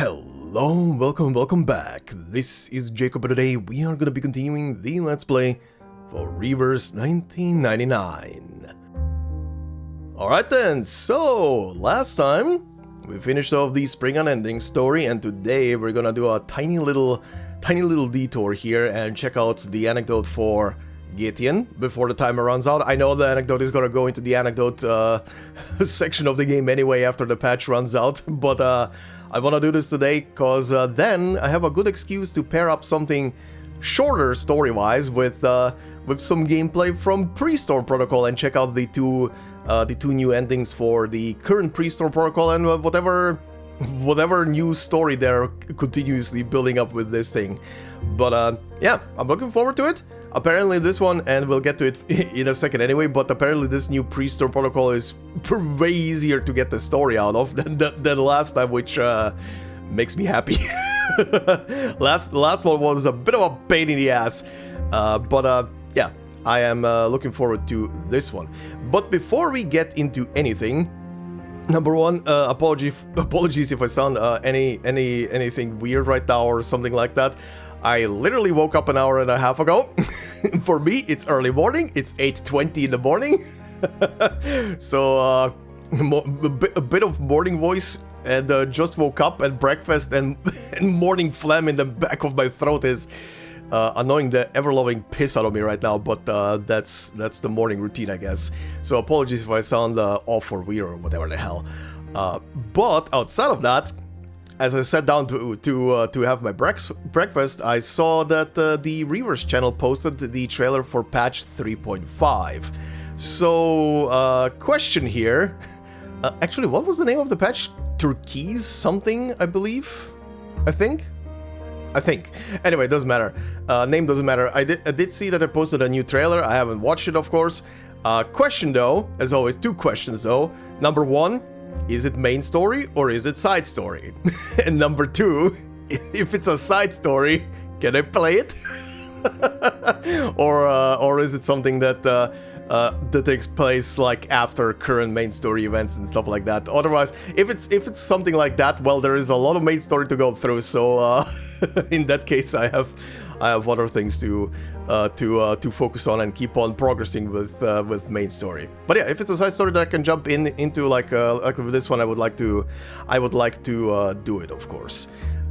Hello, welcome back. This is Jacob, and today we are gonna be continuing the Let's Play for Reverse 1999. Alright then, so last time we finished off the Spring Unending story, and today we're gonna do a tiny little detour here and check out the anecdote for Vertin before the timer runs out. I know the anecdote is gonna go into the anecdote section of the game anyway after the patch runs out, but I wanna do this today because then I have a good excuse to pair up something shorter story-wise with some gameplay from Pre-Storm Protocol and check out the two new endings for the current Pre-Storm Protocol and whatever new story they're continuously building up with this thing. But yeah, I'm looking forward to it. Apparently this one, and we'll get to it in a second anyway, but apparently this new Pre-Storm Protocol is way easier to get the story out of than last time, which makes me happy. last one was a bit of a pain in the ass, but yeah, I am looking forward to this one. But before we get into anything, number one, apologies if I sound anything weird right now or something like that. I literally woke up an hour and a half ago. For me, it's early morning. It's 8:20 in the morning. So a bit of morning voice, and just woke up, and breakfast and morning phlegm in the back of my throat is annoying the ever-loving piss out of me right now. But that's the morning routine, I guess. So apologies if I sound off or weird or whatever the hell. But outside of that, as I sat down to have my breakfast, I saw that the Reverse channel posted the trailer for patch 3.5. So, question here. Actually, what was the name of the patch? Turquoise something, I believe? I think. Anyway, it doesn't matter. Name doesn't matter. I did see that they posted a new trailer. I haven't watched it, of course. Question though, as always, two questions though. Number one, is it main story or is it side story? And number two, if it's a side story, can I play it? or is it something that takes place like after current main story events and stuff like that? Otherwise, if it's something like that, well, there is a lot of main story to go through. So in that case, I have other things to focus on and keep on progressing with main story. But yeah, if it's a side story that I can jump into like with this one, I would like to do it, of course.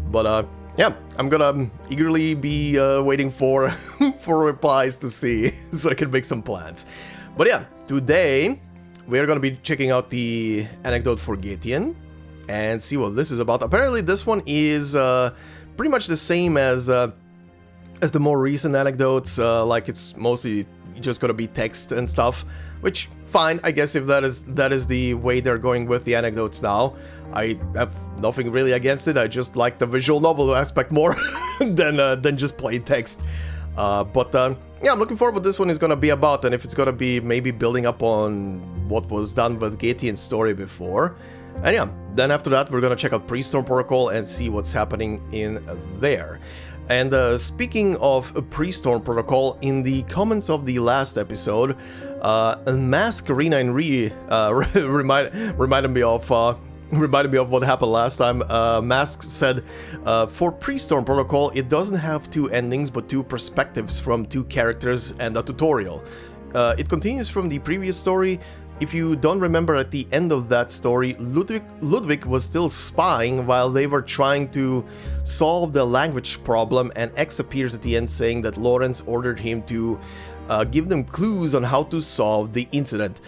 But yeah, I'm gonna eagerly be waiting for replies to see so I can make some plans. But yeah, today we're gonna be checking out the anecdote for Vertin and see what this is about. Apparently, this one is pretty much the same as the more recent anecdotes, like it's mostly just gonna be text and stuff, which fine, I guess if that is the way they're going with the anecdotes now. I have nothing really against it. I just like the visual novel aspect more than just plain text. But yeah, I'm looking forward to what this one is gonna be about, and if it's gonna be maybe building up on what was done with Vertin's story before. And yeah, then after that we're gonna check out Pre-Storm Protocol and see what's happening in there. And speaking of Pre-Storm Protocol, in the comments of the last episode, Mask Arena and reminded me of what happened last time. Mask said, for Pre-Storm Protocol, it doesn't have two endings but two perspectives from two characters and a tutorial. It continues from the previous story. If you don't remember, at the end of that story, Ludwig was still spying while they were trying to solve the language problem, and X appears at the end saying that Lawrence ordered him to give them clues on how to solve the incident.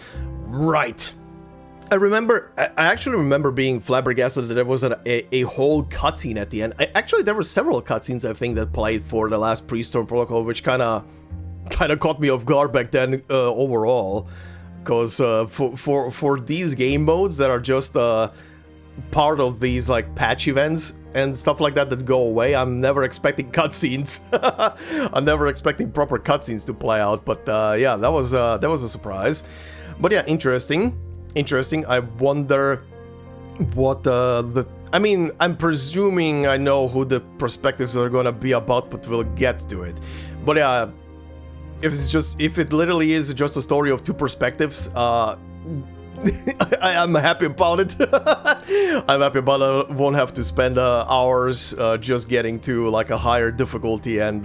Right. I actually remember being flabbergasted that there was a whole cutscene at the end. Actually, there were several cutscenes, I think, that played for the last Pre-Storm Protocol, which kind of caught me off guard back then overall. Because for these game modes that are just part of these like patch events and stuff like that go away, I'm never expecting cutscenes. I'm never expecting proper cutscenes to play out. But yeah, that was a surprise. But yeah, interesting. I wonder what I mean, I'm presuming I know who the perspectives are gonna be about, but we'll get to it. But yeah. If it literally is just a story of two perspectives, I'm happy about it. I'm happy about it. I won't have to spend hours just getting to like a higher difficulty and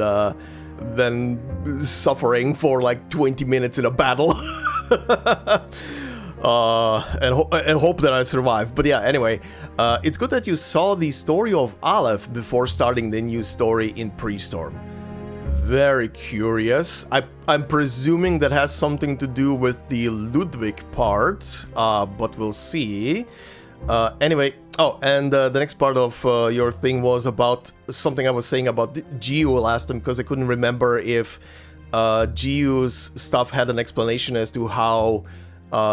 then suffering for like 20 minutes in a battle. And hope that I survive. But yeah, anyway, it's good that you saw the story of Aleph before starting the new story in Pre-Storm. Very curious. I'm presuming that has something to do with the Ludwig part, but we'll see. Anyway, oh, and the next part of your thing was about something I was saying about Geo last time, because I couldn't remember if Geo's stuff had an explanation as to how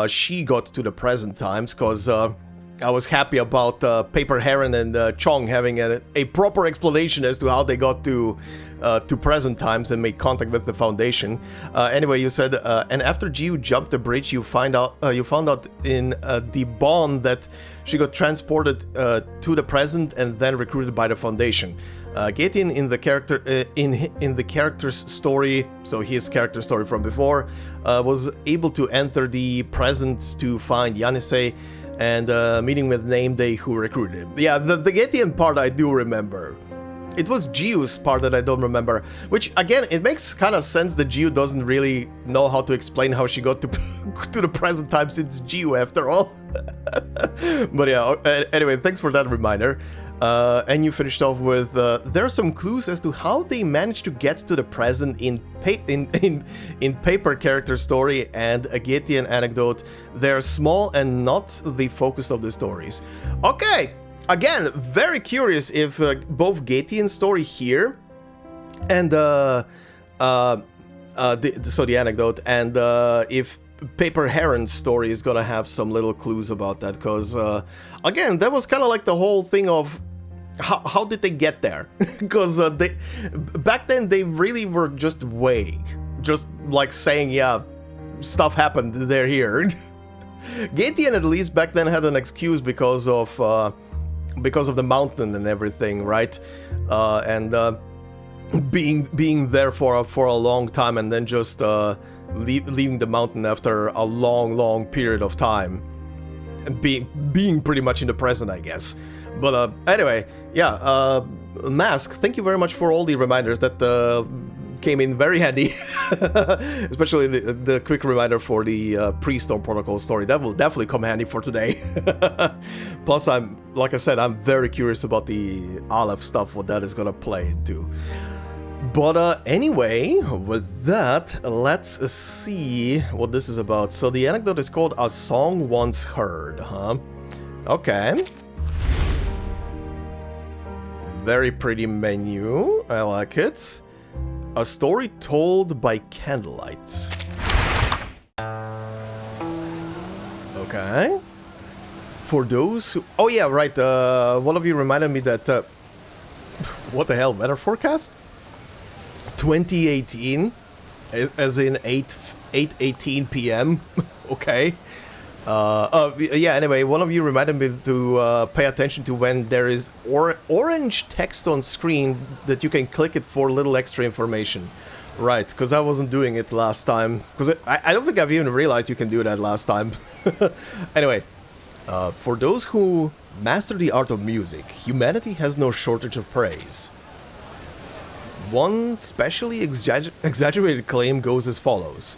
she got to the present times, because I was happy about Paper Heron and Chong having a proper explanation as to how they got to present times and made contact with the Foundation. Anyway, you said, and after Geo jumped the bridge, you found out in the bond that she got transported to the present and then recruited by the Foundation. Gatian in the character in the character's story, so his character story from before, was able to enter the present to find Yanisei and meeting with Name Day who recruited him. Yeah, the Gatian part I do remember. It was Geo's part that I don't remember, which again, it makes kind of sense that Geo doesn't really know how to explain how she got to to the present time since Geo after all. But yeah, anyway, thanks for that reminder. And you finished off with, there are some clues as to how they managed to get to the present in Paper character story and a Gatian anecdote. They're small and not the focus of the stories. Okay, again, very curious if both Gatian story here and the anecdote and if Paper Heron's story is gonna have some little clues about that, because again, that was kind of like the whole thing of how did they get there? Because back then they really were just vague, just like saying, yeah, stuff happened, they're here. Gatian at least back then had an excuse because of the mountain and everything, right? And being there for a long time and then just leaving the mountain after a long period of time, and being pretty much in the present, I guess. But anyway, yeah, Mask, thank you very much for all the reminders that came in very handy. Especially the quick reminder for the Pre-Storm Protocol story. That will definitely come handy for today. Plus, like I said, I'm very curious about the Aleph stuff, what that is gonna play into. But anyway, with that, let's see what this is about. So the anecdote is called A Song Once Heard, huh? Okay. Very pretty menu, I like it. A story told by candlelight. Okay. For those who... Oh yeah, right, one of you reminded me that... what the hell, weather forecast? 2018, as in 8:18 p.m. Okay. Yeah, anyway, one of you reminded me to pay attention to when there is orange text on screen that you can click it for little extra information. Right, because I wasn't doing it last time. Because I don't think I've even realized you can do that last time. Anyway, for those who master the art of music, humanity has no shortage of praise. One specially exaggerated claim goes as follows.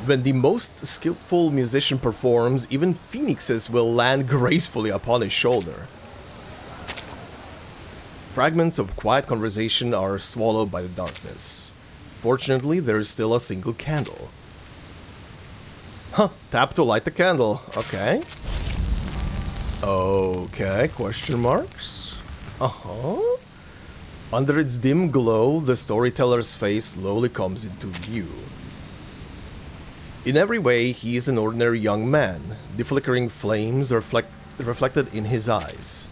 When the most skillful musician performs, even phoenixes will land gracefully upon his shoulder. Fragments of quiet conversation are swallowed by the darkness. Fortunately, there is still a single candle. Huh, tap to light the candle. Okay. Okay, question marks. Uh-huh. Under its dim glow, the storyteller's face slowly comes into view. In every way, he is an ordinary young man. The flickering flames are reflected in his eyes.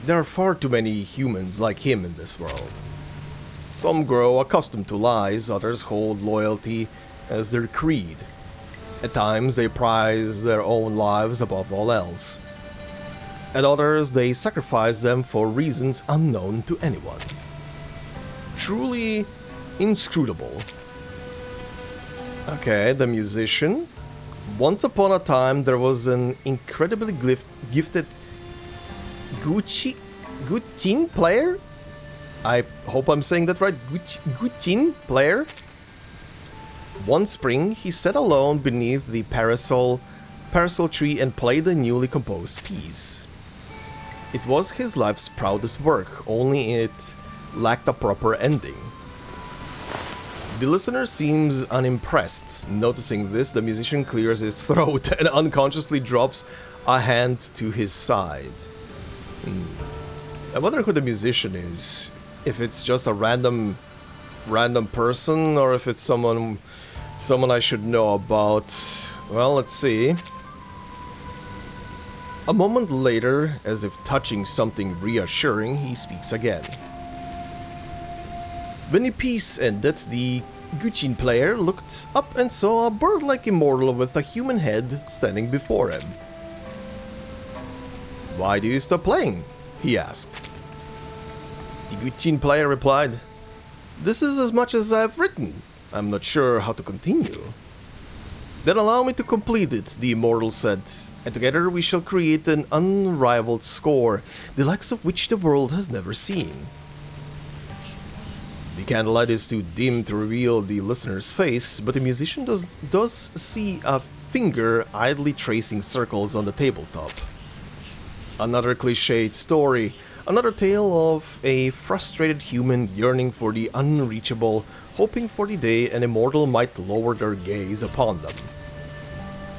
There are far too many humans like him in this world. Some grow accustomed to lies, others hold loyalty as their creed. At times, they prize their own lives above all else. At others, they sacrifice them for reasons unknown to anyone. Truly inscrutable. Okay, the musician. Once upon a time, there was an incredibly gifted Guqin player? I hope I'm saying that right. Guqin player? One spring, he sat alone beneath the parasol tree and played a newly composed piece. It was his life's proudest work, only it lacked a proper ending. The listener seems unimpressed. Noticing this, the musician clears his throat and unconsciously drops a hand to his side. I wonder who the musician is. If it's just a random person, or if it's someone I should know about. Well, let's see. A moment later, as if touching something reassuring, he speaks again. When the piece ended, the Guqin player looked up and saw a bird-like immortal with a human head standing before him. "Why do you stop playing?" he asked. The Guqin player replied, "This is as much as I've written. I'm not sure how to continue." "Then allow me to complete it," the immortal said, "and together we shall create an unrivaled score, the likes of which the world has never seen." The candlelight is too dim to reveal the listener's face, but the musician does see a finger idly tracing circles on the tabletop. Another cliched story, another tale of a frustrated human yearning for the unreachable, hoping for the day an immortal might lower their gaze upon them.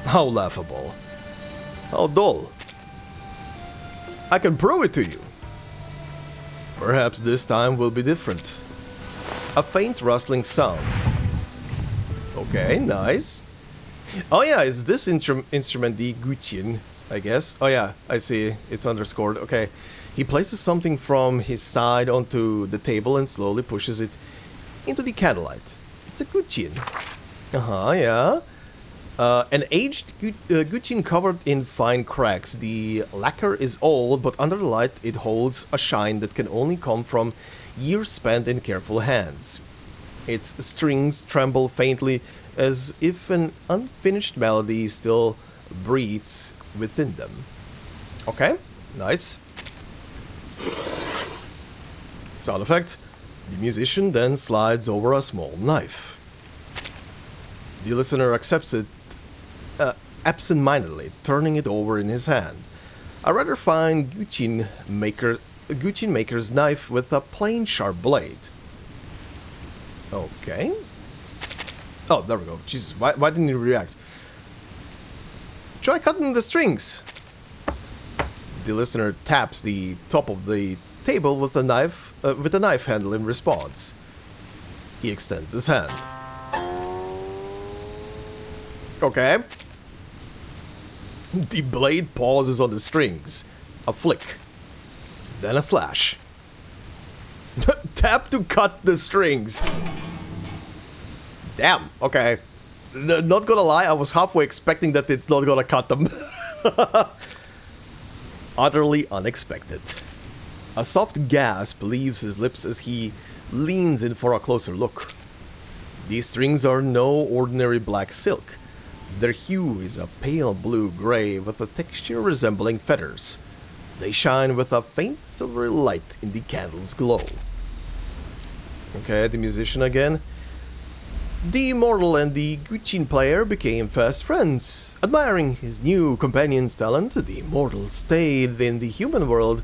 How laughable. How dull. I can prove it to you. Perhaps this time will be different. A faint rustling sound. Okay, nice. Oh yeah, is this instrument the Guqin, I guess? Oh yeah, I see. It's underscored. Okay. He places something from his side onto the table and slowly pushes it into the candlelight. It's a Guqin. Yeah. An aged Guqin covered in fine cracks. The lacquer is old, but under the light it holds a shine that can only come from years spent in careful hands. Its strings tremble faintly as if an unfinished melody still breathes within them. Okay, nice. Sound effects. The musician then slides over a small knife. The listener accepts it absent-mindedly, turning it over in his hand. A rather fine Guqin maker's knife with a plain sharp blade. Okay. Oh, there we go. Jesus, why didn't he react? Try cutting the strings. The listener taps the top of the table with a knife handle in response. He extends his hand. Okay. The blade pauses on the strings. A flick. Then a slash. Tap to cut the strings. Damn, okay. Not gonna lie, I was halfway expecting that it's not gonna cut them. Utterly unexpected. A soft gasp leaves his lips as he leans in for a closer look. These strings are no ordinary black silk. Their hue is a pale blue-gray with a texture resembling feathers. They shine with a faint silvery light in the candle's glow. Okay, the musician again. The immortal and the Guqin player became fast friends. Admiring his new companion's talent, the immortal stayed in the human world.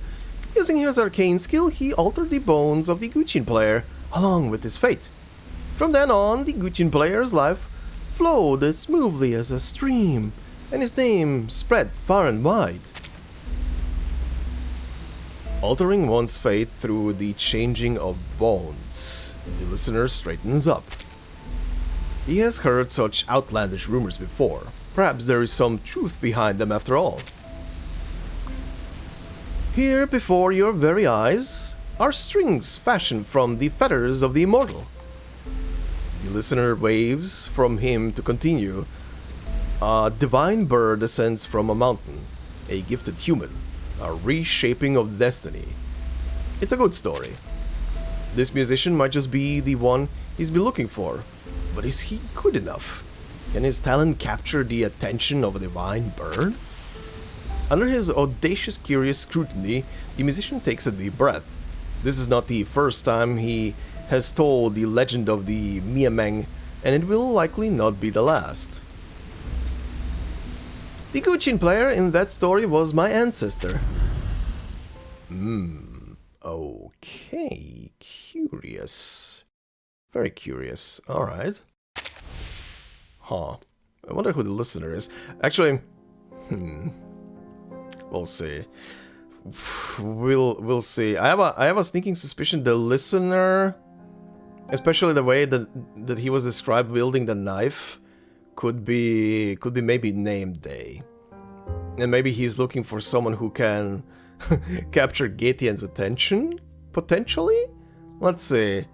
Using his arcane skill, he altered the bones of the Guqin player, along with his fate. From then on, the Guqin player's life flowed as smoothly as a stream, and his name spread far and wide. Altering one's fate through the changing of bones. The listener straightens up. He has heard such outlandish rumors before. Perhaps there is some truth behind them after all. Here before your very eyes are strings fashioned from the feathers of the immortal. The listener waves from him to continue. A divine bird descends from a mountain, a gifted human, a reshaping of destiny. It's a good story. This musician might just be the one he's been looking for, but is he good enough? Can his talent capture the attention of a divine bird? Under his audacious, curious scrutiny, the musician takes a deep breath. This is not the first time he has told the legend of the Miameng, and it will likely not be the last. The Guqin player in that story was my ancestor. Okay, curious. Very curious, alright. Huh. I wonder who the listener is. Actually, we'll see. We'll see. I have a sneaking suspicion the listener, especially the way that he was described wielding the knife, could be maybe name day. And maybe he's looking for someone who can capture Gatian's attention, potentially? Let's see.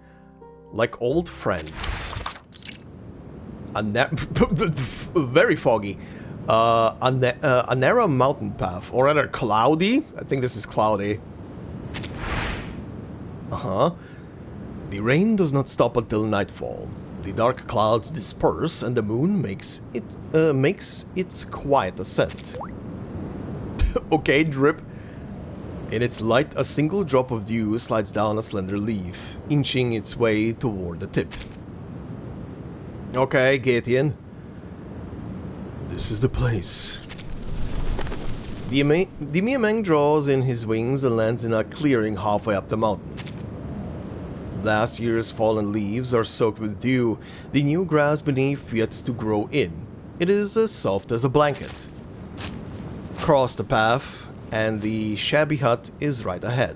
Like old friends. Very foggy. A narrow mountain path, or rather cloudy. I think this is cloudy. The rain does not stop until nightfall. The dark clouds disperse, and the moon makes its quiet ascent. Okay, drip. In its light, a single drop of dew slides down a slender leaf, inching its way toward the tip. Okay, Gatian. This is the place. The Miameng draws in his wings and lands in a clearing halfway up the mountain. Last year's fallen leaves are soaked with dew, the new grass beneath yet to grow in. It is as soft as a blanket. Cross the path, and the shabby hut is right ahead.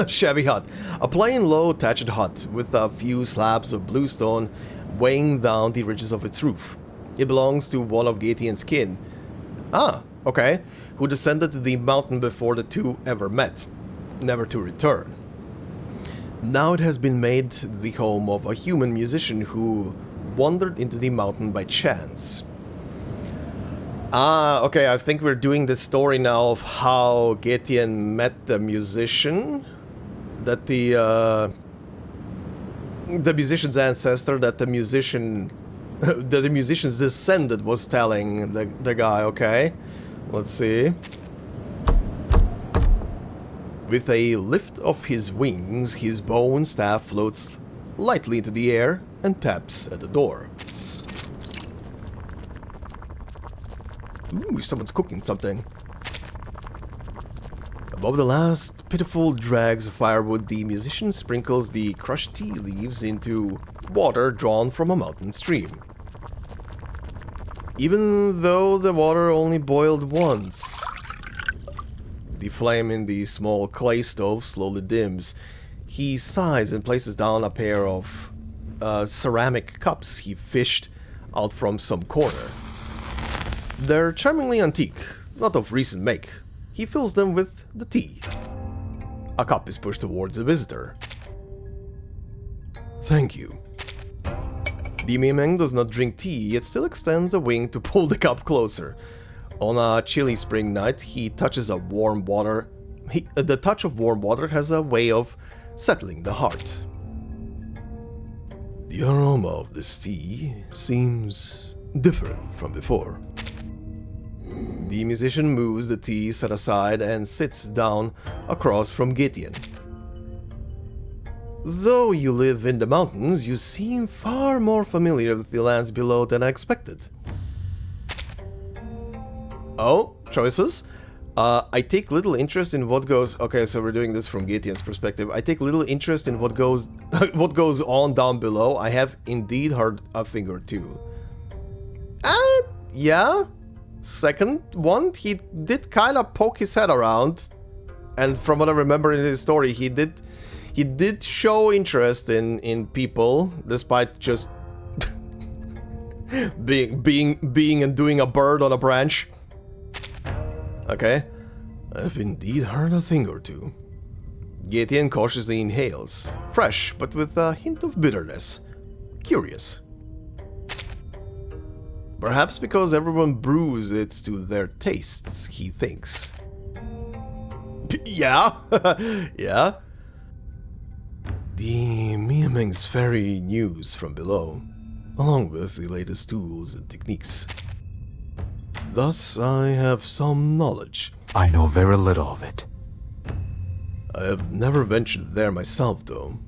Shabby hut. A plain, low, thatched hut with a few slabs of bluestone weighing down the ridges of its roof. It belongs to one of Gatian's kin. Ah, okay. Who descended the mountain before the two ever met, never to return. Now it has been made the home of a human musician who wandered into the mountain by chance. Ah, okay, I think we're doing the story now of how Gatian met the musician. That the musician's ancestor, that the musician... that the musician's descendant was telling the guy, okay? Let's see. With a lift of his wings, his bow and staff floats lightly into the air and taps at the door. Ooh, someone's cooking something. Above the last pitiful drags of firewood, the musician sprinkles the crushed tea leaves into water drawn from a mountain stream. Even though the water only boiled once. The flame in the small clay stove slowly dims. He sighs and places down a pair of ceramic cups he fished out from some corner. They're charmingly antique, not of recent make. He fills them with the tea. A cup is pushed towards the visitor. Thank you. The Miameng does not drink tea, yet still extends a wing to pull the cup closer. On a chilly spring night, he touches a warm water. The touch of warm water has a way of settling the heart. The aroma of this tea seems different from before. The musician moves the tea set aside and sits down across from Gatian. Though you live in the mountains, you seem far more familiar with the lands below than I expected. Oh, choices? I take little interest in what goes... Okay, so we're doing this from Gatian's perspective. I take little interest in what goes on down below. I have indeed heard a thing or two. Yeah. Second one, he did kind of poke his head around. And from what I remember in his story, he did show interest in people, despite just being and doing a bird on a branch. Okay, I've indeed heard a thing or two. Gatian cautiously inhales, fresh but with a hint of bitterness. Curious. Perhaps because everyone brews it to their tastes, he thinks. Yeah, yeah. The Miameng's fairy news from below. along with the latest tools and techniques. Thus, I have some knowledge. I know very little of it. I have never ventured there myself, though.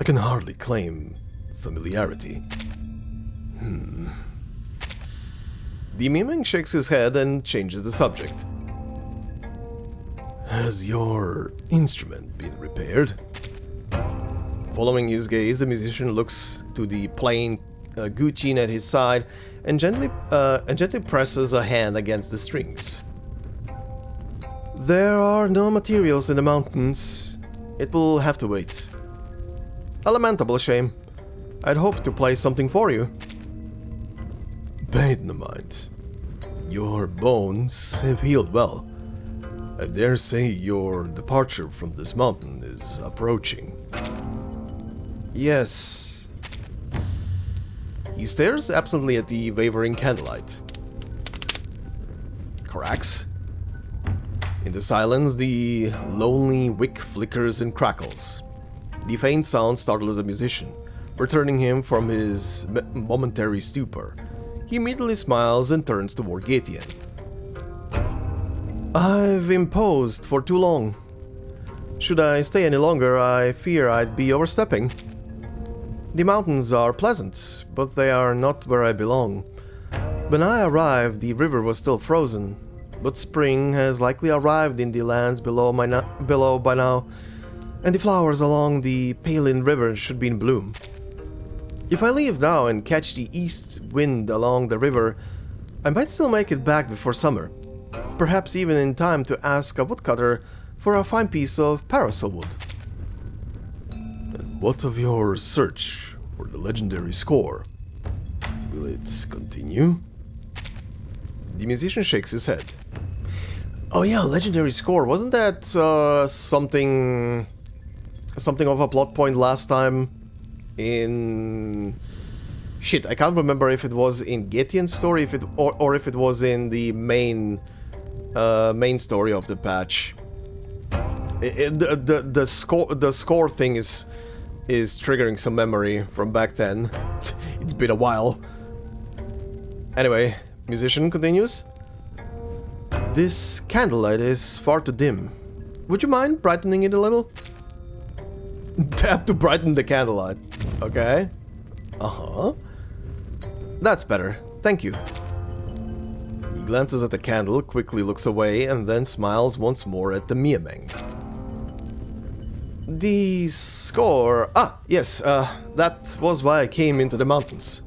I can hardly claim familiarity. The Miming shakes his head and changes the subject. Has your instrument been repaired? Following his gaze, the musician looks to the plain Gucci at his side and gently presses a hand against the strings. There are no materials in the mountains. It will have to wait. A lamentable shame. I'd hoped to play something for you. Pain no mind. Your bones have healed well. I dare say your departure from this mountain is approaching. Yes. He stares absently at the wavering candlelight. Cracks. In the silence, the lonely wick flickers and crackles. The faint sound startles the musician, returning him from his momentary stupor. He immediately smiles and turns toward Gatian. I've imposed for too long. Should I stay any longer, I fear I'd be overstepping. The mountains are pleasant, but they are not where I belong. When I arrived, the river was still frozen, but spring has likely arrived in the lands below by now, and the flowers along the Palin River should be in bloom. If I leave now and catch the east wind along the river, I might still make it back before summer, perhaps even in time to ask a woodcutter for a fine piece of parasol wood. And what of your search for the legendary score? Will it continue? The musician shakes his head. Oh yeah, legendary score. Wasn't that something of a plot point last time in... Shit, I can't remember if it was in Gatian's story or if it was in the main story of the patch. The score thing is triggering some memory from back then. It's been a while. Anyway, musician continues. This candlelight is far too dim. Would you mind brightening it a little? Tap to brighten the candlelight. Okay. Uh-huh. That's better. Thank you. He glances at the candle, quickly looks away, and then smiles once more at the Miameng. The score... Ah, yes, that was why I came into the mountains.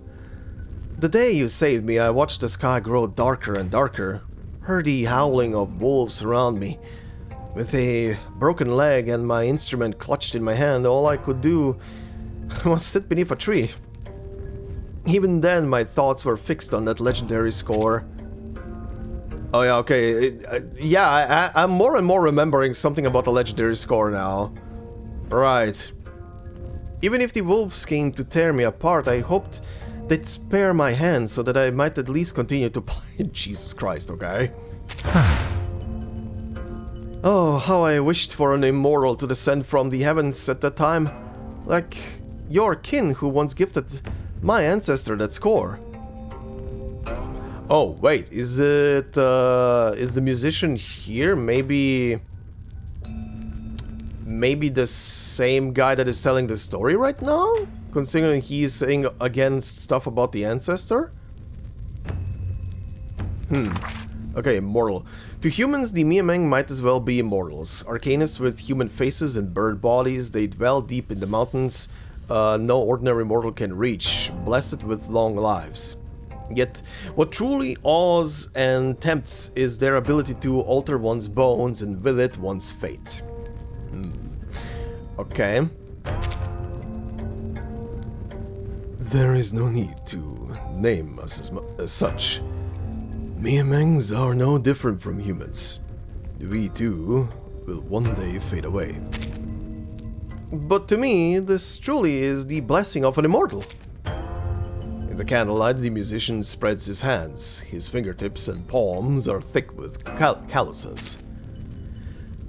The day you saved me, I watched the sky grow darker and darker, heard the howling of wolves around me. With a broken leg and my instrument clutched in my hand, all I could do was sit beneath a tree. Even then, my thoughts were fixed on that legendary score. Oh yeah, okay, I'm more and more remembering something about the legendary score now. Right. Even if the wolves came to tear me apart, I hoped they'd spare my hands so that I might at least continue to play. Jesus Christ, okay? Oh, how I wished for an immortal to descend from the heavens at that time. Like your kin who once gifted my ancestor that score. Oh, wait, is the musician here? Maybe the same guy that is telling the story right now? Considering he's saying again stuff about the ancestor? Okay, immortal. To humans, the Miameng might as well be immortals. Arcanists with human faces and bird bodies, they dwell deep in the mountains. No ordinary mortal can reach, blessed with long lives. Yet, what truly awes and tempts is their ability to alter one's bones and with it one's fate. Okay. There is no need to name us as such. Miamengs are no different from humans. We too will one day fade away. But to me, this truly is the blessing of an immortal. In the candlelight, the musician spreads his hands. His fingertips and palms are thick with calluses.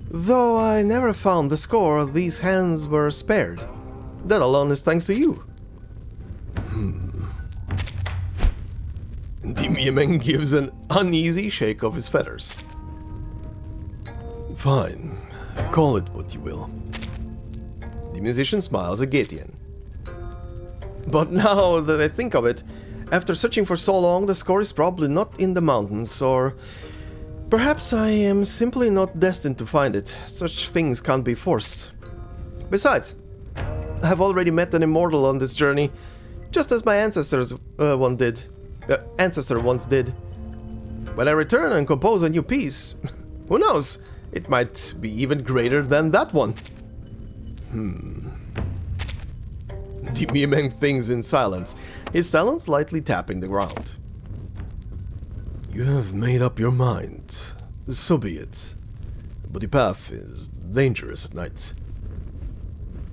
Though I never found the score, these hands were spared. That alone is thanks to you. Miemeng gives an uneasy shake of his feathers. Fine, call it what you will. The musician smiles at Getian. But now that I think of it, after searching for so long, the score is probably not in the mountains, or perhaps I am simply not destined to find it. Such things can't be forced. Besides, I have already met an immortal on this journey, just as my ancestor once did. When I return and compose a new piece, who knows, it might be even greater than that one. The Miemeng thinks in silence, his talon slightly tapping the ground. You have made up your mind. So be it. But the path is dangerous at night.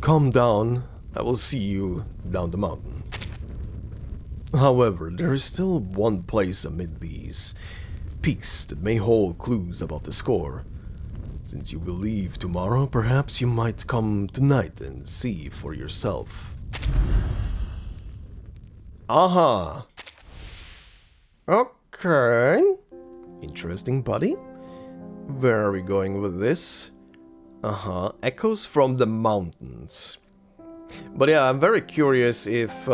Calm down, I will see you down the mountain. However, there is still one place amid these peaks that may hold clues about the score. Since you will leave tomorrow, perhaps you might come tonight and see for yourself. Aha! Okay. Interesting, buddy. Where are we going with this? Echoes from the mountains. But yeah, I'm very curious if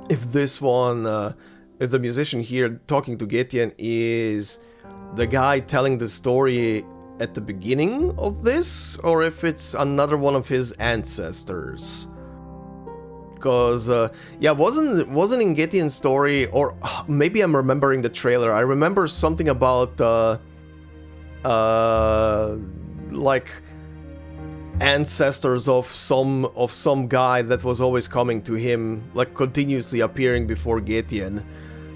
this one, if the musician here talking to Getian is the guy telling the story at the beginning of this, or if it's another one of his ancestors. Because, yeah, wasn't in Getian's story, or maybe I'm remembering the trailer. I remember something about, like ancestors of some guy that was always coming to him, like continuously appearing before Getian,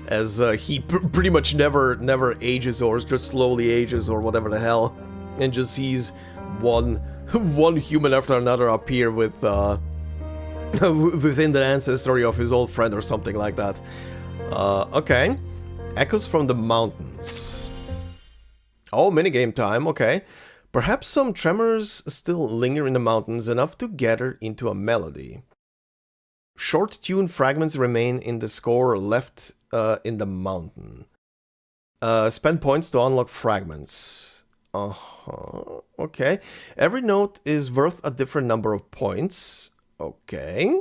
as he pretty much never ages, or just slowly ages, or whatever the hell, and just sees one human after another appear with within the ancestry of his old friend or something like that. Okay. Echoes from the mountains. Oh, minigame time, okay. Perhaps some tremors still linger in the mountains, enough to gather into a melody. Short tune fragments remain in the score left in the mountain. Spend points to unlock fragments. Okay. Every note is worth a different number of points. Okay.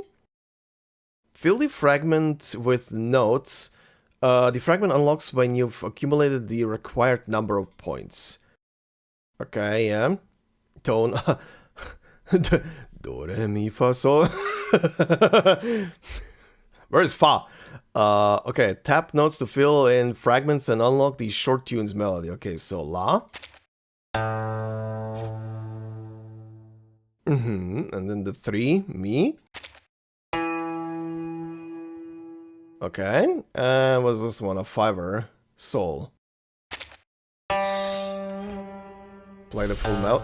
Fill the fragment with notes. The fragment unlocks when you've accumulated the required number of points. Okay, yeah. Tone. Do, re, mi, fa, sol. Where's fa? Okay, tap notes to fill in fragments and unlock the short tunes melody. Okay, so la. And then the 3, mi. Okay, and what's this one? A 5er, sol. Play the full note.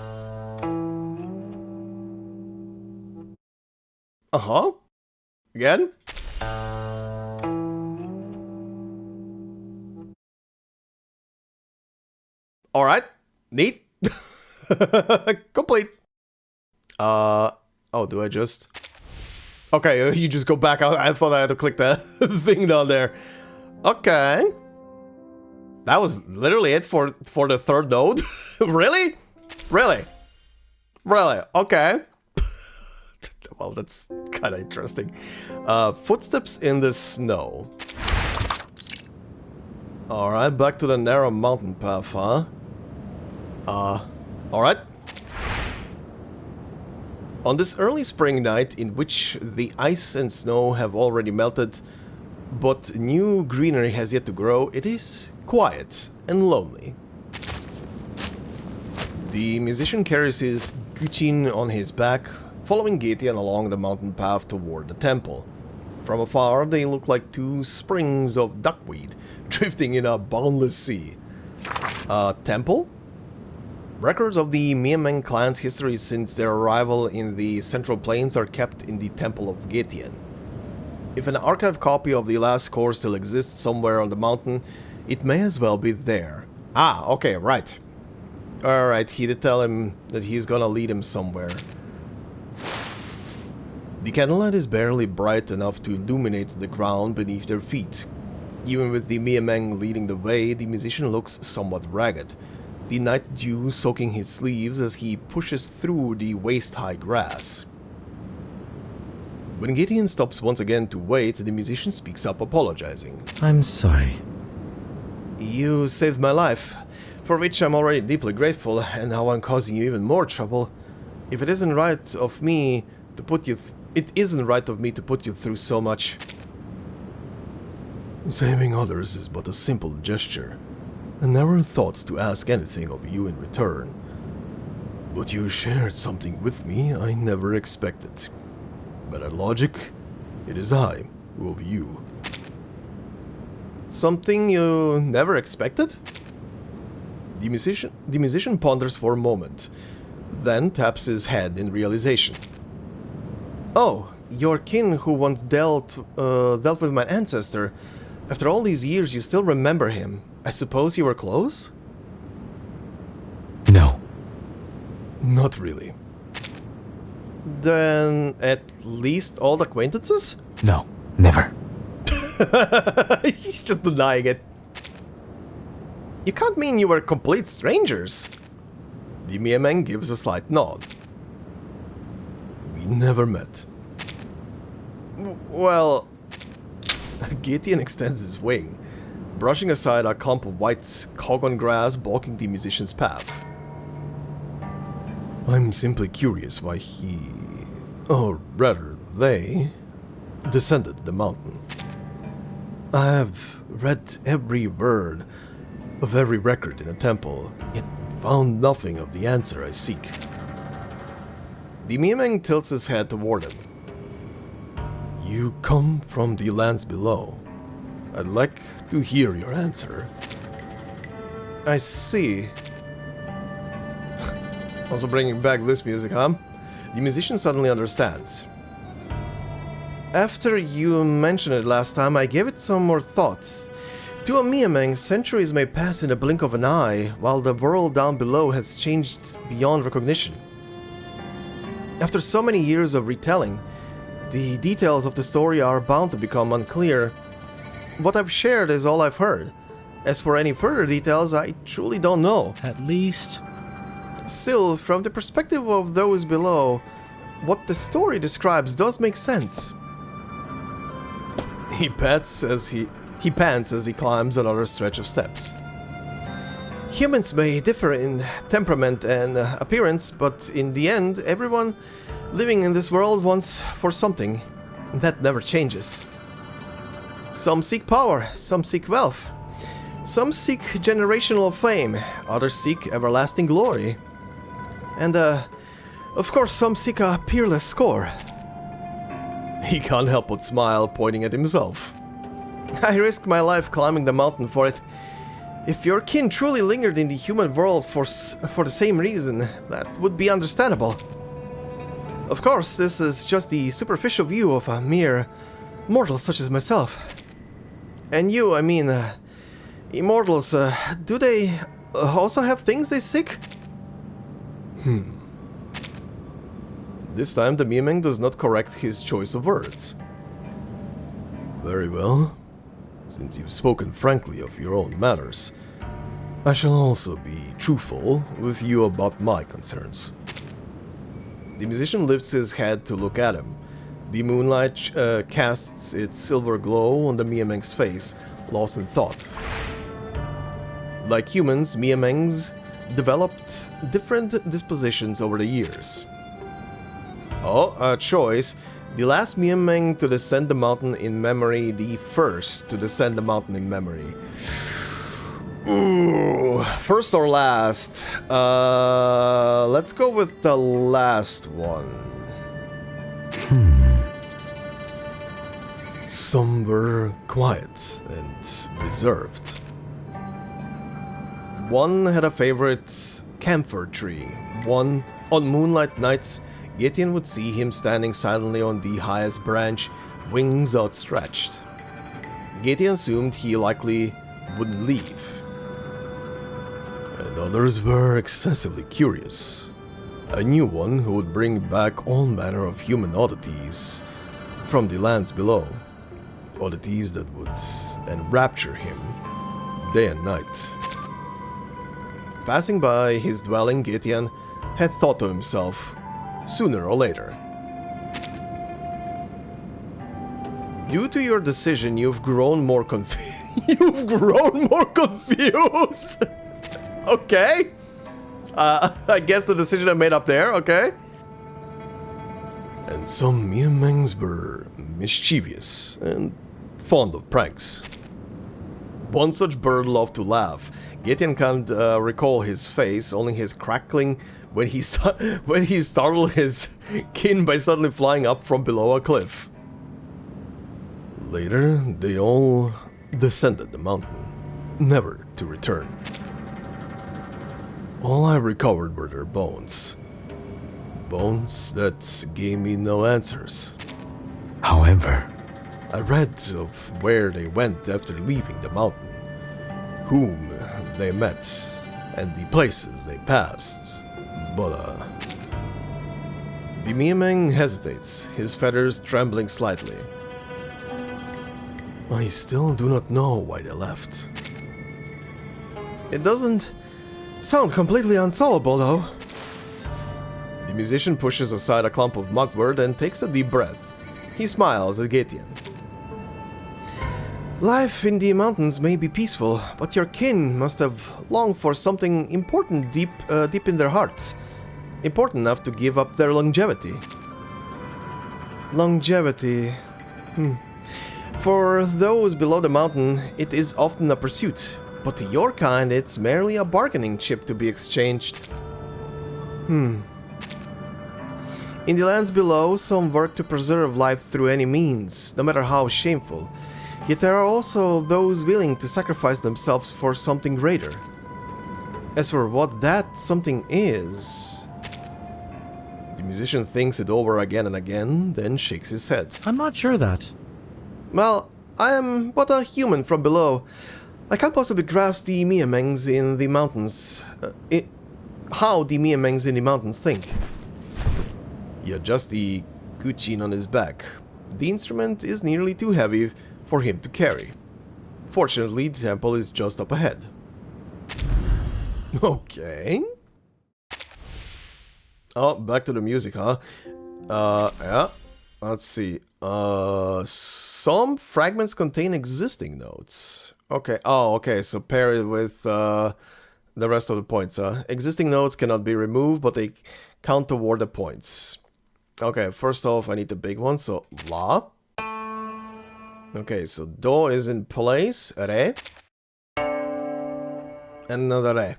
Again? Alright, neat. Complete. Oh, do I just... Okay, you just go back. I thought I had to click that thing down there. Okay. That was literally it for the third note? Really? Really? Really? Okay. Well, that's kind of interesting. Footsteps in the snow. Alright, back to the narrow mountain path, huh? Alright. On this early spring night, in which the ice and snow have already melted, but new greenery has yet to grow, it is quiet and lonely. The musician carries his guqin on his back, following Getian along the mountain path toward the temple. From afar, they look like two springs of duckweed drifting in a boundless sea. Temple? Records of the Miemeng clan's history since their arrival in the Central Plains are kept in the Temple of Getian. If an archived copy of the last score still exists somewhere on the mountain, it may as well be there. Ah, okay, right. Alright, he did tell him that he's gonna lead him somewhere. The candlelight is barely bright enough to illuminate the ground beneath their feet. Even with the Miameng leading the way, the musician looks somewhat ragged, the night dew soaking his sleeves as he pushes through the waist-high grass. When Gideon stops once again to wait, the musician speaks up, apologizing. I'm sorry. You saved my life, for which I'm already deeply grateful, and now I'm causing you even more trouble. If it isn't right of me to put you it isn't right of me to put you through so much. Saving others is but a simple gesture. I never thought to ask anything of you in return. But you shared something with me I never expected. By that logic, it is I who owe you. Something you never expected? The musician ponders for a moment, then taps his head in realization. Oh, your kin who once dealt with my ancestor. After all these years, you still remember him. I suppose you were close? No. Not really. Then, at least old acquaintances? No, never. He's just denying it. You can't mean you were complete strangers. The Miameng gives a slight nod. We never met. Well... Gideon extends his wing, brushing aside a clump of white cogon grass blocking the musician's path. I'm simply curious why he... or rather, they... descended the mountain. I have read every word of every record in the temple, yet found nothing of the answer I seek. The Miameng tilts his head toward him. You come from the lands below. I'd like to hear your answer. I see. Also bringing back this music, huh? The musician suddenly understands. After you mentioned it last time, I gave it some more thought. To a Miameng, centuries may pass in a blink of an eye, while the world down below has changed beyond recognition. After so many years of retelling, the details of the story are bound to become unclear. What I've shared is all I've heard. As for any further details, I truly don't know. At least... Still, from the perspective of those below, what the story describes does make sense. He pants as he climbs another stretch of steps. Humans may differ in temperament and appearance, but in the end, everyone living in this world wants for something, and that never changes. Some seek power, some seek wealth. Some seek generational fame, others seek everlasting glory. And, of course, some seek a peerless score. He can't help but smile, pointing at himself. I risked my life climbing the mountain for it. If your kin truly lingered in the human world for the same reason, that would be understandable. Of course, this is just the superficial view of a mere mortal such as myself. And you, I mean, immortals, do they also have things they seek? This time the Miameng does not correct his choice of words. Very well. Since you've spoken frankly of your own matters, I shall also be truthful with you about my concerns. The musician lifts his head to look at him. The moonlight casts its silver glow on the Miameng's face, lost in thought. Like humans, Miamengs developed different dispositions over the years. Oh, a choice. The last Miameng to descend the mountain in memory, the first to descend the mountain in memory. Ooh, first or last? Let's go with the last one. Somber, quiet, and reserved. One had a favorite camphor tree. One, on moonlight nights, Gideon would see him standing silently on the highest branch, wings outstretched. Gideon assumed he likely wouldn't leave. And others were excessively curious. I knew one who would bring back all manner of human oddities from the lands below. oddities that would enrapture him day and night. Passing by his dwelling, Gideon had thought to himself, sooner or later, due to your decision, you've grown more confused. You've grown more confused. Okay. I guess the decision I made up there. Okay. And some Miamangs were mischievous and fond of pranks. One such bird loved to laugh. Gideon can't recall his face, only his crackling when he startled his kin by suddenly flying up from below a cliff. Later, they all descended the mountain, never to return. All I recovered were their bones. Bones that gave me no answers. However, I read of where they went after leaving the mountain, whom they met, and the places they passed. But, the Miamang hesitates, his feathers trembling slightly. I still do not know why they left. It doesn't sound completely unsolvable, though. The musician pushes aside a clump of mugwort and takes a deep breath. He smiles at Gideon. Life in the mountains may be peaceful, but your kin must have longed for something important deep in their hearts. Important enough to give up their longevity. Longevity. For those below the mountain, it is often a pursuit, but to your kind, it's merely a bargaining chip to be exchanged. In the lands below, some work to preserve life through any means, no matter how shameful. Yet there are also those willing to sacrifice themselves for something greater. As for what that something is... The musician thinks it over again and again, then shakes his head. I'm not sure that. Well, I am but a human from below. I can't possibly grasp the Miamangs in the mountains. How the Miamangs in the mountains think. He adjusts the kuchin on his back. The instrument is nearly too heavy for him to carry. Fortunately, the temple is just up ahead. Okay. Oh, back to the music, huh? Yeah. Let's see. Some fragments contain existing notes. Okay. Oh, okay. So pair it with the rest of the points. Existing notes cannot be removed, but they count toward the points. Okay. First off, I need the big one. So La. Okay. So Do is in place. Re. And another Re.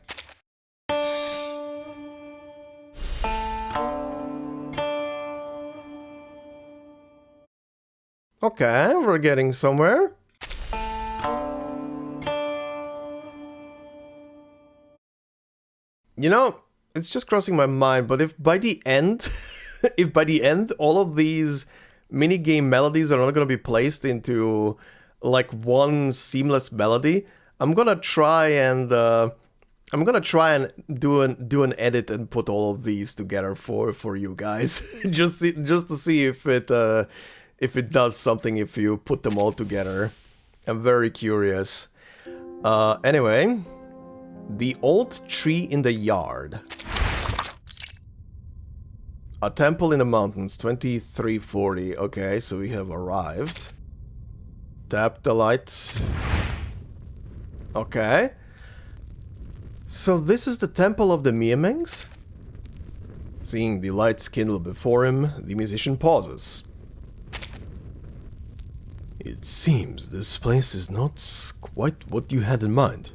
Okay, we're getting somewhere. You know, it's just crossing my mind, but if by the end, all of these minigame melodies are not going to be placed into like one seamless melody, I'm gonna try and do an edit and put all of these together for you guys, just to see if it does something if you put them all together. I'm very curious. Anyway, the old tree in the yard. A temple in the mountains, 2340. Okay, so we have arrived. Tap the light. Okay. So this is the temple of the Miamangs? Seeing the lights kindle before him, the musician pauses. It seems this place is not quite what you had in mind.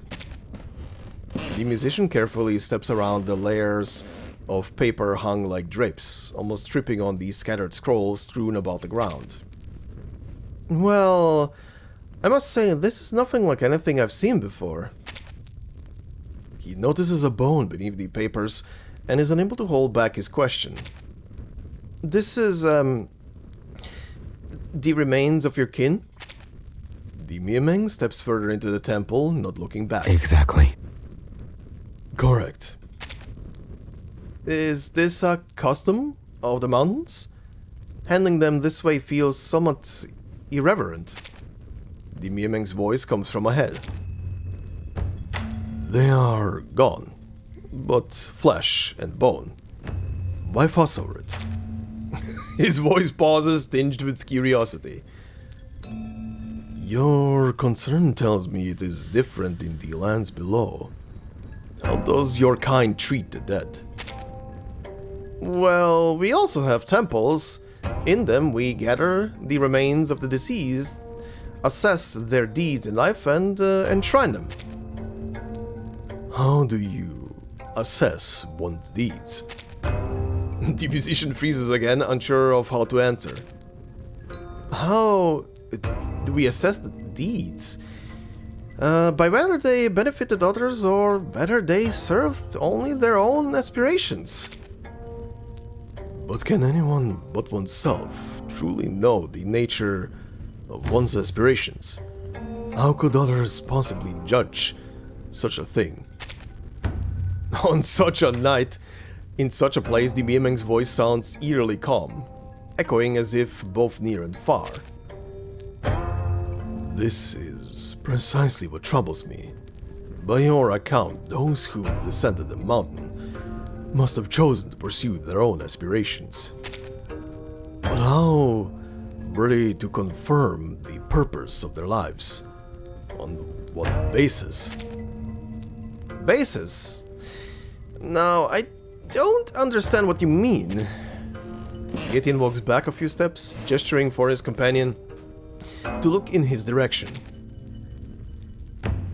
The musician carefully steps around the layers of paper hung like drapes, almost tripping on the scattered scrolls strewn about the ground. Well, I must say, this is nothing like anything I've seen before. He notices a bone beneath the papers and is unable to hold back his question. This is, the remains of your kin? The Miamang steps further into the temple, not looking back. Exactly. Correct. Is this a custom of the mountains? Handling them this way feels somewhat irreverent. The Miemeng's voice comes from ahead. They are gone, but flesh and bone. Why fuss over it? His voice pauses, tinged with curiosity. Your concern tells me it is different in the lands below. How does your kind treat the dead? Well, we also have temples. In them we gather the remains of the deceased, assess their deeds in life, and enshrine them. How do you assess one's deeds? The musician freezes again, unsure of how to answer. How do we assess the deeds? By whether they benefited others or whether they served only their own aspirations. But can anyone but oneself truly know the nature of one's aspirations? How could others possibly judge such a thing? On such a night, in such a place, the Miemeng's voice sounds eerily calm, echoing as if both near and far. This is precisely what troubles me. By your account, those who descended the mountain must have chosen to pursue their own aspirations. But how were they to confirm the purpose of their lives? On what basis? Basis? Now, I don't understand what you mean. Etienne walks back a few steps, gesturing for his companion to look in his direction.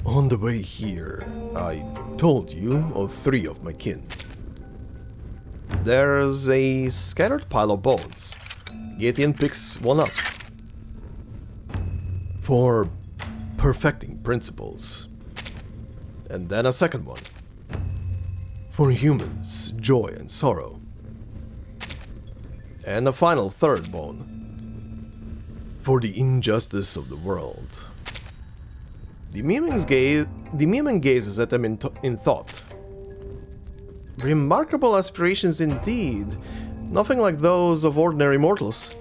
On the way here, I told you of 3 of my kin. There's a scattered pile of bones. Etienne picks one up. For perfecting principles. And then a second one. For humans, joy and sorrow. And a final third bone. For the injustice of the world. The Miemeng gazes at them in thought. Remarkable aspirations indeed. Nothing like those of ordinary mortals.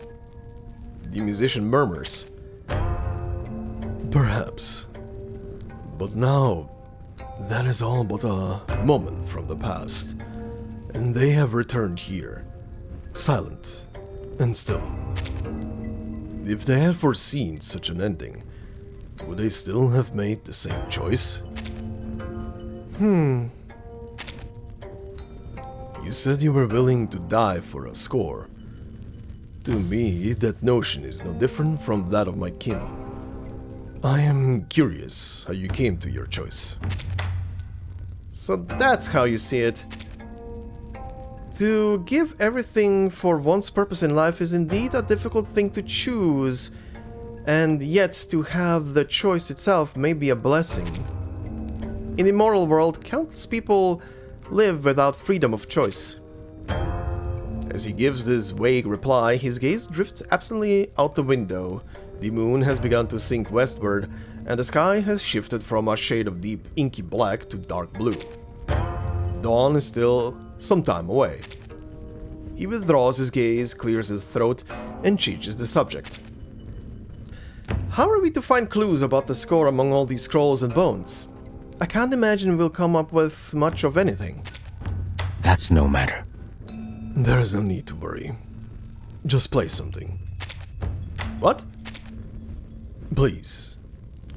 The musician murmurs. Perhaps. But now, that is all but a moment from the past, and they have returned here, silent and still. If they had foreseen such an ending, would they still have made the same choice? You said you were willing to die for a score. To me, that notion is no different from that of my kin. I am curious how you came to your choice. So that's how you see it. To give everything for one's purpose in life is indeed a difficult thing to choose, and yet to have the choice itself may be a blessing. In the moral world, countless people live without freedom of choice. As he gives this vague reply, his gaze drifts absently out the window. The moon has begun to sink westward, and the sky has shifted from a shade of deep inky black to dark blue. Dawn is still some time away. He withdraws his gaze, clears his throat, and changes the subject. How are we to find clues about the score among all these scrolls and bones? I can't imagine we'll come up with much of anything. That's no matter. There is no need to worry. Just play something. What? Please.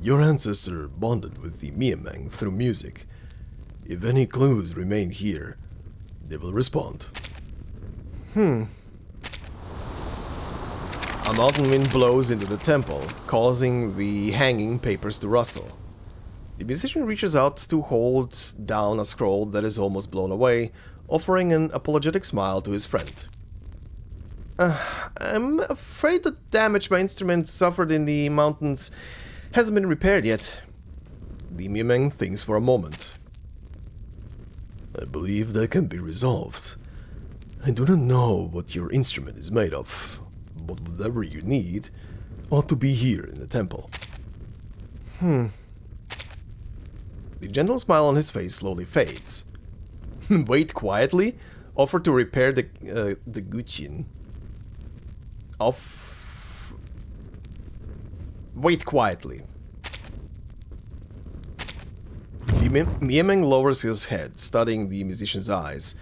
Your ancestor bonded with the Miemeng through music. If any clues remain here, they will respond. A mountain wind blows into the temple, causing the hanging papers to rustle. The musician reaches out to hold down a scroll that is almost blown away, offering an apologetic smile to his friend. I'm afraid the damage my instrument suffered in the mountains hasn't been repaired yet. The Miemeng thinks for a moment. I believe that can be resolved. I do not know what your instrument is made of, but whatever you need ought to be here in the temple. The gentle smile on his face slowly fades. Wait quietly, offer to repair the Guchin. Wait quietly. Miemeng lowers his head, studying the musician's eyes.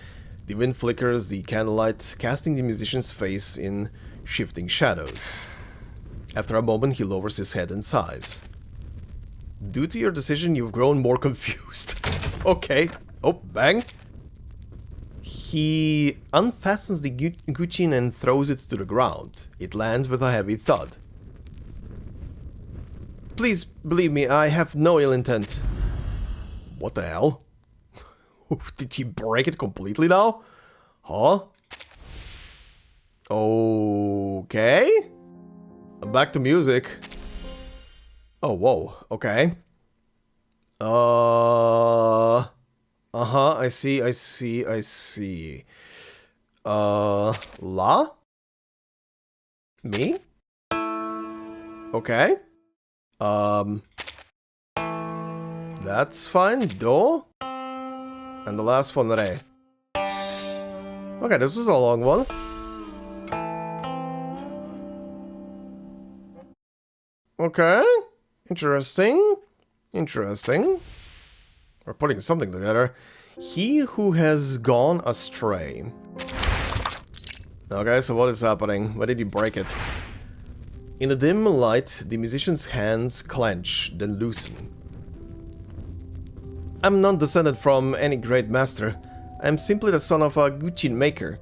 The wind flickers the candlelight, casting the musician's face in shifting shadows. After a moment, he lowers his head and sighs. Due to your decision, you've grown more confused. Okay. Oh, bang. He unfastens the guqin and throws it to the ground. It lands with a heavy thud. Please believe me, I have no ill intent. What the hell? Did he break it completely now? Huh? Okay. Back to music. Oh, whoa. Okay. I see. La? Me? Okay. That's fine. Do. And the last one, re. Okay, this was a long one. Okay. Interesting. We're putting something together. He who has gone astray. Okay, so what is happening? Where did he break it? In the dim light, the musician's hands clench, then loosen. I'm not descended from any great master. I'm simply the son of a guqin maker.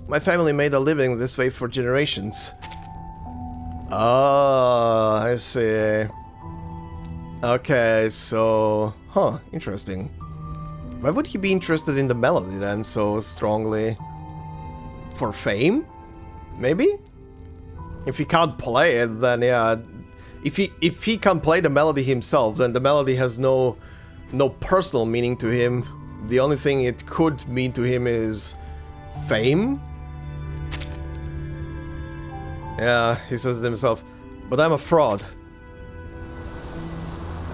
My family made a living this way for generations. Ah, I see. Okay, so... Huh, interesting. Why would he be interested in the melody then so strongly? For fame? Maybe? If he can't play it, then yeah... If he can't play the melody himself, then the melody has no personal meaning to him. The only thing it could mean to him is... fame? Yeah, he says to himself, but I'm a fraud.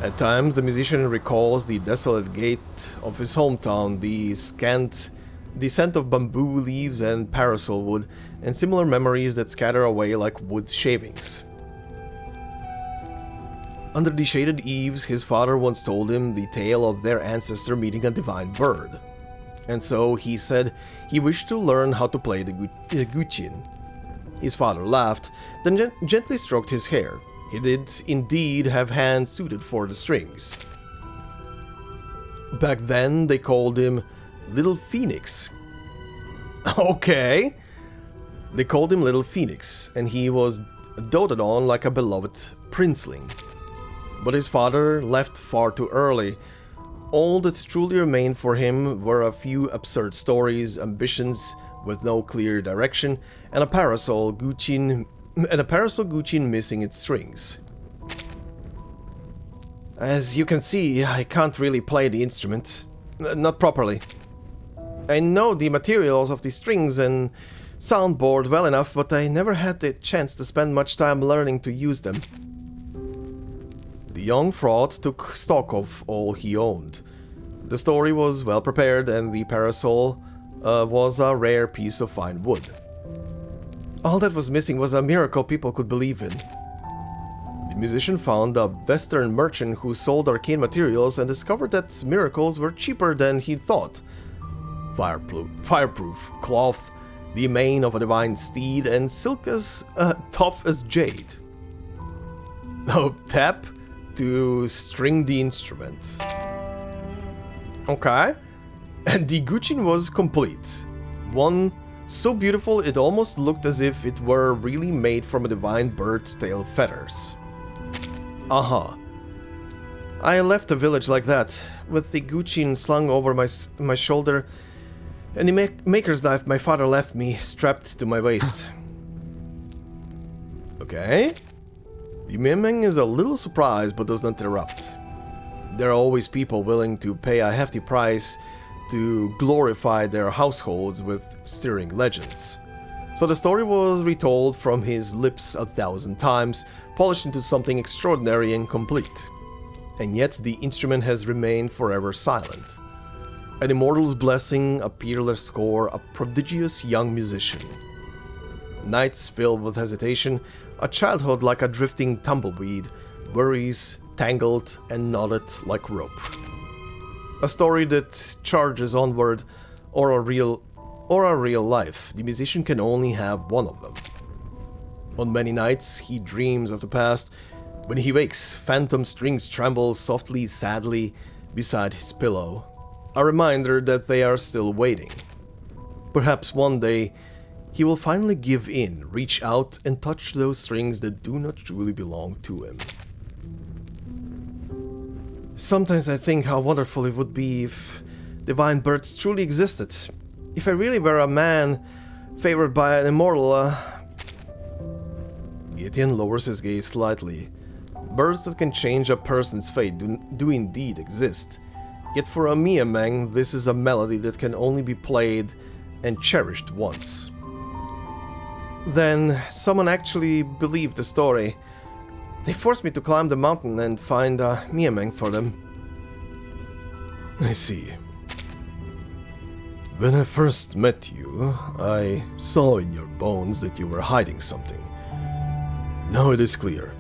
At times, the musician recalls the desolate gate of his hometown, the scent of bamboo leaves and parasol wood, and similar memories that scatter away like wood shavings. Under the shaded eaves, his father once told him the tale of their ancestor meeting a divine bird. And so he said he wished to learn how to play the guqin. His father laughed, then gently stroked his hair. He did indeed have hands suited for the strings. Back then, they called him Little Phoenix. Okay. They called him Little Phoenix, and he was doted on like a beloved princeling. But his father left far too early. All that truly remained for him were a few absurd stories, ambitions with no clear direction, and a parasol guqin missing its strings. As you can see, I can't really play the instrument. Not properly. I know the materials of the strings and soundboard well enough, but I never had the chance to spend much time learning to use them. The young fraud took stock of all he owned. The story was well prepared, and the parasol was a rare piece of fine wood. All that was missing was a miracle people could believe in. The musician found a Western merchant who sold arcane materials and discovered that miracles were cheaper than he'd thought. Fireproof cloth, the mane of a divine steed, and silk as tough as jade. Oh, tap to string the instrument. Okay. And the guqin was complete. One so beautiful it almost looked as if it were really made from a divine bird's tail feathers. I left the village like that, with the guqin slung over my shoulder, and the maker's knife my father left me strapped to my waist. Okay. The Miemeng is a little surprised but does not interrupt. There are always people willing to pay a hefty price to glorify their households with stirring legends. So the story was retold from his lips 1,000 times, polished into something extraordinary and complete. And yet the instrument has remained forever silent. An immortal's blessing, a peerless score, a prodigious young musician. Nights filled with hesitation, a childhood like a drifting tumbleweed, worries tangled and knotted like rope. A story that charges onward, or a real life. The musician can only have one of them. On many nights, he dreams of the past. When he wakes, phantom strings tremble softly, sadly, beside his pillow. A reminder that they are still waiting. Perhaps one day, he will finally give in, reach out and touch those strings that do not truly belong to him. Sometimes I think how wonderful it would be if divine birds truly existed. If I really were a man favored by an immortal, Gideon lowers his gaze slightly. Birds that can change a person's fate do indeed exist. Yet for a Miameng, this is a melody that can only be played and cherished once. Then, someone actually believed the story. They forced me to climb the mountain and find a Miameng for them. I see. When I first met you, I saw in your bones that you were hiding something. Now it is clear.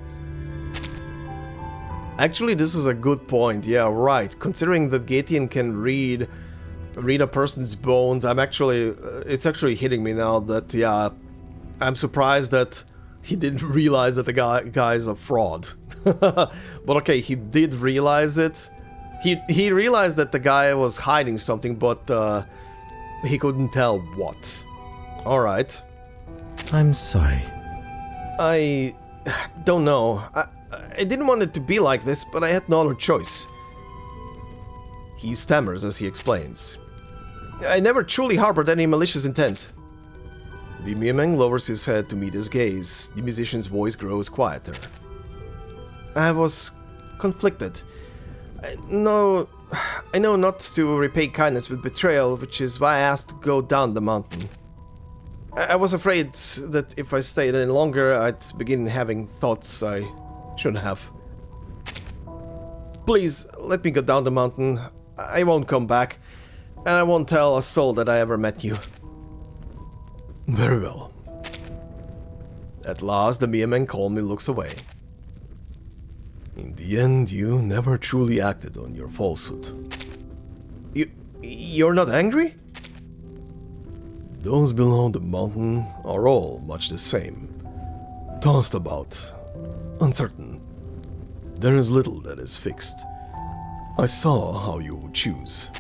Actually, this is a good point, yeah, right. Considering that Gideon can read a person's bones, it's actually hitting me now that, yeah, I'm surprised that he didn't realize that the guy's a fraud. But okay, he did realize it. He realized that the guy was hiding something, but he couldn't tell what. Alright. I'm sorry. I don't know. I didn't want it to be like this, but I had no other choice. He stammers as he explains. I never truly harbored any malicious intent. The Miameng lowers his head to meet his gaze. The musician's voice grows quieter. I was conflicted. I know not to repay kindness with betrayal, which is why I asked to go down the mountain. I was afraid that if I stayed any longer, I'd begin having thoughts I shouldn't have. Please, let me go down the mountain. I won't come back, and I won't tell a soul that I ever met you. Very well. At last, the Miameng calmly looks away. In the end, you never truly acted on your falsehood. You're not angry? Those below the mountain are all much the same. Tossed about, uncertain. There is little that is fixed. I saw how you would choose.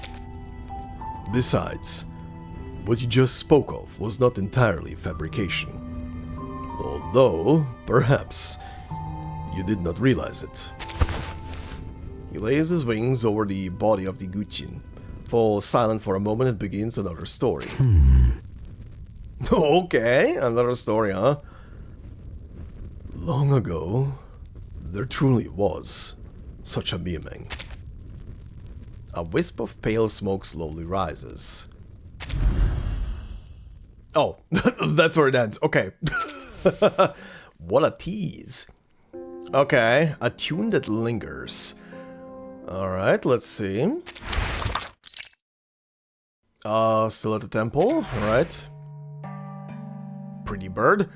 Besides, what you just spoke of was not entirely fabrication. Although, perhaps, you did not realize it. He lays his wings over the body of the Guchin, falls silent for a moment and begins another story. Okay, another story, huh? Long ago, there truly was such a Miameng. A wisp of pale smoke slowly rises. Oh, that's where it ends. Okay. What a tease. Okay, a tune that lingers. Alright, let's see. Still at the temple, alright. Pretty bird.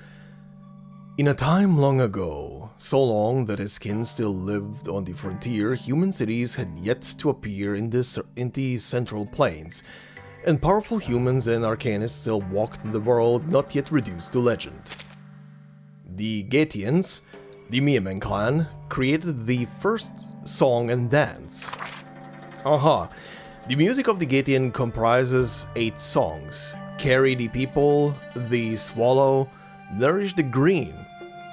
In a time long ago, so long that his kin still lived on the frontier, human cities had yet to appear in the central plains, and powerful humans and Arcanists still walked the world not yet reduced to legend. The Gatians, the Miameng clan, created the first song and dance. The music of the Gatian comprises 8 songs. Carry the people, the swallow, nourish the green,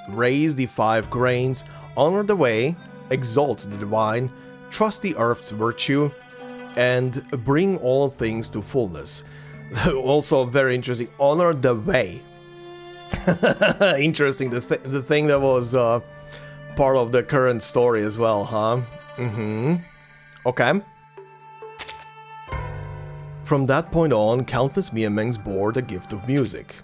raise the 5 grains, honor the way, exalt the divine, trust the earth's virtue, and bring all things to fullness. Also very interesting, honor the way. Interesting, the thing that was part of the current story as well, huh? Okay. From that point on, countless Miamengs bore the gift of music.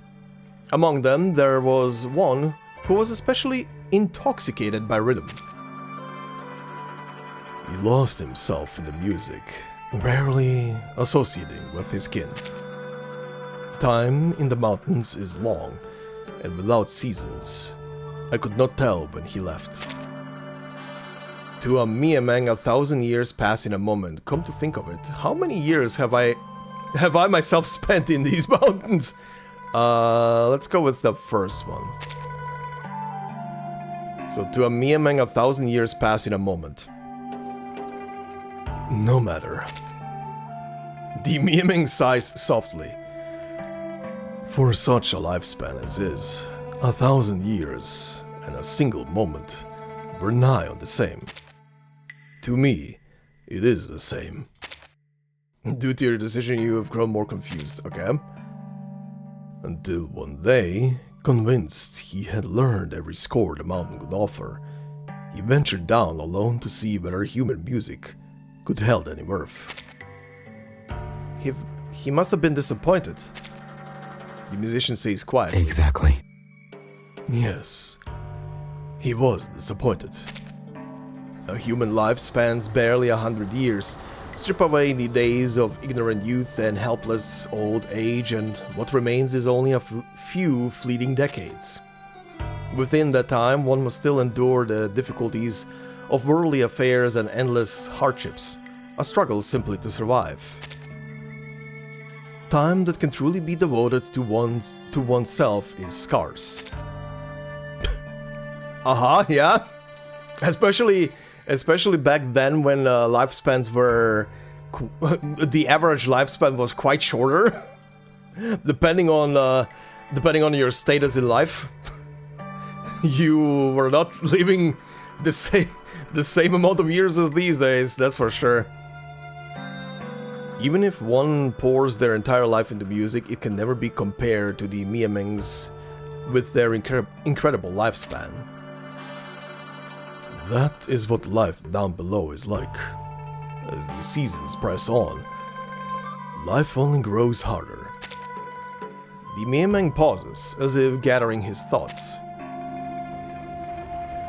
Among them, there was one who was especially intoxicated by rhythm. He lost himself in the music, rarely associating with his kin. Time in the mountains is long, and without seasons. I could not tell when he left. To a Miamang, 1,000 years pass in a moment. Come to think of it, how many years have I myself spent in these mountains? Let's go with the first one. So to a Miamang, 1,000 years pass in a moment. No matter. The Miamang sighs softly. For such a lifespan as is, 1,000 years and a single moment were nigh on the same. To me, it is the same. Due to your decision, you have grown more confused, okay? Until one day, convinced he had learned every score the mountain could offer, he ventured down alone to see whether human music could held any worth. He must have been disappointed. The musician says quietly. Exactly. Yes, he was disappointed. A human life spans barely 100 years. Strip away the days of ignorant youth and helpless old age, and what remains is only a few fleeting decades. Within that time, one must still endure the difficulties of worldly affairs and endless hardships, a struggle simply to survive. Time that can truly be devoted to oneself is scarce. Yeah. Especially back then when lifespans were... the average lifespan was quite shorter. depending on your status in life. You were not living the same amount of years as these days, that's for sure. Even if one pours their entire life into music, it can never be compared to the Miamangs with their incredible lifespan. That is what life down below is like. As the seasons press on, life only grows harder. The Miamang pauses, as if gathering his thoughts.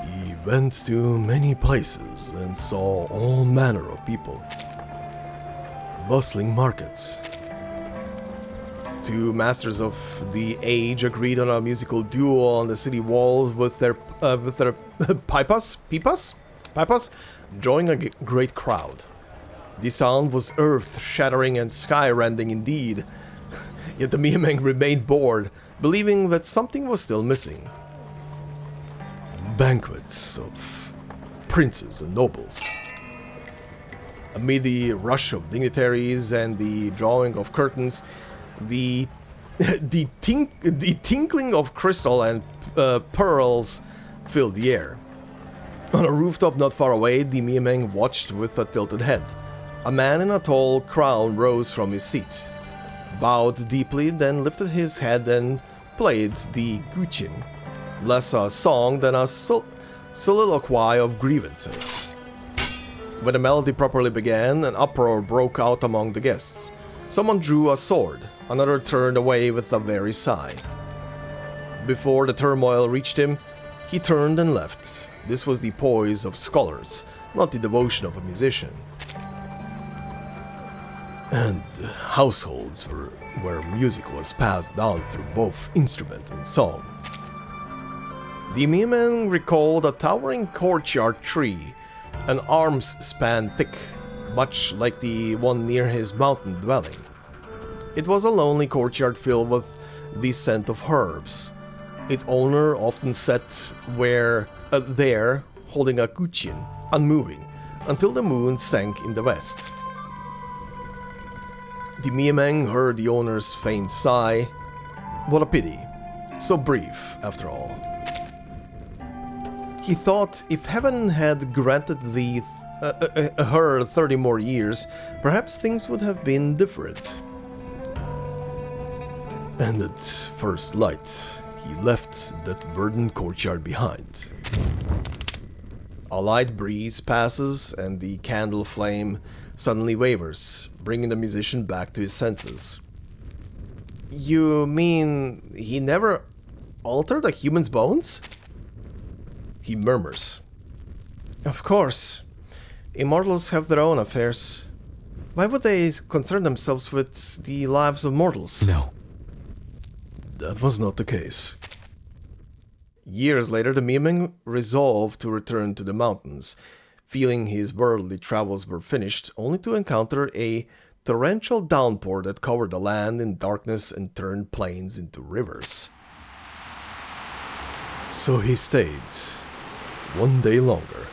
He went to many places and saw all manner of people. Bustling markets. Two masters of the age agreed on a musical duo on the city walls with their pipas, drawing a great crowd. The sound was earth-shattering and sky-rending indeed. Yet the Miamang remained bored, believing that something was still missing. Banquets of princes and nobles. Amid the rush of dignitaries and the drawing of curtains, the tinkling of crystal and pearls filled the air. On a rooftop not far away, the Miamang watched with a tilted head. A man in a tall crown rose from his seat, bowed deeply, then lifted his head and played the guqin, less a song than a soliloquy of grievances. When the melody properly began, an uproar broke out among the guests. Someone drew a sword, another turned away with a very sigh. Before the turmoil reached him, he turned and left. This was the poise of scholars, not the devotion of a musician. And households where music was passed down through both instrument and song. The Miamang recalled a towering courtyard tree, an arm's span thick, much like the one near his mountain dwelling. It was a lonely courtyard filled with the scent of herbs. Its owner often sat there, holding a guqin, unmoving, until the moon sank in the west. The Miamang heard the owner's faint sigh. What a pity. So brief, after all. He thought if heaven had granted her 30 more years, perhaps things would have been different. And at first light, he left that verdant courtyard behind. A light breeze passes, and the candle flame suddenly wavers, bringing the musician back to his senses. You mean he never altered a human's bones? He murmurs. Of course. Immortals have their own affairs. Why would they concern themselves with the lives of mortals? No. That was not the case. Years later, the Miamang resolved to return to the mountains. feeling his worldly travels were finished, only to encounter a torrential downpour that covered the land in darkness and turned plains into rivers. So he stayed one day longer.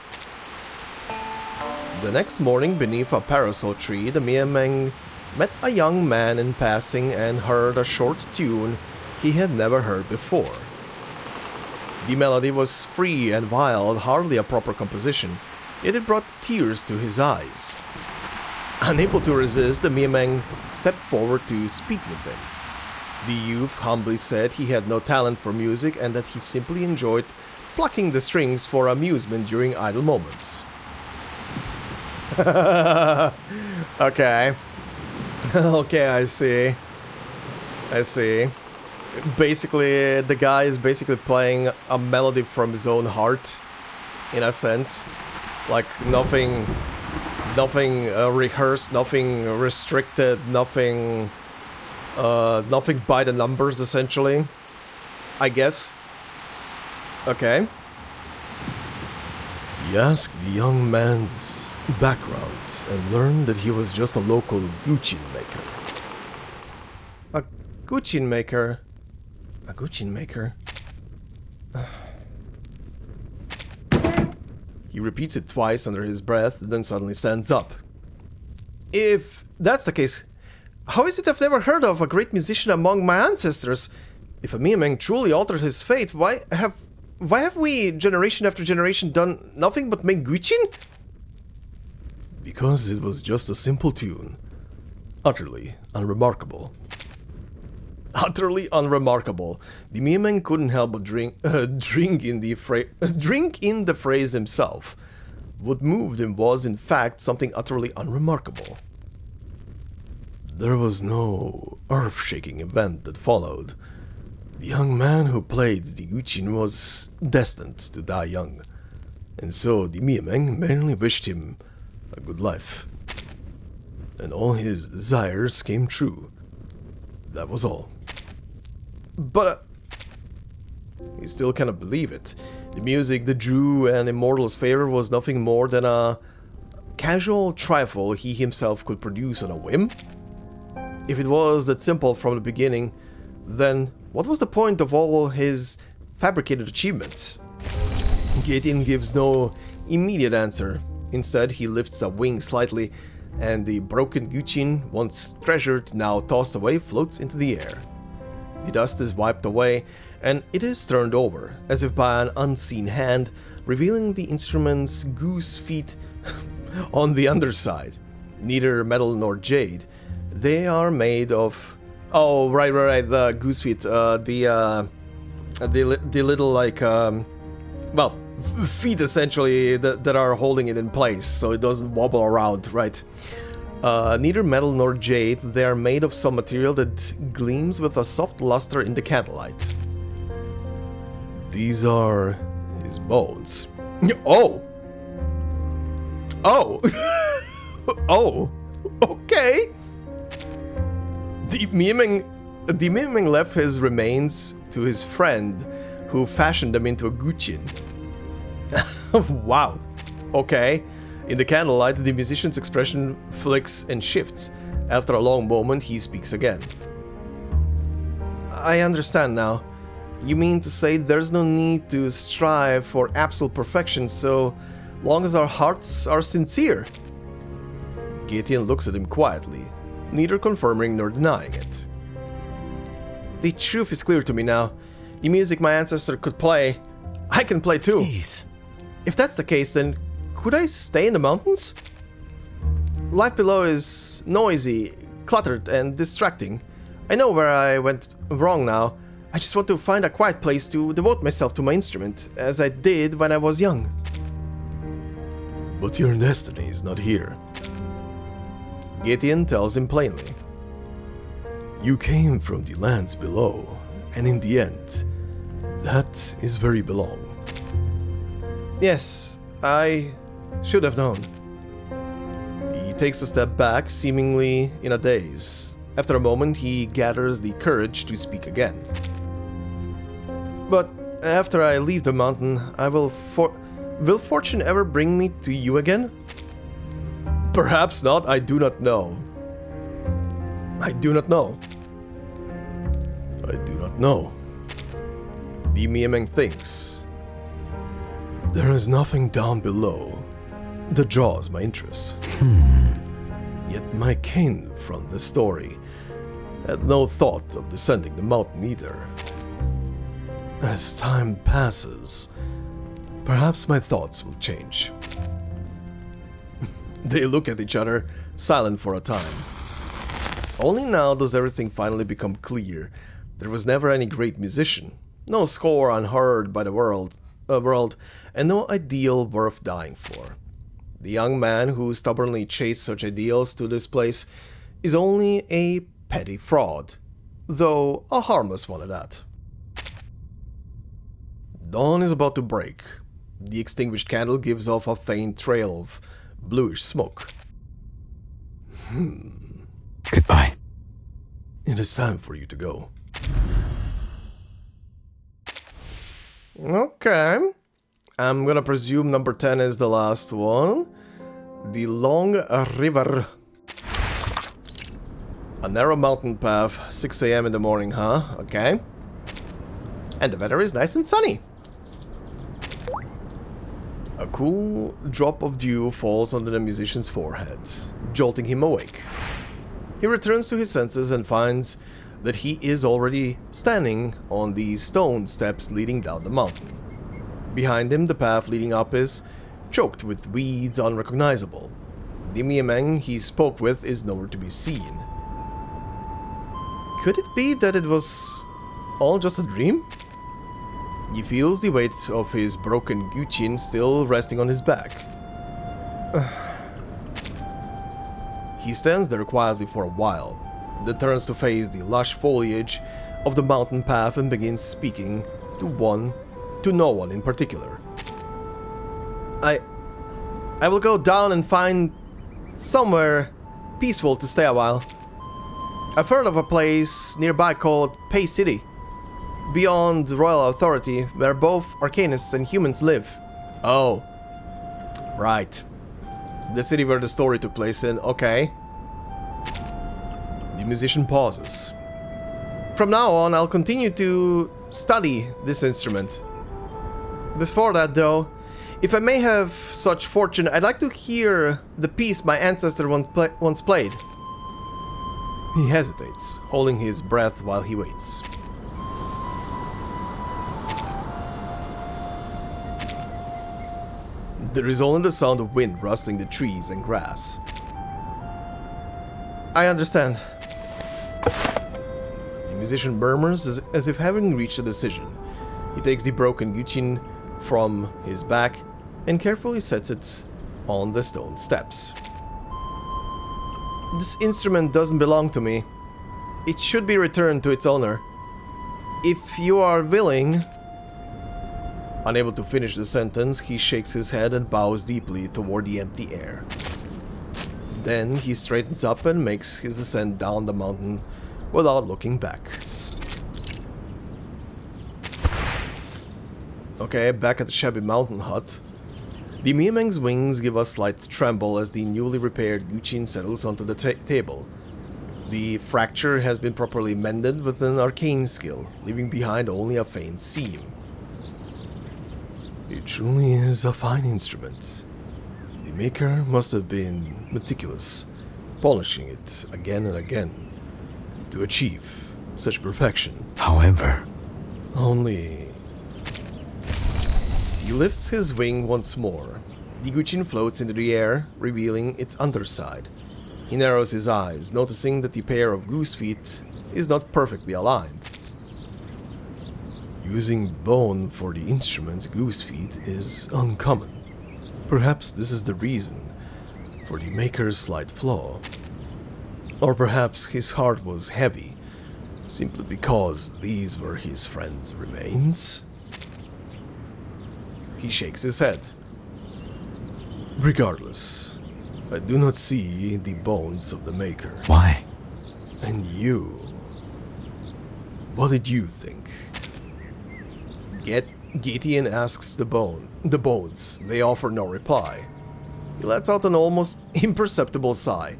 The next morning, beneath a parasol tree, the Miameng met a young man in passing and heard a short tune he had never heard before. The melody was free and wild, hardly a proper composition, yet it brought tears to his eyes. Unable to resist, the Miameng stepped forward to speak with him. The youth humbly said he had no talent for music and that he simply enjoyed plucking the strings for amusement during idle moments. Okay. Okay, I see. Basically, the guy is basically playing a melody from his own heart, in a sense. Like, nothing rehearsed, nothing restricted, nothing by the numbers, essentially. I guess. Okay. He asked the young man's background and learned that he was just a local gucci maker. A gucci maker? A gucci maker? He repeats it twice under his breath, then suddenly stands up. If that's the case, how is it I've never heard of a great musician among my ancestors? If a Miameng truly altered his fate, why have we, generation after generation, done nothing but make guchin? Because it was just a simple tune. Utterly unremarkable. Utterly unremarkable. The Miameng couldn't help but drink in the phrase himself. What moved him was, in fact, something utterly unremarkable. There was no earth-shaking event that followed. The young man who played the guchin was destined to die young, and so the Miameng merely wished him a good life. And all his desires came true. That was all. But he still cannot believe it. The music that drew an immortal's favor was nothing more than a casual trifle he himself could produce on a whim? If it was that simple from the beginning, then what was the point of all his fabricated achievements? Gaten gives no immediate answer. Instead, he lifts a wing slightly, and the broken guchin, once treasured, now tossed away, floats into the air. The dust is wiped away, and it is turned over, as if by an unseen hand, revealing the instrument's goose feet on the underside. Neither metal nor jade. They are made of... Oh, right, the goose feet, the little, like, well, feet, essentially, that are holding it in place, so it doesn't wobble around, right? Neither metal nor jade, they are made of some material that gleams with a soft luster in the candlelight. These are his bones. Oh! Oh! Oh! Okay! The Miameng left his remains to his friend, who fashioned them into a guchin. Wow. Okay. In the candlelight, the musician's expression flicks and shifts. After a long moment, he speaks again. I understand now. You mean to say there's no need to strive for absolute perfection so long as our hearts are sincere? Gaten looks at him quietly, neither confirming nor denying it. The truth is clear to me now. The music my ancestor could play, I can play too. Please. If that's the case, then could I stay in the mountains? Life below is noisy, cluttered, and distracting. I know where I went wrong now. I just want to find a quiet place to devote myself to my instrument, as I did when I was young. But your destiny is not here. Gaten tells him plainly. You came from the lands below, and in the end, that is where you belong. Yes, I should have known. He takes a step back, seemingly in a daze. After a moment, he gathers the courage to speak again. But after I leave the mountain, I will Will fortune ever bring me to you again? Perhaps not, I do not know. I do not know. I do not know. The Miemeng thinks. There is nothing down below that draws my interest. Yet my kin from the story had no thought of descending the mountain either. As time passes, perhaps my thoughts will change. They look at each other, silent for a time. Only now does everything finally become clear. There was never any great musician, no score unheard by the world, and no ideal worth dying for. The young man who stubbornly chased such ideals to this place is only a petty fraud, though a harmless one at that. Dawn is about to break. The extinguished candle gives off a faint trail of bluish smoke. Goodbye. It is time for you to go. Okay. I'm gonna presume number 10 is the last one. The Long River. A narrow mountain path, 6 AM in the morning, huh? Okay. And the weather is nice and sunny. A cool drop of dew falls on the musician's forehead, jolting him awake. He returns to his senses and finds that he is already standing on the stone steps leading down the mountain. Behind him, the path leading up is choked with weeds unrecognizable. The Miemeng he spoke with is nowhere to be seen. Could it be that it was all just a dream? He feels the weight of his broken guqin still resting on his back. He stands there quietly for a while, then turns to face the lush foliage of the mountain path and begins speaking to no one in particular. I will go down and find somewhere peaceful to stay a while. I've heard of a place nearby called Pay City, beyond royal authority, where both Arcanists and humans live. Oh, right. The city where the story took place in, okay. The musician pauses. From now on, I'll continue to study this instrument. Before that, though, if I may have such fortune, I'd like to hear the piece my ancestor once played. He hesitates, holding his breath while he waits. There is only the sound of wind rustling the trees and grass. I understand. The musician murmurs as if having reached a decision. He takes the broken guqin from his back and carefully sets it on the stone steps. This instrument doesn't belong to me. It should be returned to its owner. If you are willing... Unable to finish the sentence, he shakes his head and bows deeply toward the empty air. Then he straightens up and makes his descent down the mountain without looking back. Okay, back at the shabby mountain hut. The Miemeng's wings give a slight tremble as the newly repaired guqin settles onto the table. The fracture has been properly mended with an arcane skill, leaving behind only a faint seam. It truly is a fine instrument. The maker must have been meticulous, polishing it again and again to achieve such perfection. However, Only... He lifts his wing once more. The guqin floats into the air, revealing its underside. He narrows his eyes, noticing that the pair of goose feet is not perfectly aligned. Using bone for the instrument's goose feet is uncommon. Perhaps this is the reason for the maker's slight flaw. Or perhaps his heart was heavy, simply because these were his friend's remains? He shakes his head. Regardless, I do not see the bones of the maker. why? And you... What did you think? Get Gideon asks the bones. They offer no reply. He lets out an almost imperceptible sigh.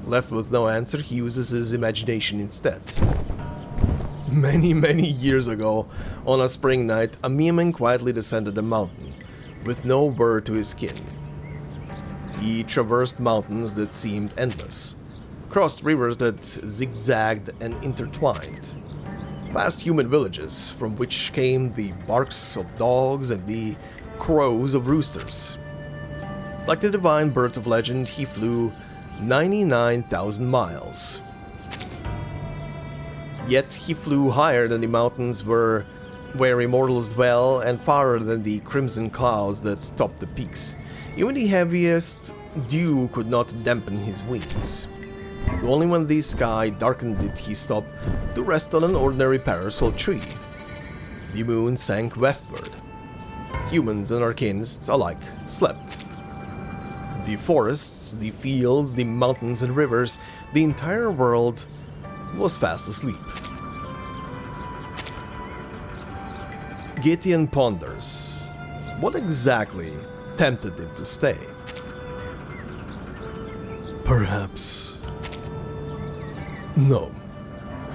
Left with no answer, he uses his imagination instead. Many years ago, on a spring night, a Meerman quietly descended a mountain, with no word to his kin. He traversed mountains that seemed endless, crossed rivers that zigzagged and intertwined, past human villages from which came the barks of dogs and the crows of roosters. Like the divine birds of legend, he flew 99,000 miles. Yet he flew higher than the mountains where immortals dwell, and farther than the crimson clouds that topped the peaks. Even the heaviest dew could not dampen his wings. Only when the sky darkened did he stop to rest on an ordinary parasol tree. The moon sank westward. Humans and Arcanists alike slept. The forests, the fields, the mountains and rivers, the entire world was fast asleep. Gideon ponders. What exactly tempted him to stay? Perhaps... No,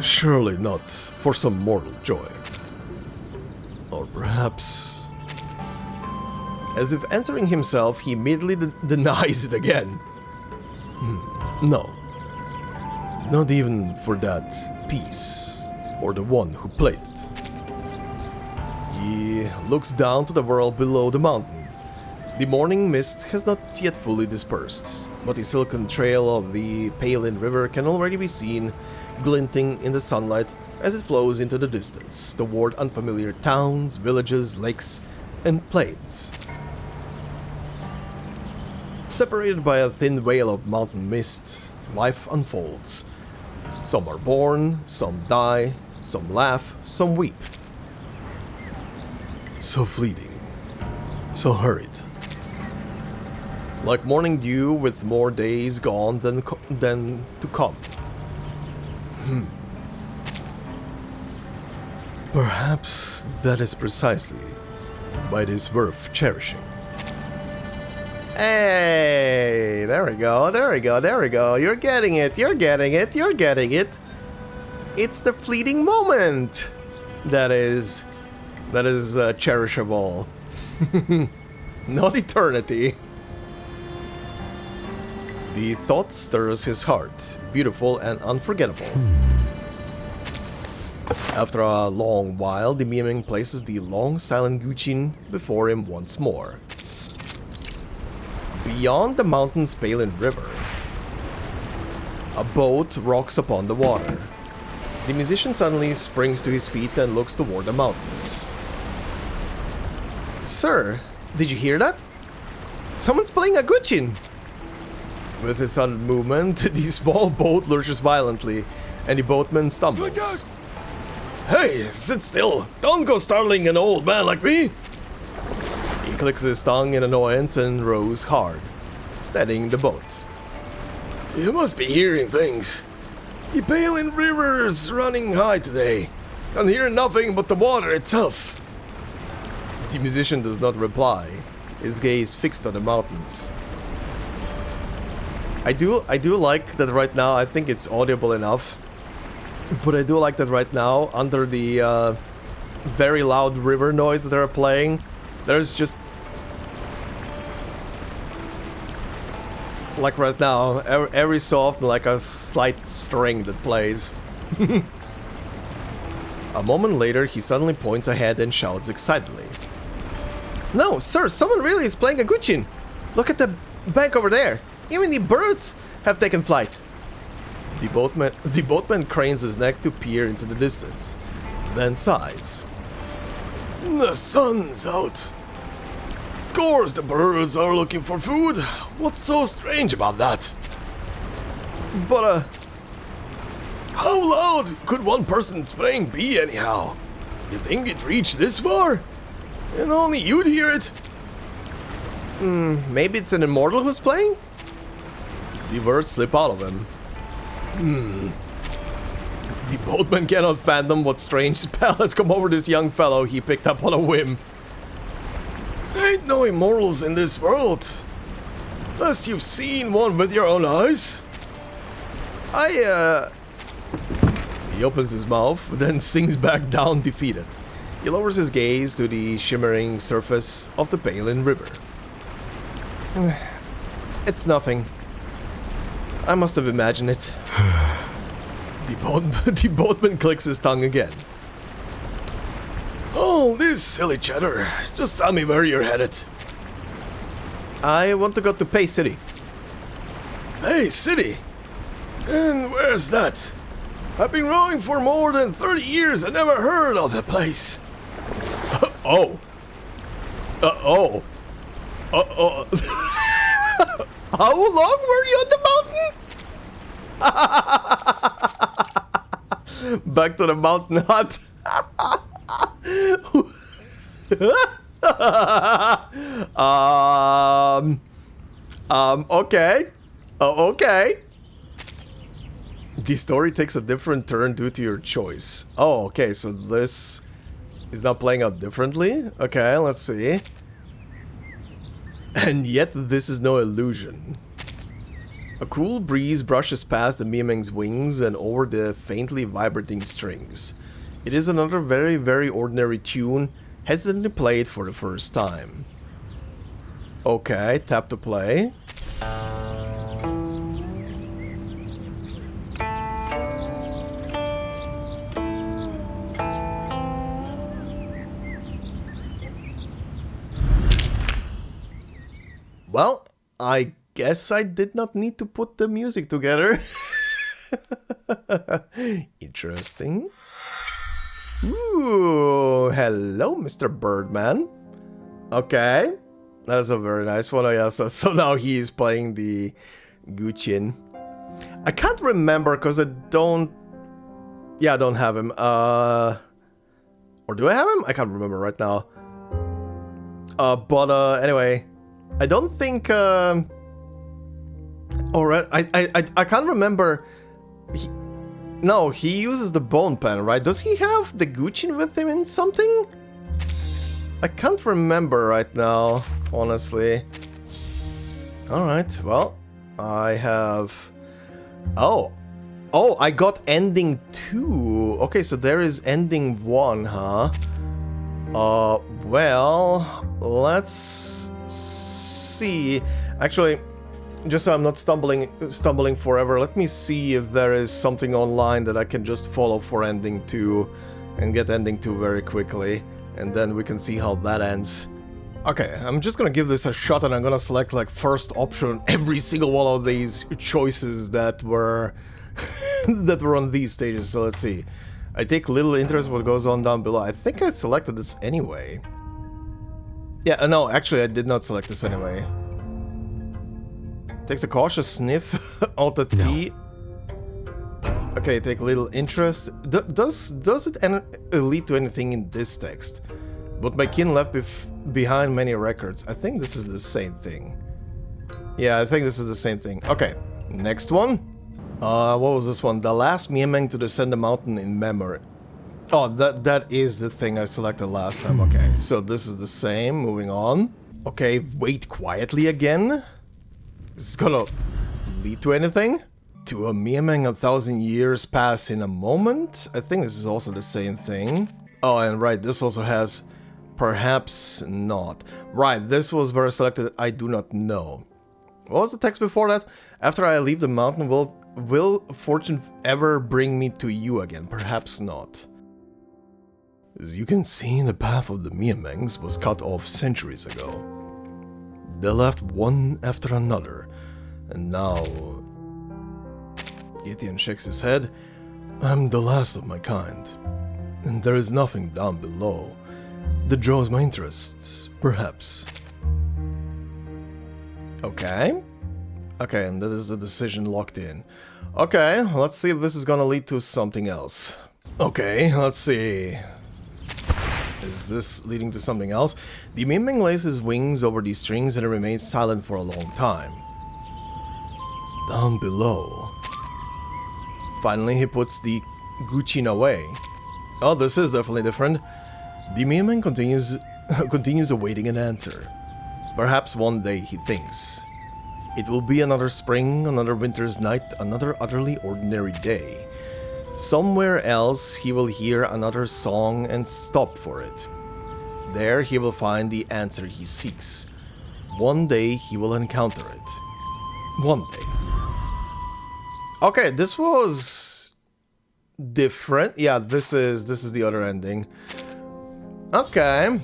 surely not for some mortal joy. Or perhaps... As if answering himself, he immediately denies it again. No. Not even for that piece, or the one who played it. He looks down to the world below the mountain. The morning mist has not yet fully dispersed, but the silken trail of the Palin River can already be seen glinting in the sunlight as it flows into the distance toward unfamiliar towns, villages, lakes, and plains. Separated by a thin veil of mountain mist, life unfolds. Some are born, some die, some laugh, some weep. So fleeting, so hurried. Like morning dew with more days gone than to come. Perhaps that is precisely why it is worth cherishing. Hey, there we go. You're getting it. It's the fleeting moment that is cherishable. Not eternity. The thought stirs his heart, beautiful and unforgettable. After a long while, the Meerman places the long silent Guchin before him once more. Beyond the mountain's Palin River, a boat rocks upon the water. The musician suddenly springs to his feet and looks toward the mountains. Sir, did you hear that? Someone's playing a Guchin! With a sudden movement, the small boat lurches violently, and the boatman stumbles. Hey, sit still! Don't go startling an old man like me! He clicks his tongue in annoyance and rows hard, steadying the boat. You must be hearing things. The Palin River's running high today. Can hear nothing but the water itself. The musician does not reply, his gaze fixed on the mountains. I do like that right now. I think it's audible enough, but I do like that right now, under the very loud river noise that they're playing, there's just, like right now, every so often, like a slight string that plays. A moment later, he suddenly points ahead and shouts excitedly. No, sir, someone really is playing a Guchin! Look at the bank over there! Even the birds have taken flight! The boatman cranes his neck to peer into the distance, then sighs. The sun's out. Of course the birds are looking for food. What's so strange about that? But, how loud could one person's playing be anyhow? You think it reached this far? And only you'd hear it? Maybe it's an immortal who's playing? The words slip out of him. The boatman cannot fathom what strange spell has come over this young fellow he picked up on a whim. Ain't no immortals in this world. Unless you've seen one with your own eyes. He opens his mouth, then sinks back down defeated. He lowers his gaze to the shimmering surface of the Balin River. It's nothing. I must have imagined it. The boatman clicks his tongue again. Oh, this silly chatter. Just tell me where you're headed. I want to go to Bay City. Bay City? And where's that? I've been rowing for more than 30 years and never heard of the place. Oh. How long were you on the mountain? Back to the mountain hut. Okay. Okay. The story takes a different turn due to your choice. Oh, okay, so this is now playing out differently? Okay, let's see. And yet this is no illusion. A cool breeze brushes past the Miameng's wings and over the faintly vibrating strings. It is another very, very ordinary tune, hesitantly played for the first time. Okay, tap to play. Well, I guess I did not need to put the music together. Interesting. Ooh, hello, Mr. Birdman. Okay, that's a very nice one, I guess. So now he is playing the Guqin. I can't remember because I don't... Yeah, I don't have him. Or do I have him? I can't remember right now. But anyway... I don't think, alright, I can't remember, no, he uses the bone pen, right? Does he have the Guqin with him in something? I can't remember right now, honestly. Alright, well, I have, oh, I got ending 2, okay, so there is ending 1, huh? Well, let's... see. Actually, just so I'm not stumbling forever, let me see if there is something online that I can just follow for ending 2 and get ending 2 very quickly, and then we can see how that ends. Okay, I'm just gonna give this a shot and I'm gonna select like first option every single one of these choices that were that were on these stages. So let's see. I take little interest in what goes on down below. I think I selected this anyway. Yeah, no, actually I did not select this anyway. Takes a cautious sniff out the tea. Okay, take little interest. Does it lead to anything in this text? But my kin left behind many records. I think this is the same thing. Yeah, I think this is the same thing. Okay, next one. What was this one? The last Miameng to descend the mountain in memory. Oh, that is the thing I selected last time. Okay, so this is the same. Moving on. Okay, wait quietly again. Is this gonna lead to anything? To a Miameng 1,000 years pass in a moment? I think this is also the same thing. Oh, and right, this also has perhaps not. Right, this was where I selected I do not know. What was the text before that? After I leave the mountain, will fortune ever bring me to you again? Perhaps not. As you can see, the path of the Miamengs was cut off centuries ago. They left one after another, and now... Gideon shakes his head. I'm the last of my kind, and there is nothing down below that draws my interest, perhaps. Okay. Okay, and that is the decision locked in. Okay, let's see if this is gonna lead to something else. Okay, let's see. Is this leading to something else? The Miameng lays his wings over these strings and it remains silent for a long time. Down below. Finally, he puts the Guqin away. Oh, this is definitely different. The Miameng continues continues awaiting an answer. Perhaps one day, he thinks, it will be another spring, another winter's night, another utterly ordinary day. Somewhere else he will hear another song and stop for it. There he will find the answer he seeks. One day he will encounter it. One day. Okay, this was different. Yeah, this is the other ending. Okay.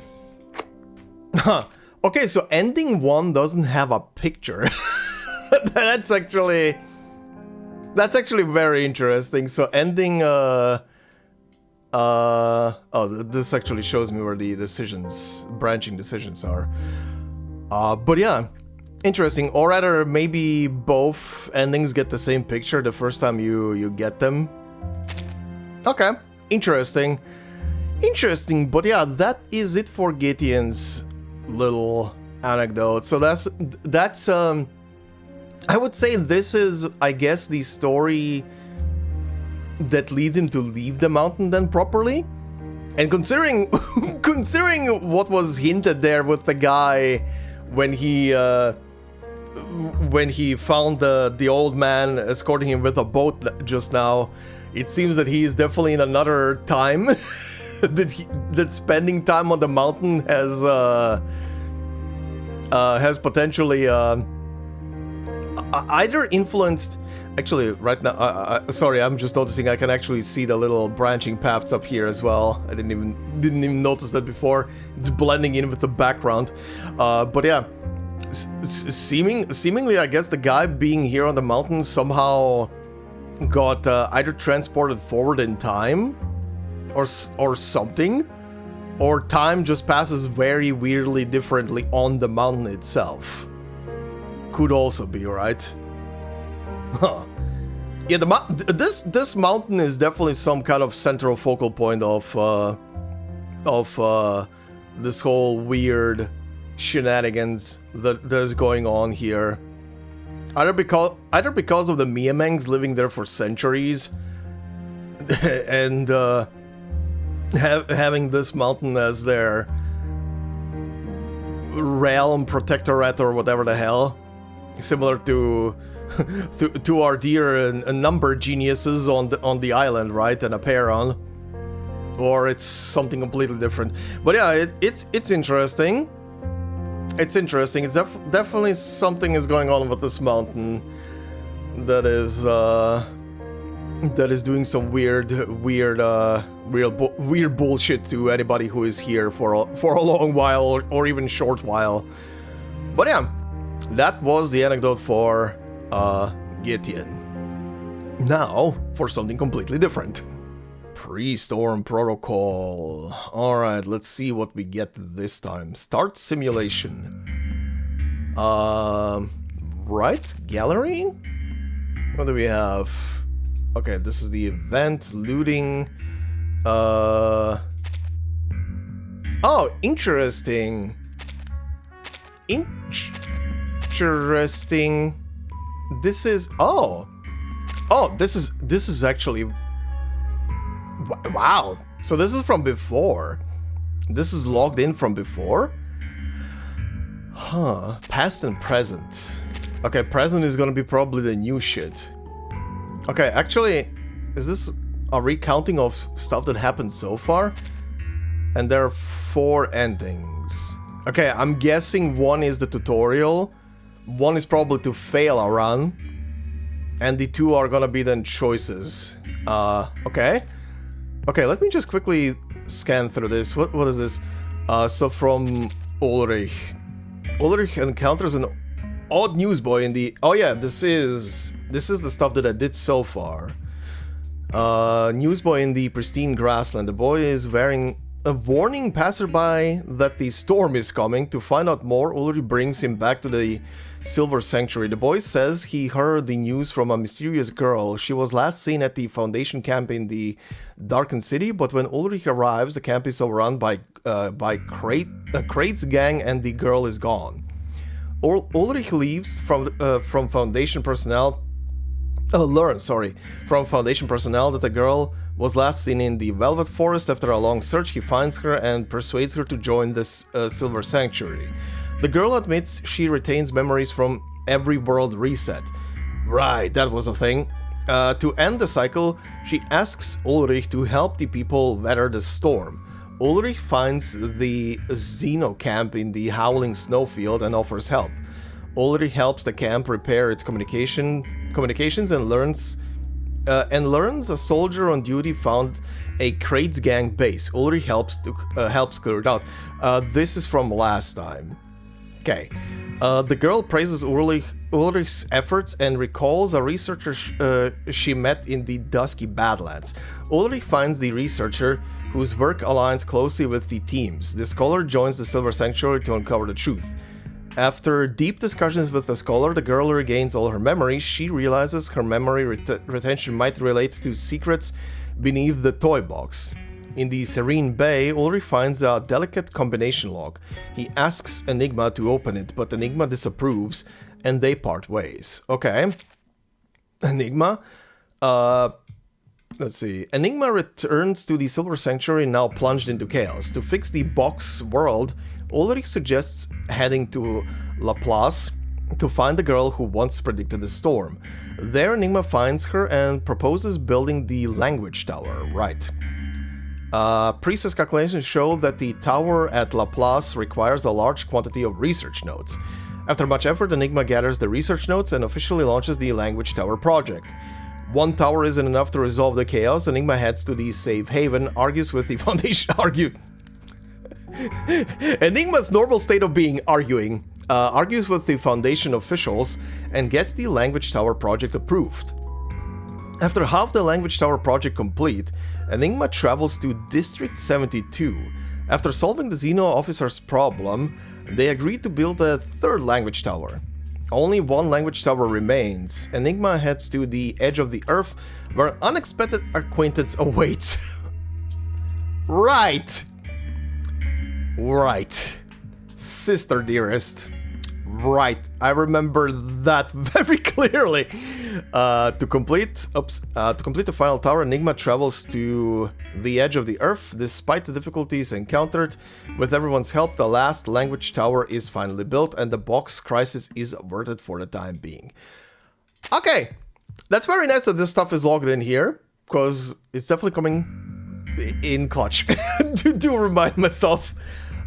Huh. Okay, so ending 1 doesn't have a picture. That's actually very interesting. So ending this actually shows me where the branching decisions are. But yeah, interesting. Or rather, maybe both endings get the same picture the first time you get them. Okay, interesting. Interesting, but yeah, that is it for Gideon's little anecdote. So that's I would say this is, I guess, the story that leads him to leave the mountain then properly. And considering what was hinted there with the guy when he found the old man escorting him with a boat just now, it seems that he is definitely in another time. that spending time on the mountain has potentially either influenced. Actually, right now, sorry, I'm just noticing I can actually see the little branching paths up here as well. I didn't even notice that before. It's blending in with the background. But yeah, seemingly, I guess the guy being here on the mountain somehow got either transported forward in time, or something, or time just passes very weirdly differently on the mountain itself. Could also be, right? Huh. Yeah, this mountain is definitely some kind of central focal point of this whole weird shenanigans that is going on here. Either because of the Miamengs living there for centuries, and having this mountain as their realm protectorate or whatever the hell, similar to our dear and number geniuses on the island, right? And a Heron, or it's something completely different. But yeah, it's interesting. It's interesting. It's definitely something is going on with this mountain that is doing some weird bullshit to anybody who is here for a long while or even short while. But yeah, that was the anecdote for Gideon. Now for something completely different. Pre-storm protocol. Alright, let's see what we get this time. Start simulation. Right? Gallery? What do we have? Okay, this is the event. Looting. Oh, interesting. Interesting. This is... Oh, this is actually... Wow. So this is from before. This is logged in from before? Huh. Past and present. Okay, present is gonna be probably the new shit. Okay, actually, is this a recounting of stuff that happened so far? And there are 4 endings. Okay, I'm guessing 1 is the tutorial. 1 is probably to fail a run. And the 2 are gonna be then choices. Okay. Okay, let me just quickly scan through this. What is this? So from Ulrich. Ulrich encounters an odd newsboy in the... Oh yeah, this is the stuff that I did so far. Newsboy in the pristine grassland. The boy is warning passerby that the storm is coming. To find out more, Ulrich brings him back to the Silver Sanctuary. The boy says he heard the news from a mysterious girl. She was last seen at the Foundation camp in the Darkened city, but when Ulrich arrives, the camp is overrun by Krait's gang and the girl is gone. Ulrich leaves from Foundation personnel. Learns from Foundation personnel that the girl was last seen in the Velvet Forest. After a long search, he finds her and persuades her to join this Silver Sanctuary. The girl admits she retains memories from every world reset. Right, that was a thing. To end the cycle, she asks Ulrich to help the people weather the storm. Ulrich finds the Xeno camp in the howling snowfield and offers help. Ulrich helps the camp repair its communications and learns a soldier on duty found a Crates gang base. Ulrich helps clear it out. This is from last time. Okay. The girl praises Ulrich's efforts and recalls a researcher she met in the Dusky Badlands. Ulrich finds the researcher, whose work aligns closely with the team's. The scholar joins the Silver Sanctuary to uncover the truth. After deep discussions with the scholar, the girl regains all her memories. She realizes her memory retention might relate to secrets beneath the toy box. In the Serene Bay, Ulrich finds a delicate combination log. He asks Enigma to open it, but Enigma disapproves, and they part ways. Okay. Enigma? Let's see. Enigma returns to the Silver Sanctuary, now plunged into chaos. To fix the box world, Ulrich suggests heading to Laplace to find the girl who once predicted the storm. There, Enigma finds her and proposes building the language tower. Right. Priestess calculations show that the tower at Laplace requires a large quantity of research nodes. After much effort, Enigma gathers the research nodes and officially launches the language tower project. One tower isn't enough to resolve the chaos. Enigma heads to the safe haven, argues with the Foundation. Enigma's normal state of being arguing. Argues with the Foundation officials and gets the language tower project approved. After half the language tower project complete, Enigma travels to District 72. After solving the Xeno officer's problem, they agree to build a third language tower. Only one language tower remains. Enigma heads to the edge of the earth, where unexpected acquaintance awaits. Right! Sister dearest. Right, I remember that very clearly. To complete the final tower, Enigma travels to the edge of the earth. Despite the difficulties encountered, with everyone's help, the last language tower is finally built and the box crisis is averted for the time being. Okay, that's very nice that this stuff is logged in here, because it's definitely coming in clutch to remind myself.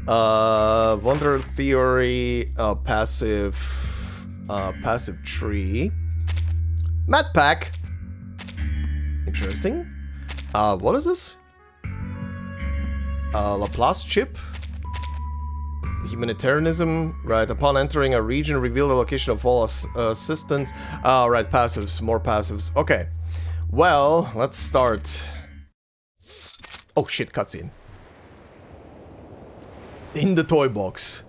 Wonder theory, passive tree, map pack. Interesting. What is this? Laplace chip. Humanitarianism. Right. Upon entering a region, reveal the location of all assistants. Right. Passives. More passives. Okay. Well, let's start. Oh shit! Cutscene. In the toy box.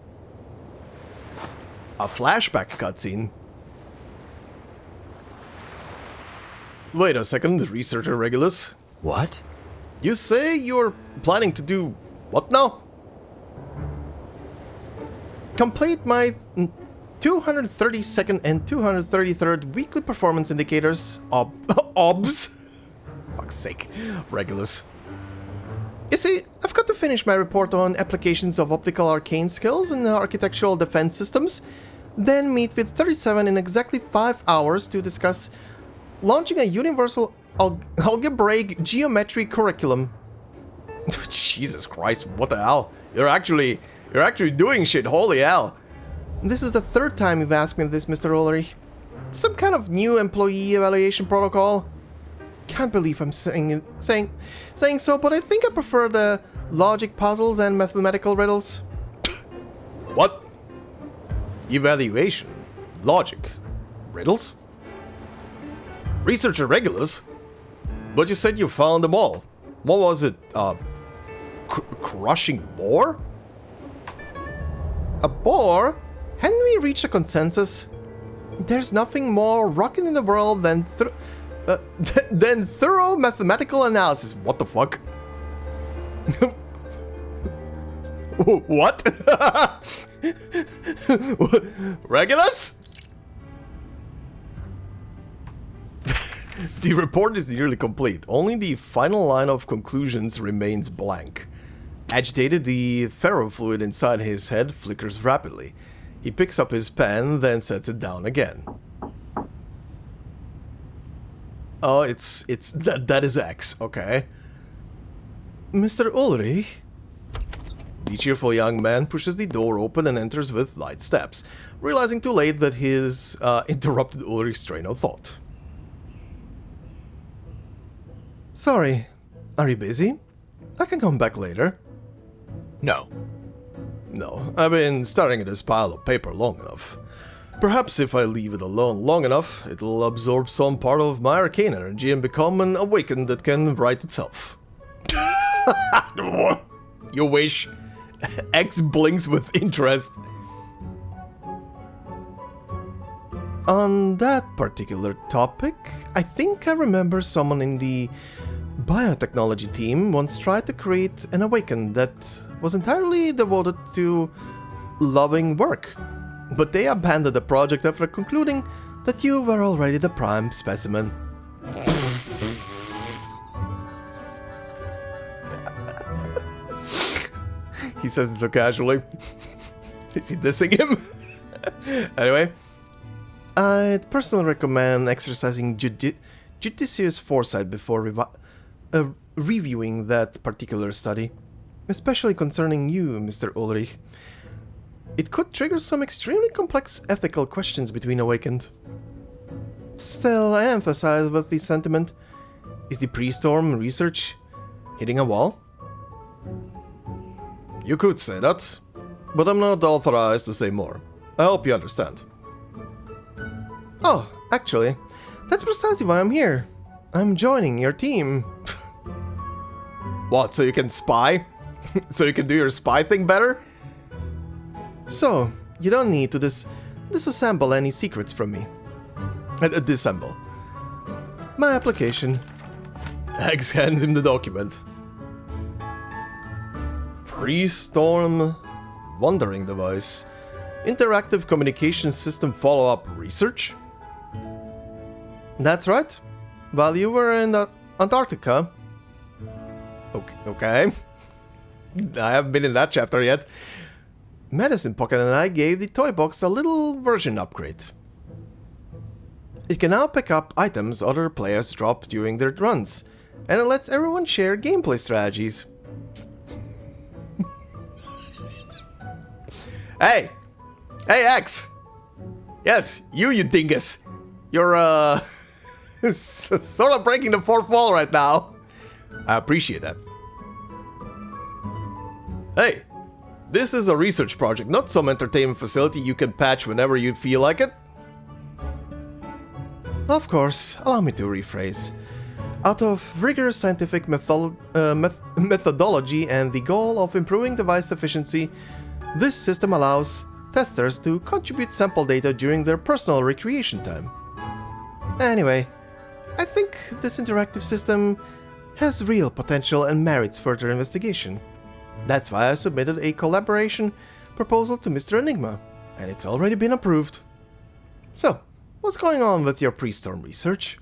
A flashback cutscene. Wait a second, Researcher Regulus. What? You say you're planning to do what now? Complete my 232nd and 233rd weekly performance indicators. OBS. Fuck's sake, Regulus. You see, I've got to finish my report on applications of optical arcane skills and architectural defense systems, then meet with 37 in exactly 5 hours to discuss launching a universal algebraic geometry curriculum. Jesus Christ, what the hell? You're actually doing shit, holy hell. This is the third time you've asked me this, Mr. Ulrich. Some kind of new employee evaluation protocol? Can't believe I'm saying so, but I think I prefer the logic puzzles and mathematical riddles. What? Evaluation? Logic? Riddles? Researcher Regulus? But you said you found them all. What was it? Crushing boar? A boar? Hadn't we reached a consensus? There's nothing more rocking in the world than thorough mathematical analysis. What the fuck? What? Regulus? The report is nearly complete. Only the final line of conclusions remains blank. Agitated, the ferrofluid inside his head flickers rapidly. He picks up his pen, then sets it down again. Oh, that is X, okay. Mr. Ulrich? The cheerful young man pushes the door open and enters with light steps, realizing too late that his interrupted Ulrich's train of thought. Sorry, are you busy? I can come back later. No. No, I've been staring at this pile of paper long enough. Perhaps if I leave it alone long enough, it'll absorb some part of my arcane energy and become an awakened that can write itself. You wish. X blinks with interest. On that particular topic, I think I remember someone in the biotechnology team once tried to create an awakened that was entirely devoted to loving work. But they abandoned the project after concluding that you were already the prime specimen. He says it so casually. Is he dissing him? Anyway, I'd personally recommend exercising judicious foresight before reviewing that particular study, especially concerning you, Mr. Ulrich. It could trigger some extremely complex ethical questions between awakened. Still, I emphasize with the sentiment, is the pre-storm research hitting a wall? You could say that, but I'm not authorized to say more. I hope you understand. Oh, actually, that's precisely why I'm here. I'm joining your team. What, so you can spy? So you can do your spy thing better? So, you don't need to disassemble any secrets from me. Disassemble. My application. X hands him the document. Pre-storm wandering device. Interactive communication system follow-up research? That's right. While you were in Antarctica. Okay. I haven't been in that chapter yet. Medicine Pocket and I gave the toy box a little version upgrade. It can now pick up items other players drop during their runs, and it lets everyone share gameplay strategies. Hey! Hey, X! Yes, you dingus! You're, sort of breaking the fourth wall right now. I appreciate that. Hey! This is a research project, not some entertainment facility you can patch whenever you feel like it. Of course, allow me to rephrase. Out of rigorous scientific methodology and the goal of improving device efficiency, this system allows testers to contribute sample data during their personal recreation time. Anyway, I think this interactive system has real potential and merits further investigation. That's why I submitted a collaboration proposal to Mr. Enigma, and it's already been approved. So, what's going on with your pre-storm research?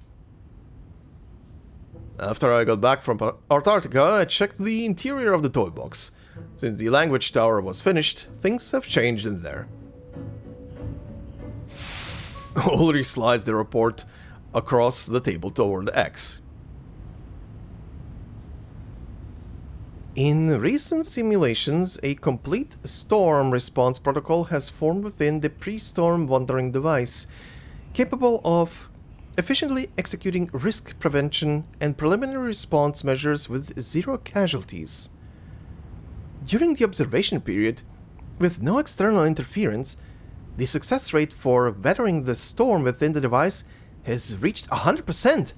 After I got back from Antarctica, I checked the interior of the toy box. Since the language tower was finished, things have changed in there. Ulrich slides the report across the table toward X. In recent simulations, a complete storm response protocol has formed within the pre-storm wandering device, capable of efficiently executing risk prevention and preliminary response measures with 0 casualties. During the observation period, with no external interference, the success rate for weathering the storm within the device has reached 100%.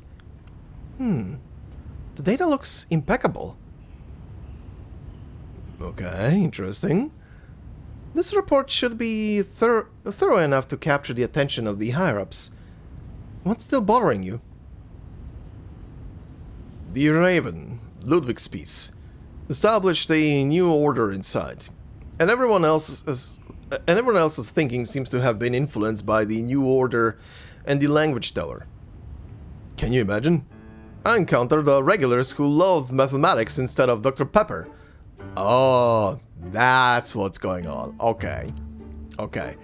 The data looks impeccable. Okay, interesting. This report should be thorough enough to capture the attention of the higher-ups. What's still bothering you? The Raven, Ludwig's piece, established a new order inside, and everyone else's thinking seems to have been influenced by the new order and the language tower. Can you imagine? I encountered regulars who loathed mathematics instead of Dr. Pepper. Oh, that's what's going on. Okay. Okay.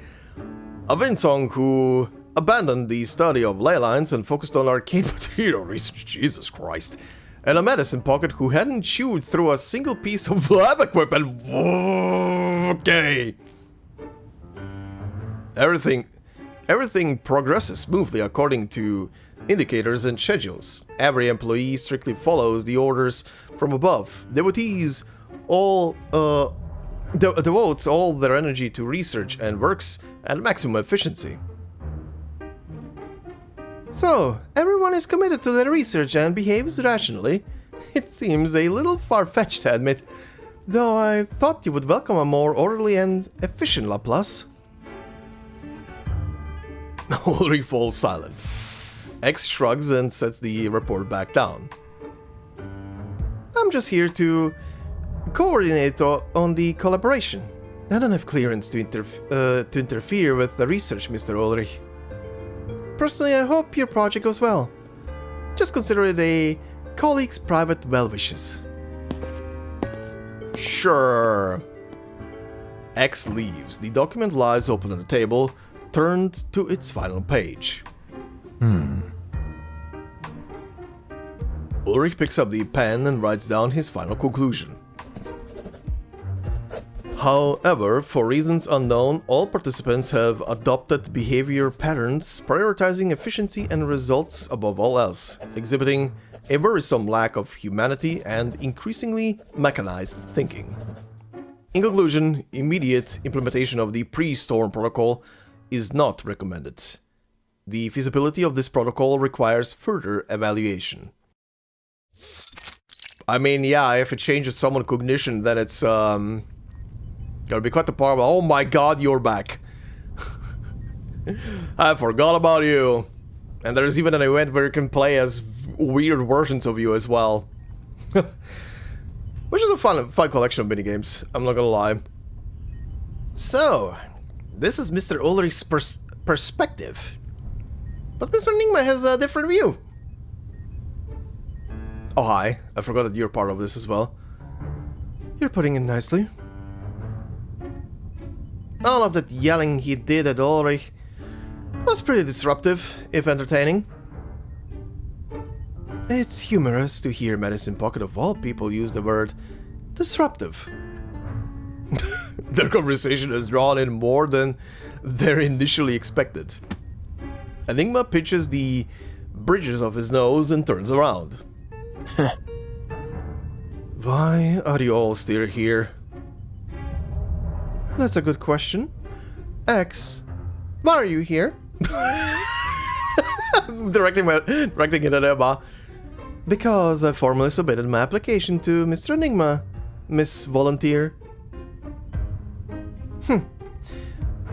A Vinsong who abandoned the study of ley lines and focused on arcade material research. Jesus Christ. And a medicine pocket who hadn't chewed through a single piece of lab equipment. Okay. Everything progresses smoothly according to indicators and schedules. Every employee strictly follows the orders from above. Devotees devotes all their energy to research and works at maximum efficiency. So, everyone is committed to their research and behaves rationally. It seems a little far-fetched to admit, though I thought you would welcome a more orderly and efficient Laplace. Ulrich falls silent. X shrugs and sets the report back down. I'm just here to coordinate on the collaboration. I don't have clearance to interfere with the research, Mr. Ulrich. Personally, I hope your project goes well. Just consider it a colleague's private well-wishes. Sure. X leaves. The document lies open on the table, turned to its final page. Ulrich picks up the pen and writes down his final conclusion. However, for reasons unknown, all participants have adopted behavior patterns prioritizing efficiency and results above all else, exhibiting a worrisome lack of humanity and increasingly mechanized thinking. In conclusion, immediate implementation of the pre-storm protocol is not recommended. The feasibility of this protocol requires further evaluation. I mean, yeah, if it changes someone's cognition, then it's, gotta be quite the problem. Oh my god, you're back. I forgot about you. And there's even an event where you can play as weird versions of you as well. Which is a fun collection of minigames, I'm not gonna lie. So, this is Mr. Ulrich's perspective. But Mr. Enigma has a different view. Oh hi, I forgot that you're part of this as well. You're putting it nicely. All of that yelling he did at Ulrich was pretty disruptive, if entertaining. It's humorous to hear Medicine Pocket of all people use the word disruptive. Their conversation has drawn in more than they initially expected. Enigma pinches the bridges of his nose and turns around. Why are you all still here? That's a good question. X, why are you here? directing it at Emma. Because I formally submitted my application to Mr. Enigma, Miss Volunteer.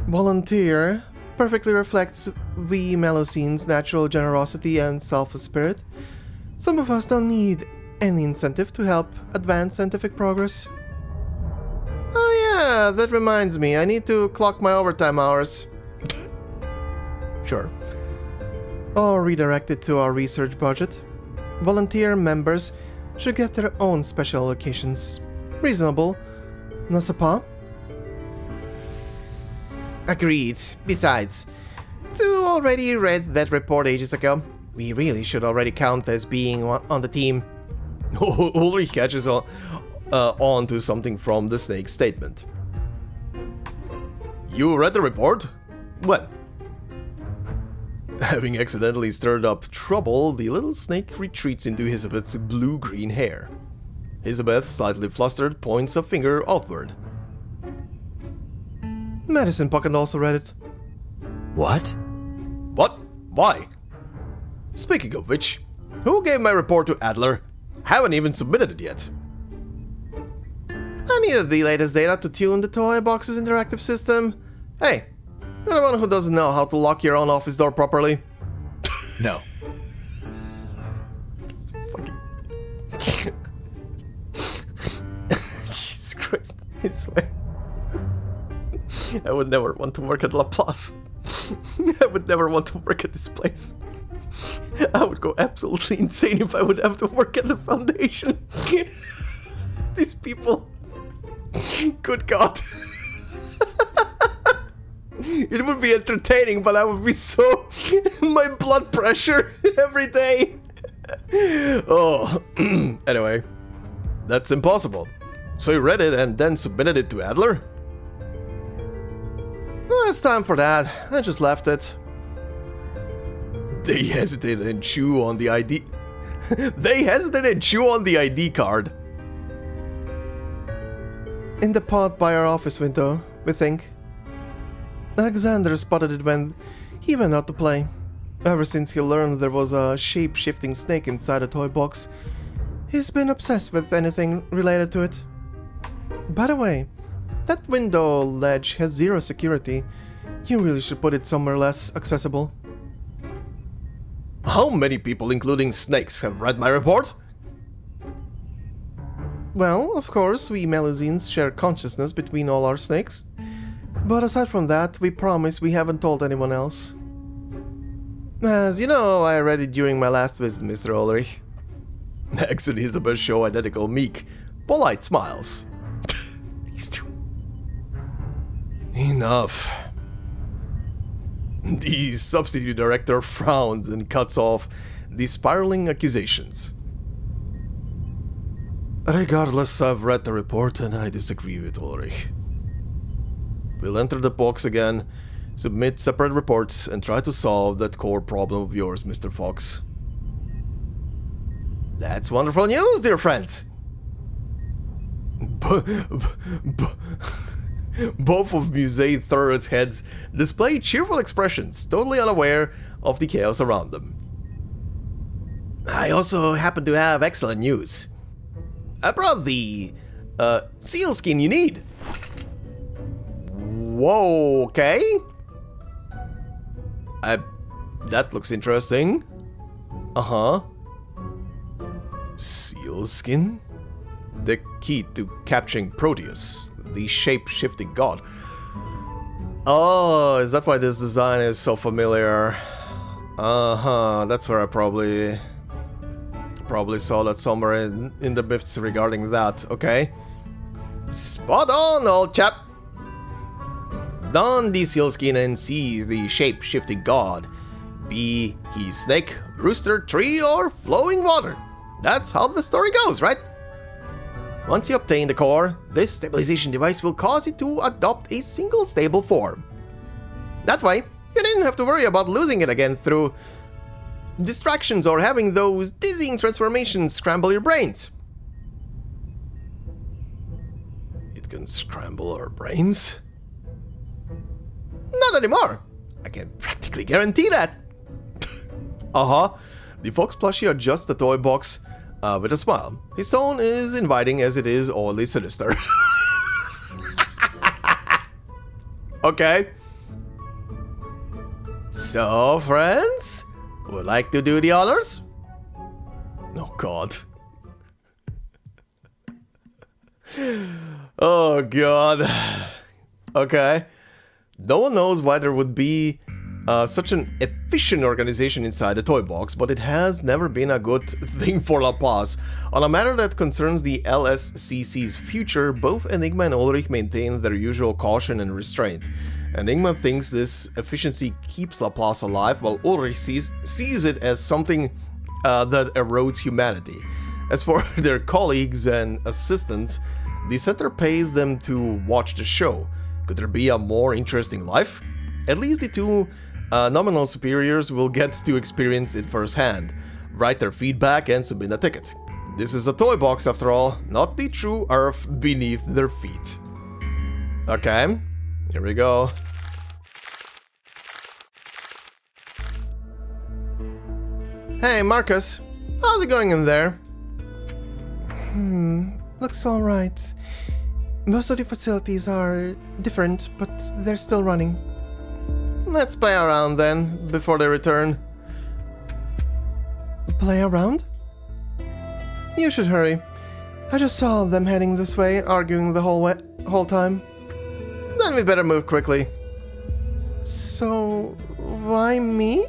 Volunteer perfectly reflects V. Melusine's natural generosity and selfless spirit. Some of us don't need any incentive to help advance scientific progress. Oh yeah, that reminds me, I need to clock my overtime hours. Sure. Or redirect it to our research budget. Volunteer members should get their own special allocations. Reasonable, n'est-ce pas? Agreed. Besides, two already read that report ages ago. We really should already count as being on the team. Ulrich catches on to something from the snake's statement. You read the report? When? Having accidentally stirred up trouble, the little snake retreats into Elizabeth's blue-green hair. Elizabeth, slightly flustered, points a finger outward. Medicine Pocket also read it. What? What? Why? Speaking of which, who gave my report to Adler? Haven't even submitted it yet. I needed the latest data to tune the toy box's interactive system. Hey, you're the one who doesn't know how to lock your own office door properly. No. Fucking... Jesus Christ, I swear. I would never want to work at Laplace. I would never want to work at this place. I would go absolutely insane if I would have to work at the Foundation. These people. Good God. It would be entertaining, but I would be so... my blood pressure every day. Oh, anyway. That's impossible. So you read it and then submitted it to Adler? Oh, it's time for that. I just left it. They hesitated and chew on the ID... They hesitated and chew on the ID card. In the pod by our office window, we think. Alexander spotted it when he went out to play. Ever since he learned there was a shape-shifting snake inside a toy box, he's been obsessed with anything related to it. By the way, that window ledge has 0 security. You really should put it somewhere less accessible. How many people, including snakes, have read my report? Well, of course, we Melusines share consciousness between all our snakes. But aside from that, we promise we haven't told anyone else. As you know, I read it during my last visit, Mr. Ulrich. Max and Isabel show identical meek, polite smiles. These two. Enough. The substitute director frowns and cuts off the spiraling accusations. Regardless, I've read the report and I disagree with Ulrich. We'll enter the box again, submit separate reports, and try to solve that core problem of yours, Mr. Fox. That's wonderful news, dear friends! Both of Musée Thur's heads display cheerful expressions, totally unaware of the chaos around them. I also happen to have excellent news. I brought the sealskin you need. Whoa, okay. That looks interesting. Uh-huh. Sealskin? The key to capturing Proteus, the shape-shifting god. Oh, is that why this design is so familiar? Uh-huh, that's where I probably saw that somewhere in the myths regarding that, okay? Spot on, old chap! Don the sealskin and sees the shape-shifting god, be he snake, rooster, tree, or flowing water. That's how the story goes, right? Once you obtain the core, this stabilization device will cause it to adopt a single stable form. That way, you didn't have to worry about losing it again through distractions or having those dizzying transformations scramble your brains. It can scramble our brains? Not anymore! I can practically guarantee that! Uh-huh. The Fox plushie adjusts the toy box with a smile. His tone is inviting as it is oddly sinister. Okay. So, friends? Would like to do the honors? Oh, God. Oh, God. Okay. No one knows why there would be such an efficient organization inside the toy box, but it has never been a good thing for Laplace. On a matter that concerns the LSCC's future, both Enigma and Ulrich maintain their usual caution and restraint. Enigma thinks this efficiency keeps Laplace alive, while Ulrich sees it as something that erodes humanity. As for their colleagues and assistants, the center pays them to watch the show. Could there be a more interesting life? At least the two nominal superiors will get to experience it firsthand, write their feedback and submit a ticket. This is a toy box after all, not the true earth beneath their feet. Okay, here we go. Hey Marcus, how's it going in there? Looks alright. Most of the facilities are different, but they're still running. Let's play around then, before they return. Play around? You should hurry. I just saw them heading this way, arguing the whole time. Then we better move quickly. So, why me?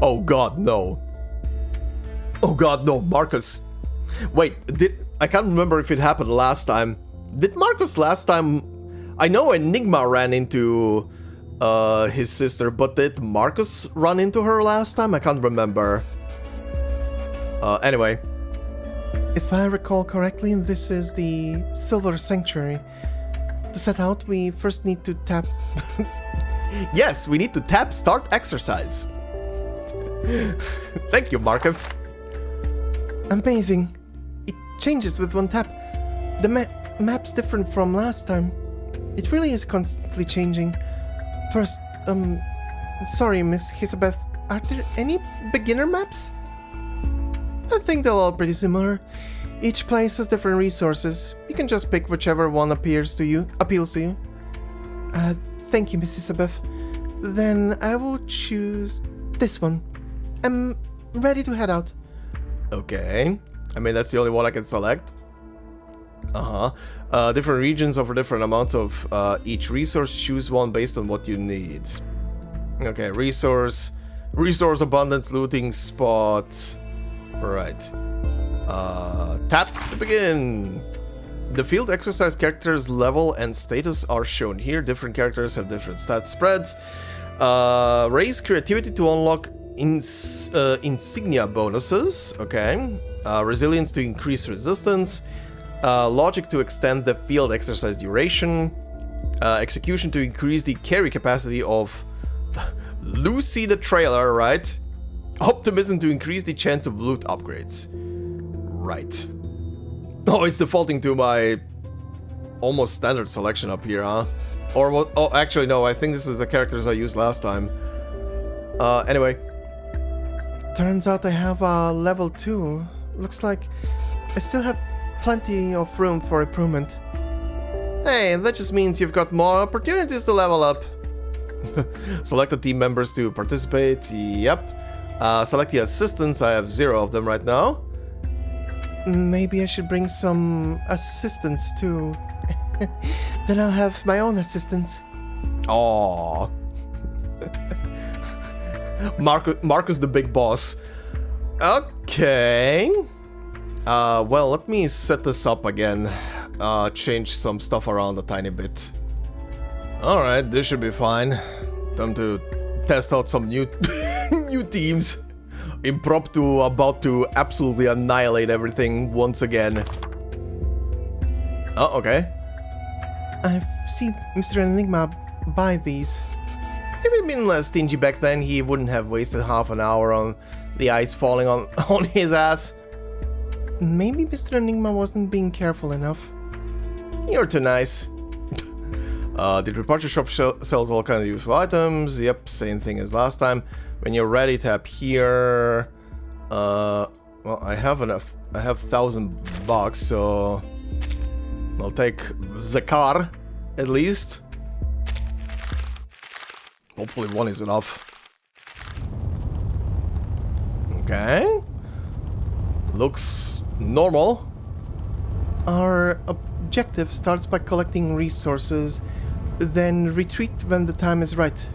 Oh god, no. Oh god, no, Marcus. Wait, I can't remember if it happened last time. Did Marcus last time... I know Enigma ran into his sister, but did Marcus run into her last time? I can't remember. Anyway. If I recall correctly, this is the Silver Sanctuary. To set out, we first need to tap... Yes, we need to tap start exercise. Thank you, Marcus. Amazing. It changes with one tap. The map's different from last time. It really is constantly changing. First, sorry, Miss Elizabeth, are there any beginner maps? I think they're all pretty similar. Each place has different resources. You can just pick whichever one appeals to you. Thank you, Miss Elizabeth. Then I will choose this one. I'm ready to head out. Okay. I mean, that's the only one I can select. Different regions offer different amounts of each resource. Choose one based on what you need. Okay, resource abundance, looting spot. Right. Tap to begin. The field exercise characters' level and status are shown here. Different characters have different stat spreads. Raise creativity to unlock insignia bonuses. Okay. Resilience to increase resistance. Logic to extend the field exercise duration. Execution to increase the carry capacity of Lucy the Trailer, right? Optimism to increase the chance of loot upgrades. Right. Oh, it's defaulting to my almost standard selection up here, huh? Or what? Oh, actually, no, I think this is the characters I used last time. Anyway. Turns out I have a level 2. Looks like I still have plenty of room for improvement. Hey, that just means you've got more opportunities to level up. Select the team members to participate. Yep. Select the assistants. I have 0 of them right now. Maybe I should bring some assistants too. Then I'll have my own assistants. Aww. Marcus the big boss. Okay. Well, let me set this up again. Change some stuff around a tiny bit. Alright, this should be fine. Time to test out some new new teams. Impromptu, about to absolutely annihilate everything once again. Oh, okay. I've seen Mr. Enigma buy these. If he'd been less stingy back then, he wouldn't have wasted half an hour on the ice falling on his ass. Maybe Mr. Enigma wasn't being careful enough. You're too nice. The departure shop sells all kinds of useful items. Yep, same thing as last time. When you're ready, tap here. Well, I have enough. I have $1,000, so I'll take the car at least. Hopefully, one is enough. Okay. Looks normal. Our objective starts by collecting resources, then retreat when the time is right.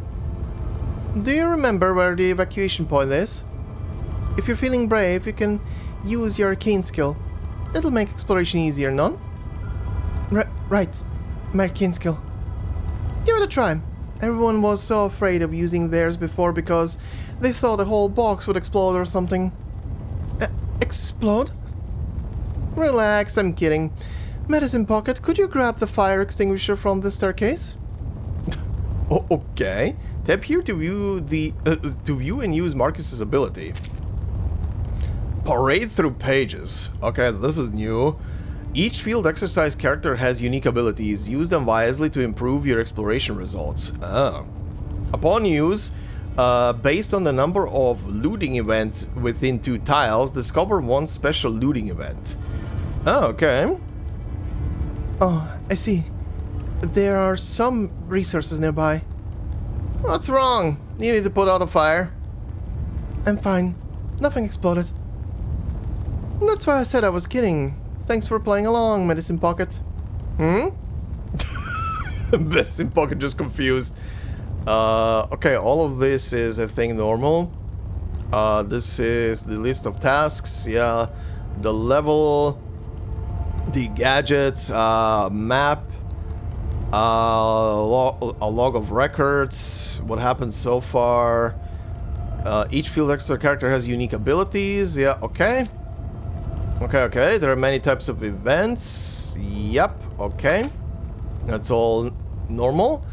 Do you remember where the evacuation point is? If you're feeling brave, you can use your arcane skill. It'll make exploration easier, none? Right, my arcane skill. Give it a try. Everyone was so afraid of using theirs before because they thought the whole box would explode or something. Explode? Relax, I'm kidding. Medicine Pocket, could you grab the fire extinguisher from the staircase? Oh, okay. Tap here to view and use Marcus's ability. Parade through pages. Okay, this is new. Each field exercise character has unique abilities. Use them wisely to improve your exploration results. Oh. Upon use, based on the number of looting events within 2 tiles, discover one special looting event. Oh, okay. Oh, I see. There are some resources nearby. What's wrong? You need to put out a fire. I'm fine. Nothing exploded. That's why I said I was kidding. Thanks for playing along, Medicine Pocket. Medicine Pocket just confused. Okay, all of this is, I think, normal. This is the list of tasks, yeah. The level, the gadgets, map, a log of records, what happened so far. Each field extra character has unique abilities, yeah, okay. Okay, there are many types of events, yep, okay. That's all normal.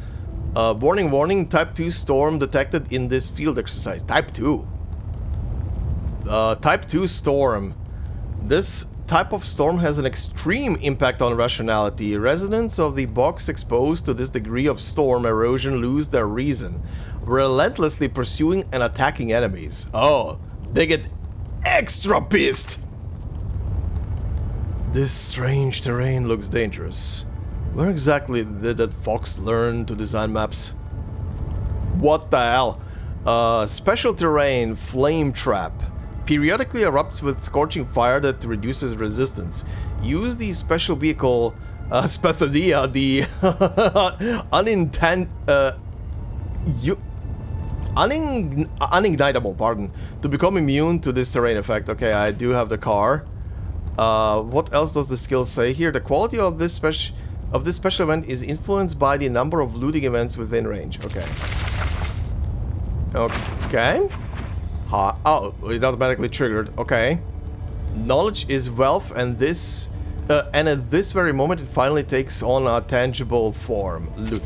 Warning, type 2 storm detected in this field exercise. Type 2. Type 2 storm. This type of storm has an extreme impact on rationality. Residents of the box exposed to this degree of storm erosion lose their reason, relentlessly pursuing and attacking enemies. Oh, they get extra pissed! This strange terrain looks dangerous. Where exactly did that fox learn to design maps? What the hell? Special terrain, flame trap. Periodically erupts with scorching fire that reduces resistance. Use the special vehicle, Spathadia, the unignitable, pardon, to become immune to this terrain effect. Okay, I do have the car. What else does the skill say here? The quality of this special event is influenced by the number of looting events within range. Okay. Okay. Oh, it automatically triggered. Okay. Knowledge is wealth, and this, and at this very moment, it finally takes on a tangible form. Loot.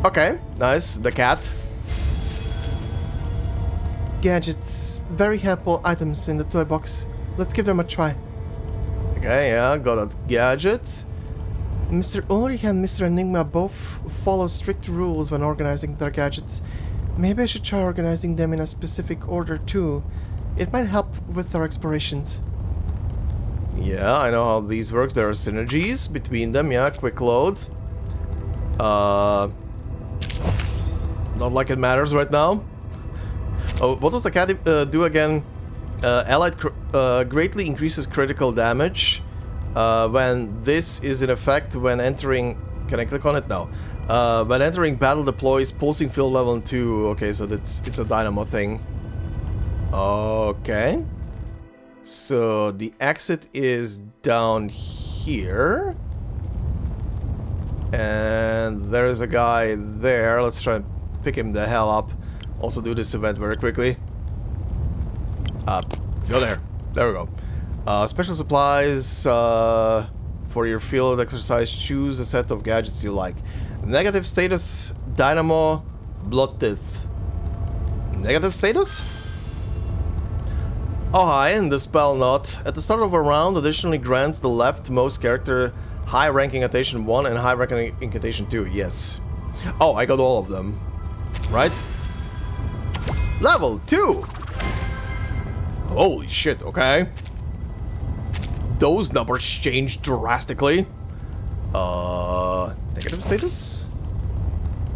Okay, nice. The cat. Gadgets. Very helpful items in the toy box. Let's give them a try. Okay, yeah, got a gadget. Mr. Ulrich and Mr. Enigma both follow strict rules when organizing their gadgets. Maybe I should try organizing them in a specific order too. It might help with our explorations. Yeah, I know how these works. There are synergies between them. Yeah, quick load. Not like it matters right now. Oh, what does the cat do again? Allied greatly increases critical damage when this is in effect when entering... Can I click on it? No. When entering battle deploys pulsing field level 2. Okay, so it's a dynamo thing. Okay. So the exit is down here. And there is a guy there. Let's try and pick him the hell up. Also do this event very quickly. Go there. There we go. Special supplies for your field exercise. Choose a set of gadgets you like. Negative status, dynamo, blood teeth. Negative status? Oh hi, and the spell knot. At the start of a round, additionally grants the leftmost character high ranking incantation 1 and high ranking incantation 2. Yes. Oh, I got all of them. Right? Level 2! Holy shit, okay. Those numbers changed drastically. Negative status?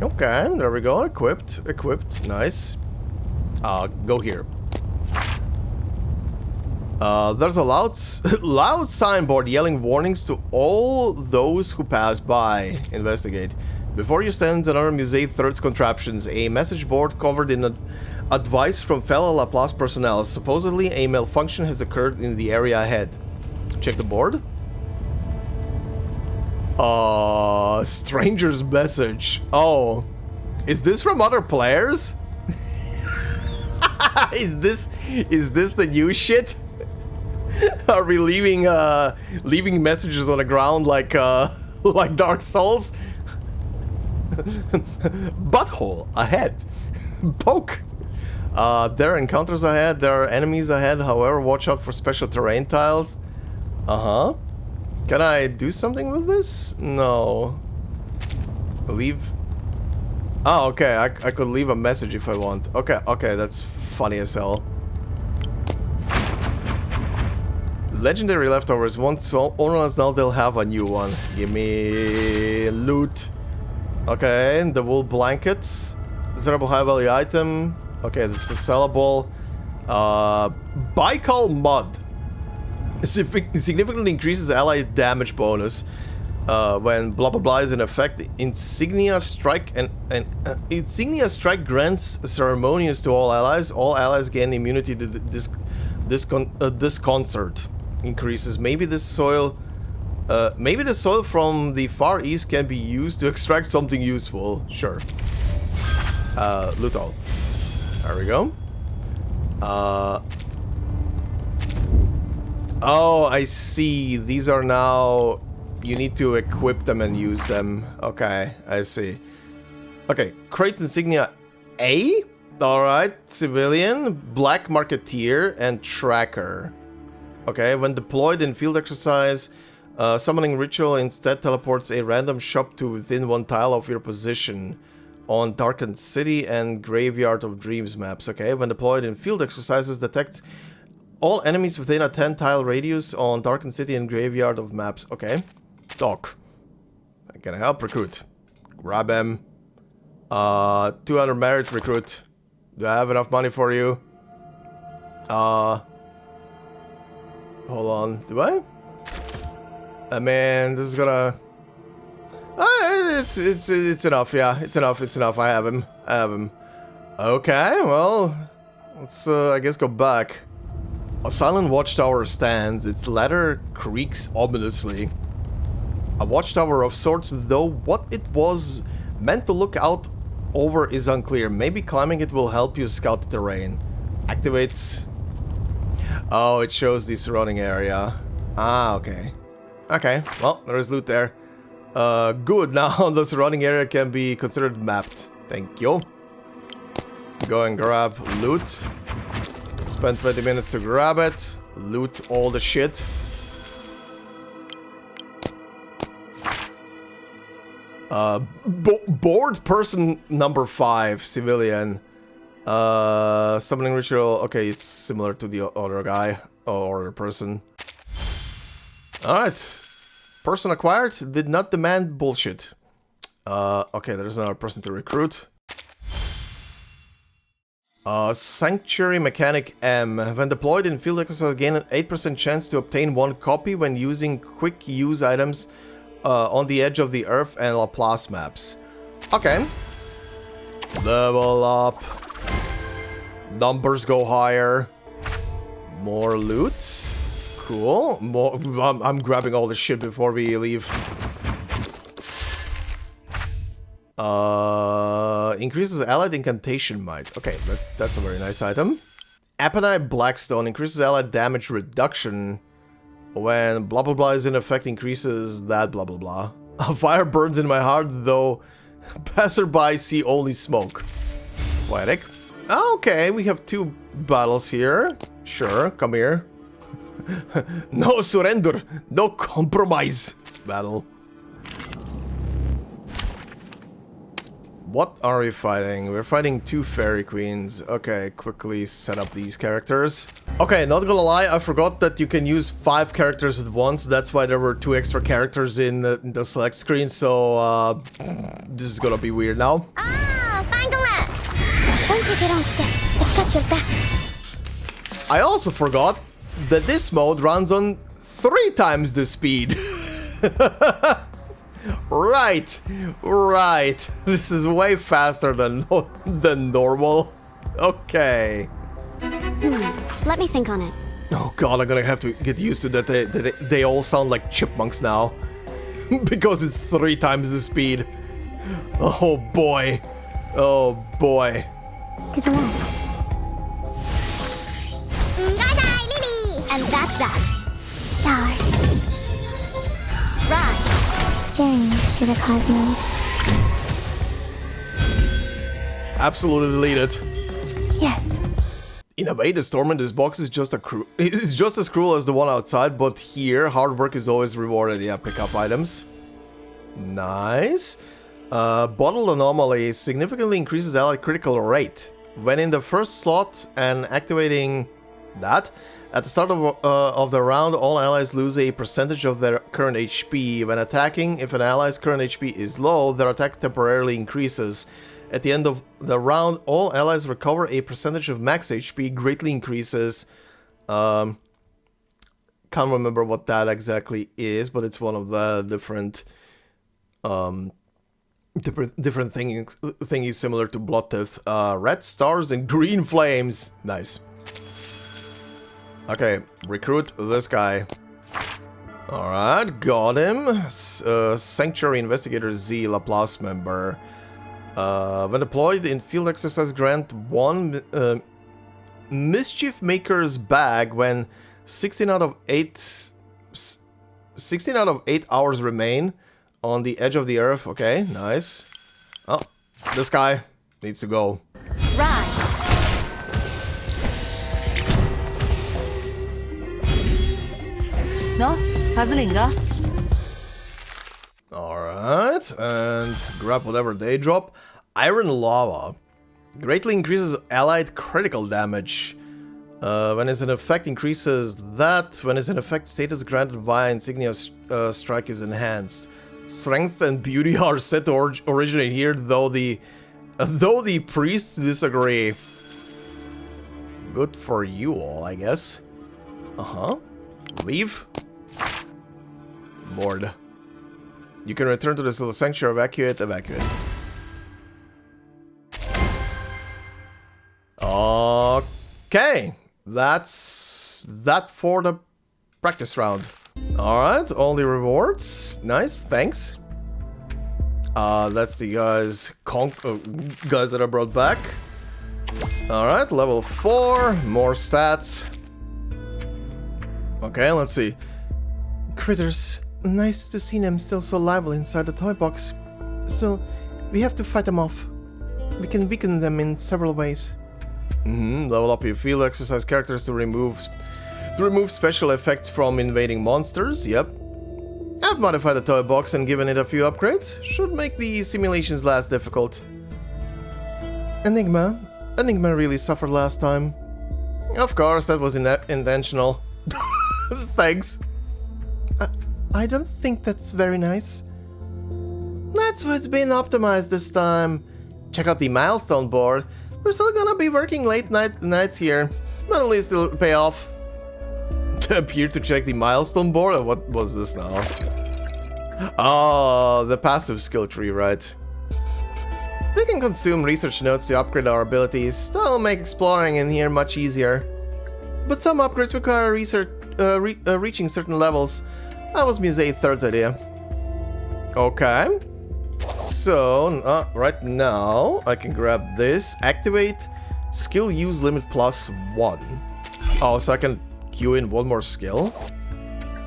Okay, there we go. Equipped, nice. Go here. There's a loud signboard yelling warnings to all those who pass by. Investigate. Before you stands another Musée Thirds contraptions, a message board covered in advice from fellow Laplace personnel. Supposedly, a malfunction has occurred in the area ahead. Check the board. Stranger's message. Oh. Is this from other players? Is this the new shit? Are we leaving messages on the ground like like Dark Souls? Butthole ahead. Poke. There are encounters ahead, there are enemies ahead, however, watch out for special terrain tiles. Uh-huh. Can I do something with this? No. Leave. Oh, okay, I could leave a message if I want. Okay, that's funny as hell. Legendary leftovers. Once owners now they'll have a new one. Give me loot. Okay, the wool blankets. Desirable high value item. Okay, this is sellable. Baikal mud. Significantly increases allied damage bonus. when blah blah blah is in effect, Insignia Strike and Insignia Strike grants ceremonious to all allies. All allies gain immunity to disconcert. Increases. Maybe the soil from the Far East can be used to extract something useful. Sure. Loot all. There we go. Oh, I see. These are now... You need to equip them and use them. Okay, I see. Okay, Crate Insignia A? Alright, Civilian, Black Marketeer, and Tracker. Okay, when deployed in field exercise, Summoning Ritual instead teleports a random shop to within one tile of your position on Darkened City and Graveyard of Dreams maps. Okay, when deployed in field exercises, detects all enemies within a 10-tile radius on Darkened City and Graveyard of maps. Okay. Doc. Can I help? Recruit. Grab him. 200 merit recruit. Do I have enough money for you? Hold on. Do I? Man, this is gonna... it's enough, yeah. It's enough. I have him. Okay, well... Let's, I guess, go back. A silent watchtower stands. Its ladder creaks ominously. A watchtower of sorts, though what it was meant to look out over is unclear. Maybe climbing it will help you scout the terrain. Activate... Oh, it shows the surrounding area. Ah, okay. Okay, well, there is loot there. Good, now the surrounding area can be considered mapped. Thank you. Go and grab loot. Spend 20 minutes to grab it. Loot all the shit. Bored person number 5, civilian. Summoning ritual. Okay, it's similar to the other guy or person. Alright. Person acquired did not demand bullshit. Okay, there's another person to recruit. Sanctuary Mechanic M. When deployed in field exercise, gain an 8% chance to obtain 1 copy when using quick use items on the edge of the Earth and Laplace maps. Okay. Level up. Numbers go higher. More loot. Cool. More. I'm grabbing all this shit before we leave. Increases allied incantation might. Okay, that's a very nice item. Appenite Blackstone increases allied damage reduction. When blah blah blah is in effect, increases that blah blah blah. A fire burns in my heart, though passerby see only smoke. Poetic. Okay, we have 2 battles here. Sure, come here. No surrender, no compromise. Battle. What are we fighting? We're fighting 2 fairy queens. Okay, quickly set up these characters. Okay, not gonna lie, I forgot that you can use 5 characters at once. That's why there were 2 extra characters in the select screen, so this is gonna be weird now. Ah, finally! Don't take it on step. Let's get your back. I also forgot that this mode runs on 3 times the speed. Right. This is way faster than normal. Okay. Let me think on it. Oh god, I'm gonna have to get used to that they all sound like chipmunks now. Because it's 3 times the speed. Oh boy. Oh boy. To the left. Bye-bye, Lily! And that's that. Stars. Rise. Journey through the cosmos. Absolutely deleted. Yes. In a way, the storm in this box is just it's just as cruel as the one outside, but here, hard work is always rewarded. Yeah, pick up items. Nice. Bottled Anomaly significantly increases allied critical rate. When in the first slot and activating that, at the start of the round, all allies lose a percentage of their current HP. When attacking, if an ally's current HP is low, their attack temporarily increases. At the end of the round, all allies recover a percentage of max HP, greatly increases. Kind can't remember what that exactly is, but it's one of the different thingies similar to Bloodtooth. Red stars and green flames. Nice. Okay, recruit this guy. Alright, got him. Sanctuary Investigator Z, Laplace member. When deployed in field exercise, grant 1 Mischief Maker's Bag when 16 out of 8 hours remain on the edge of the earth. Okay, nice. Oh, this guy needs to go. Rise. 너 가슬인가? Alright, and grab whatever they drop. Iron Lava. Greatly increases allied critical damage. When it's in effect, increases that. When it's in effect, status granted via insignia strike is enhanced. Strength and beauty are said to originate here, though the priests disagree. Good for you all, I guess. Leave. Board. You can return to the sanctuary, evacuate. Okay, that's that for the practice round. Alright, all the rewards. Nice, thanks. That's the guys that I brought back. Alright, level 4, more stats. Okay, let's see. Critters. Nice to see them still so lively inside the toy box. Still, we have to fight them off. We can weaken them in several ways. Level up your field exercise characters to remove special effects from invading monsters. Yep. I've modified the toy box and given it a few upgrades. Should make the simulations less difficult. Enigma really suffered last time. Of course, that was intentional. Thanks. I don't think that's very nice. That's what's been optimized this time. Check out the milestone board. We're still gonna be working late nights here, but at least it'll pay off. Appear to check the milestone board? Or what was this now? Oh, the passive skill tree, right. We can consume research notes to upgrade our abilities. That'll make exploring in here much easier. But some upgrades require reaching certain levels. That was Muse 3rd's idea. Okay. So, right now, I can grab this. Activate skill use limit +1. Oh, so I can queue in one more skill.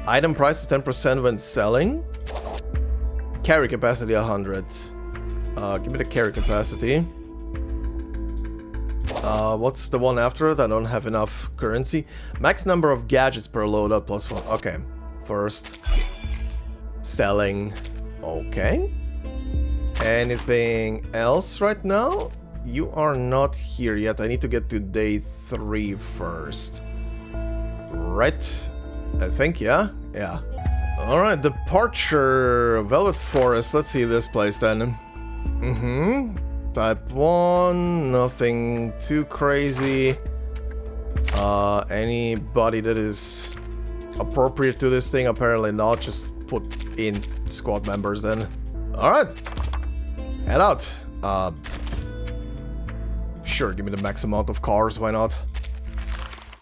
Item price is 10% when selling. Carry capacity 100. Give me the carry capacity. What's the one after it? I don't have enough currency. Max number of gadgets per loadout +1. Okay. First. Selling. Okay. Anything else right now? You are not here yet. I need to get to day 3 first. Right? I think, yeah? Yeah. Alright, departure. Velvet Forest. Let's see this place then. Type 1. Nothing too crazy. Anybody that is appropriate to this thing? Apparently not. Just put in squad members then. Alright. Head out. Sure, give me the max amount of cars, why not?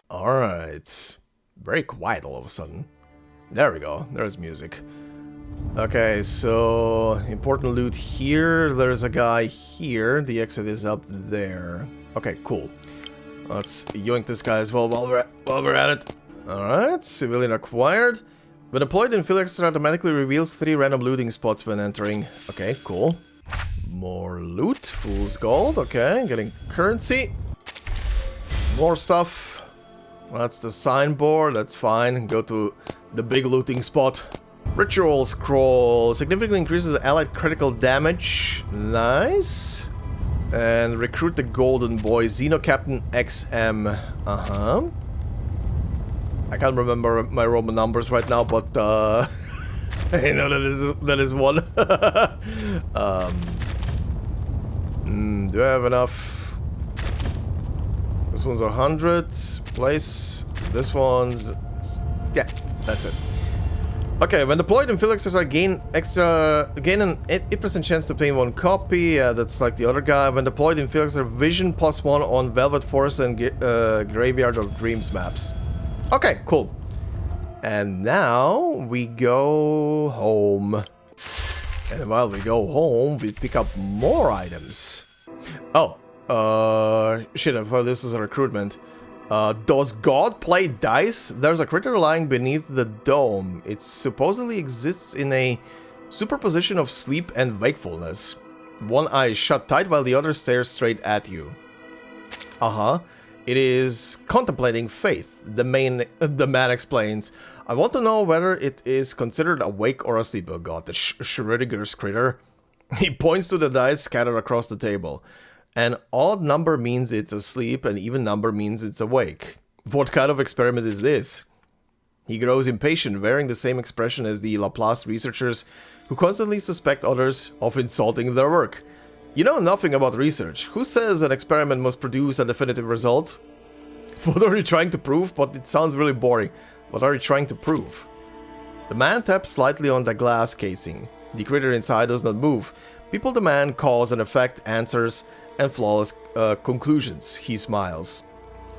Alright. Very quiet all of a sudden. There we go, there's music. Okay, so important loot here. There's a guy here. The exit is up there. Okay, cool. Let's yoink this guy as well while we're at it. Alright, civilian acquired. When deployed in field exercise, automatically reveals 3 random looting spots when entering. Okay, cool. More loot, fool's gold, okay, getting currency. More stuff. That's the signboard, that's fine. Go to the big looting spot. Ritual scroll, significantly increases allied critical damage. Nice. And recruit the golden boy, Xeno Captain XM. I can't remember my Roman numbers right now, but I know that is one. Do I have enough? This one's 100. Place. This one's... yeah. That's it. Okay, when deployed in field exercise, gain an 8% chance to obtain 1 copy. That's like the other guy. When deployed in field exercise, vision +1 on Velvet Forest and Graveyard of Dreams maps. Okay, cool. And now we go home. And while we go home, we pick up more items. Oh, shit, I thought this was a recruitment. Does God play dice? There's a critter lying beneath the dome. It supposedly exists in a superposition of sleep and wakefulness. One eye is shut tight while the other stares straight at you. Uh-huh. It is contemplating faith, the man explains. I want to know whether it is considered awake or asleep. Oh god, the Schrödinger's critter. He points to the dice scattered across the table. An odd number means it's asleep, an even number means it's awake. What kind of experiment is this? He grows impatient, wearing the same expression as the Laplace researchers who constantly suspect others of insulting their work. You know nothing about research. Who says an experiment must produce a definitive result? What are you trying to prove? But it sounds really boring. What are you trying to prove? The man taps slightly on the glass casing. The critter inside does not move. People demand cause and effect, answers, and flawless conclusions. He smiles.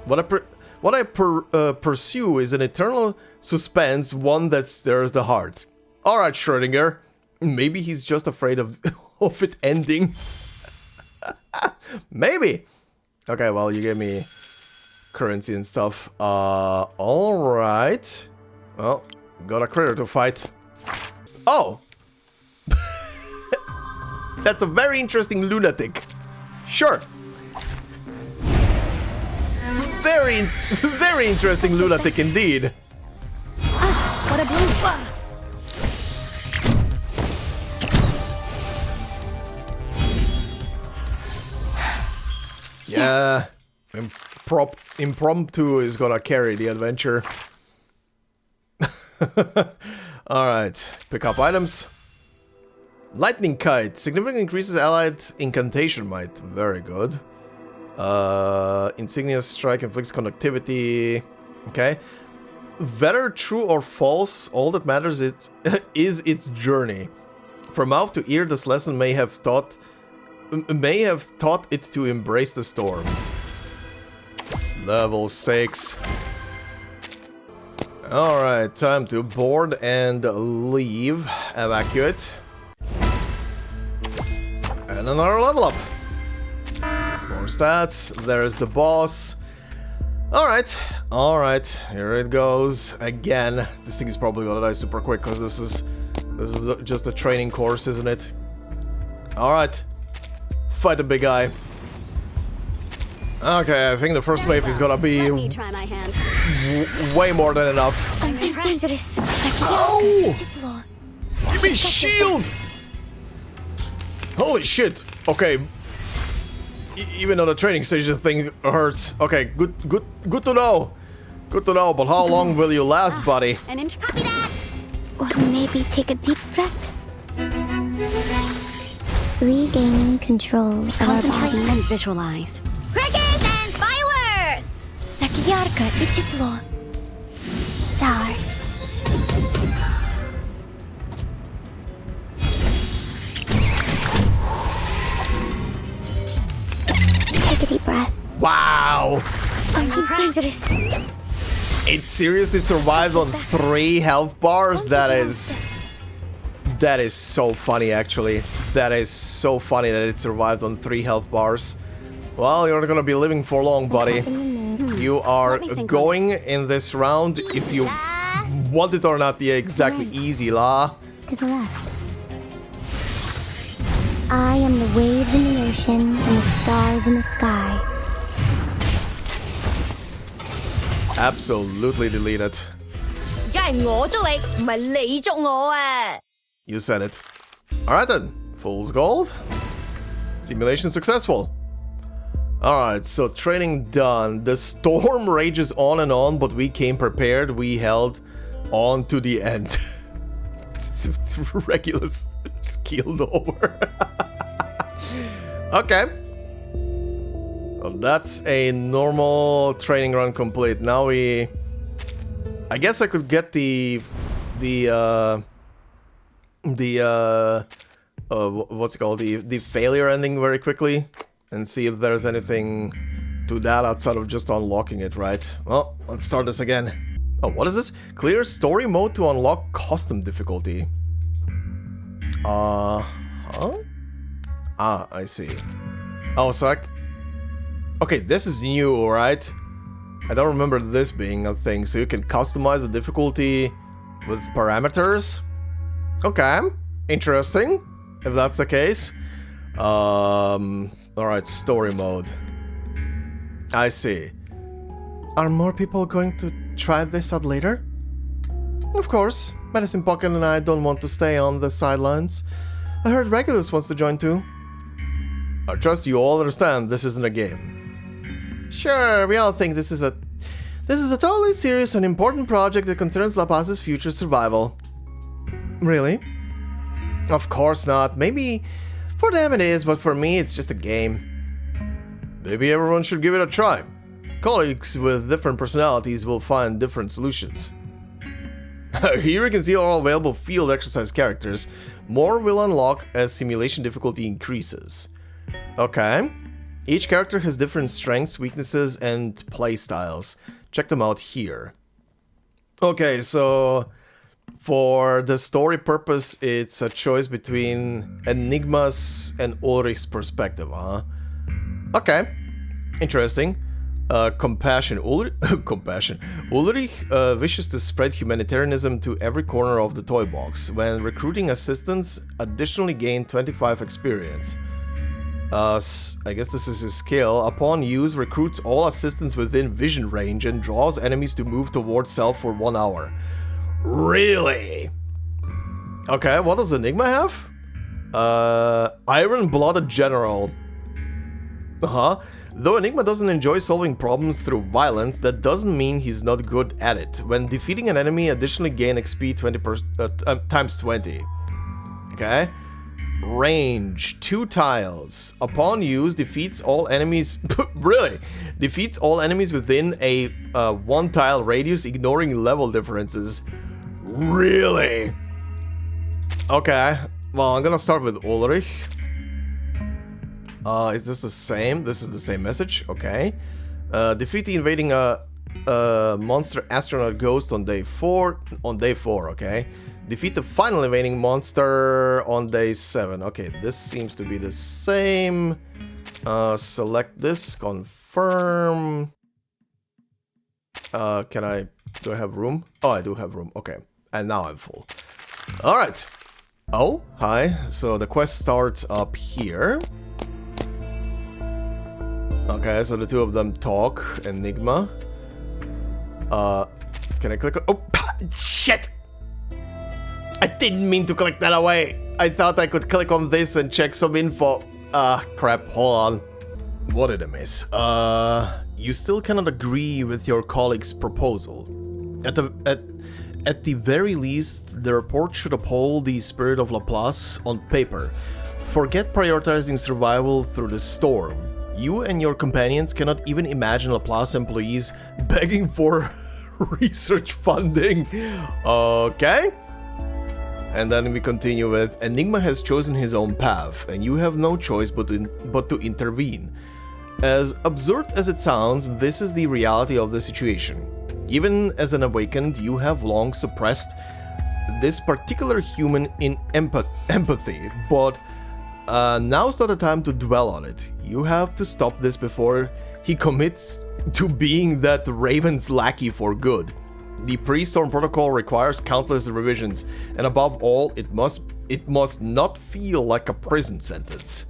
What I pursue is an eternal suspense, one that stirs the heart. Alright, Schrödinger. Maybe he's just afraid of it ending. Maybe. Okay, well, you gave me currency and stuff. Alright. Well, got a critter to fight. Oh! That's a very interesting lunatic. Sure. Very interesting lunatic indeed. What a blue. Yeah. Impromptu is gonna carry the adventure. Alright. Pick up items. Lightning Kite. Significantly increases allied incantation might. Very good. Insignia Strike inflicts conductivity. Okay. Whether true or false, all that matters is its journey. From mouth to ear, this lesson may have taught it to embrace the storm. Level 6. Alright, time to board and leave. Evacuate. And another level up. More stats. There's the boss. Alright, here it goes. Again. This thing is probably gonna die super quick because this is just a training course, isn't it? Alright. Fight the big guy. Okay, I think the first wave is gonna be way more than enough. Ow! Give me shield! Holy shit! Okay. Even though the training station thing hurts. Okay, good to know. Good to know, but how long will you last, buddy? An inch. Copy that. Or maybe take a deep breath. Regaining control of our body and visualize. Crickets and fireworks! Nakiyarka Ichiplo. Stars. Take a deep breath. Wow! It seriously survived on 3 health bars? That is so funny, actually. That is so funny that it survived on 3 health bars. Well, you're not gonna be living for long, buddy. You are going in this round, if you want it or not, exactly easy, la. To the left. I am the waves in the ocean and the stars in the sky. Absolutely delete it. You said it. Alright then. Fool's gold. Simulation successful. Alright, so training done. The storm rages on and on, but we came prepared. We held on to the end. It's Regulus just keeled over. Okay. Well, that's a normal training run complete. Now we I guess I could get what's it called? The failure ending very quickly and see if there's anything to that outside of just unlocking it, right? Well, let's start this again. Oh, what is this? Clear story mode to unlock custom difficulty. Huh? Ah, I see. Oh, so okay, this is new, right? I don't remember this being a thing, so you can customize the difficulty with parameters. Okay, interesting, if that's the case. Alright, story mode. I see. Are more people going to try this out later? Of course. Medicine Pocket and I don't want to stay on the sidelines. I heard Regulus wants to join too. I trust you all understand this isn't a game. Sure, we all think this is a totally serious and important project that concerns Laplace's future survival. Really? Of course not. Maybe for them it is, but for me it's just a game. Maybe everyone should give it a try. Colleagues with different personalities will find different solutions. Here you can see all available field exercise characters. More will unlock as simulation difficulty increases. Okay. Each character has different strengths, weaknesses, and playstyles. Check them out here. Okay, so for the story purpose, it's a choice between Enigma's and Ulrich's perspective, huh? Okay, interesting. Compassion. Ulrich wishes to spread humanitarianism to every corner of the toy box. When recruiting assistants, additionally gain 25 experience. I guess this is his skill. Upon use, recruits all assistants within vision range and draws enemies to move towards self for 1 hour. Really? Okay, what does Enigma have? Iron-blooded general. Though Enigma doesn't enjoy solving problems through violence, that doesn't mean he's not good at it. When defeating an enemy, additionally gain XP times 20. Okay. Range, 2 tiles. Upon use, defeats all enemies... really? Defeats all enemies within a 1 tile radius, ignoring level differences. Really? Okay. Well, I'm gonna start with Ulrich. Is this the same? This is the same message. Okay. Defeat the invading monster astronaut ghost on day 4. On day 4, okay. Defeat the final invading monster on day 7. Okay, this seems to be the same. Select this. Confirm. Do I have room? Oh, I do have room. Okay. And now I'm full. Alright. Oh, hi. So the quest starts up here. Okay, so the two of them talk. Enigma. Can I click on... Oh, shit! I didn't mean to click that away. I thought I could click on this and check some info. Crap, hold on. What did I miss? You still cannot agree with your colleague's proposal. At the very least, the report should uphold the spirit of Laplace on paper. Forget prioritizing survival through the storm. You and your companions cannot even imagine Laplace employees begging for research funding. Okay? And then we continue with, Enigma has chosen his own path, and you have no choice but to intervene. As absurd as it sounds, this is the reality of the situation. Even as an awakened, you have long suppressed this particular human in empathy, but now's not the time to dwell on it. You have to stop this before he commits to being that Raven's lackey for good. The pre-storm protocol requires countless revisions, and above all, it must not feel like a prison sentence.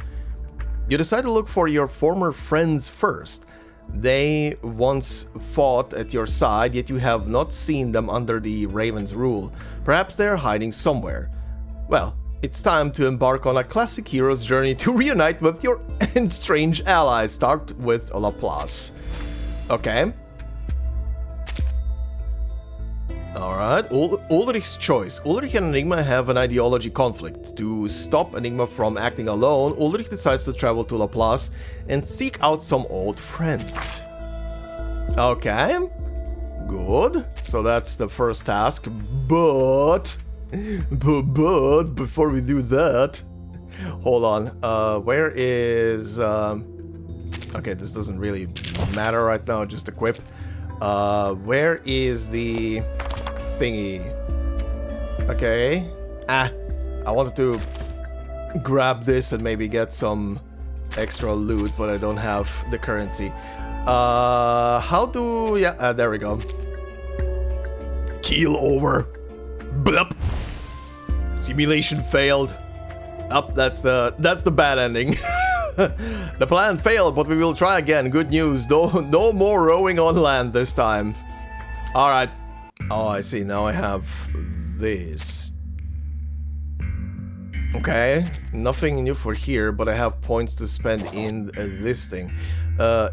You decide to look for your former friends first. They once fought at your side, yet you have not seen them under the Raven's rule. Perhaps they are hiding somewhere. Well, it's time to embark on a classic hero's journey to reunite with your estranged allies. Start with Laplace. Okay. Alright, Ulrich's choice. Ulrich and Enigma have an ideology conflict. To stop Enigma from acting alone, Ulrich decides to travel to Laplace and seek out some old friends. Okay. Good. So that's the first task. But before we do that, hold on. Where is okay, this doesn't really matter right now, just equip. Where is the thingy? Okay. I wanted to grab this and maybe get some extra loot, but I don't have the currency. How do... yeah, there we go. Keel over. Blup. Simulation failed. Up, that's the bad ending. The plan failed, but we will try again. Good news. No more rowing on land this time. Alright. Oh, I see. Now I have this. Okay, nothing new for here, but I have points to spend in this thing.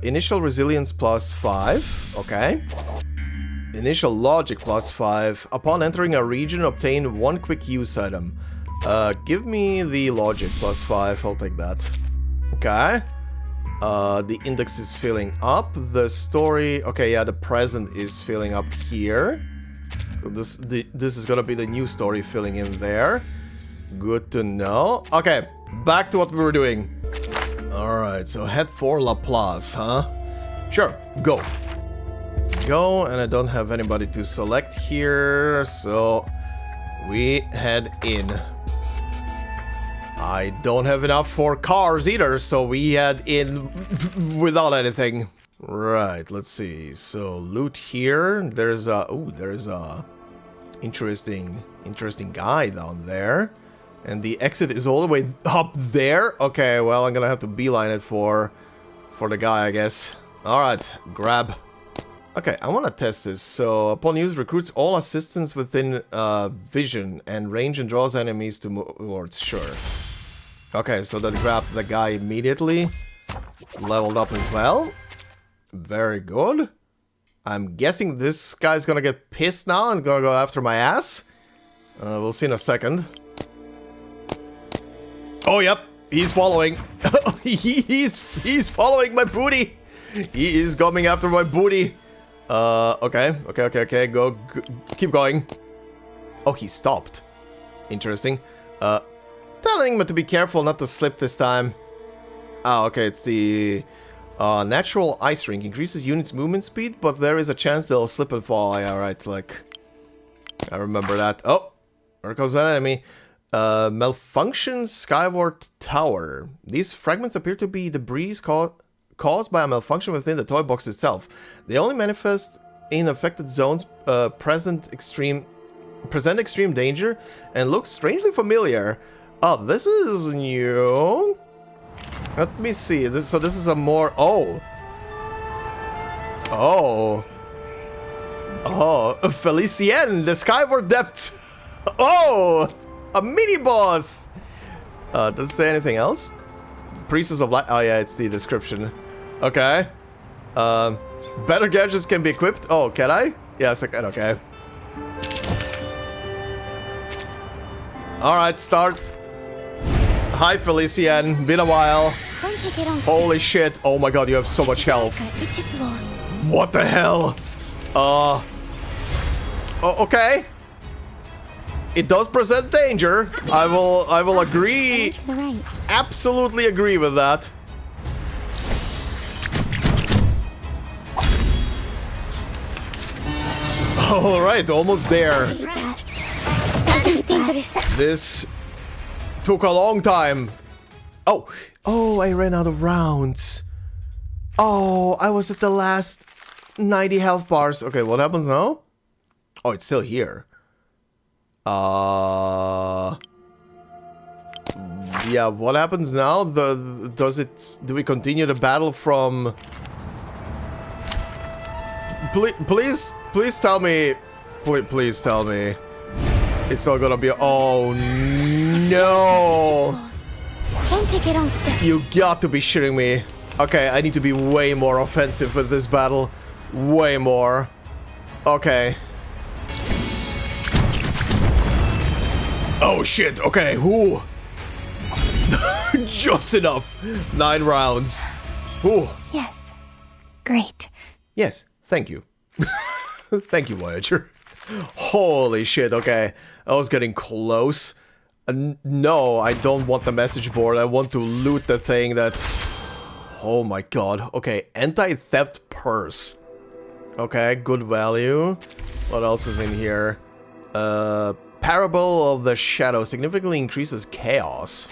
Initial resilience +5, okay. Initial logic +5. Upon entering a region, obtain 1 quick use item. Give me the logic +5, I'll take that. Okay. The index is filling up. The story, okay, yeah, the present is filling up here. So this is gonna be the new story filling in there. Good to know. Okay, back to what we were doing. Alright, so head for Laplace, huh? Sure, go. Go, and I don't have anybody to select here, so we head in. I don't have enough for cars either, so we head in without anything. Right, let's see. So loot here. There's a interesting guy down there. And the exit is all the way up there? Okay, well, I'm gonna have to beeline it for the guy, I guess. Alright, grab. Okay, I wanna test this. So, upon use, recruits all assistants within vision and range and draws enemies towards. Sure. Okay, so that grabbed the guy immediately. Leveled up as well. Very good. I'm guessing this guy's gonna get pissed now and gonna go after my ass. We'll see in a second. Oh, yep, he's following. he's following my booty. He is coming after my booty. Okay. Go, keep going. Oh, he stopped. Interesting. Tell Enigma to be careful not to slip this time. Ah, okay, it's the natural ice rink. Increases units' movement speed, but there is a chance they'll slip and fall. Yeah, right, like... I remember that. Oh, there goes that enemy. Malfunction Skyward Tower. These fragments appear to be debris caused by a malfunction within the toy box itself. They only manifest in affected zones, present extreme danger, and look strangely familiar. Oh, this is new. Let me see. So this is a more... Oh, Felicien, the Skyward Depths. Oh! A mini-boss! Does it say anything else? Priestess of Light. Oh yeah, it's the description. Okay. Better gadgets can be equipped. Oh, can I? Yes, I can. Okay. Alright, start. Hi, Felicien. Been a while. Holy shit. Oh my god, you have so much health. What the hell? Oh, okay. It does present danger. I will agree. Absolutely agree with that. All right, almost there. This took a long time. Oh, I ran out of rounds. Oh, I was at the last 90 health bars. Okay, what happens now? Oh, it's still here. Yeah, what happens now? Do we continue the battle from... Please tell me... Please tell me. It's still gonna be... Oh, no! You got to be shitting me. Okay, I need to be way more offensive with this battle. Way more. Okay. Oh shit, okay, whoo. Just enough. 9 rounds. Whoo. Yes. Great. Yes, thank you. Thank you, Voyager. Holy shit, okay. I was getting close. No, I don't want the message board. I want to loot the thing that... Oh my god. Okay, anti-theft purse. Okay, good value. What else is in here? Parable of the Shadow significantly increases chaos.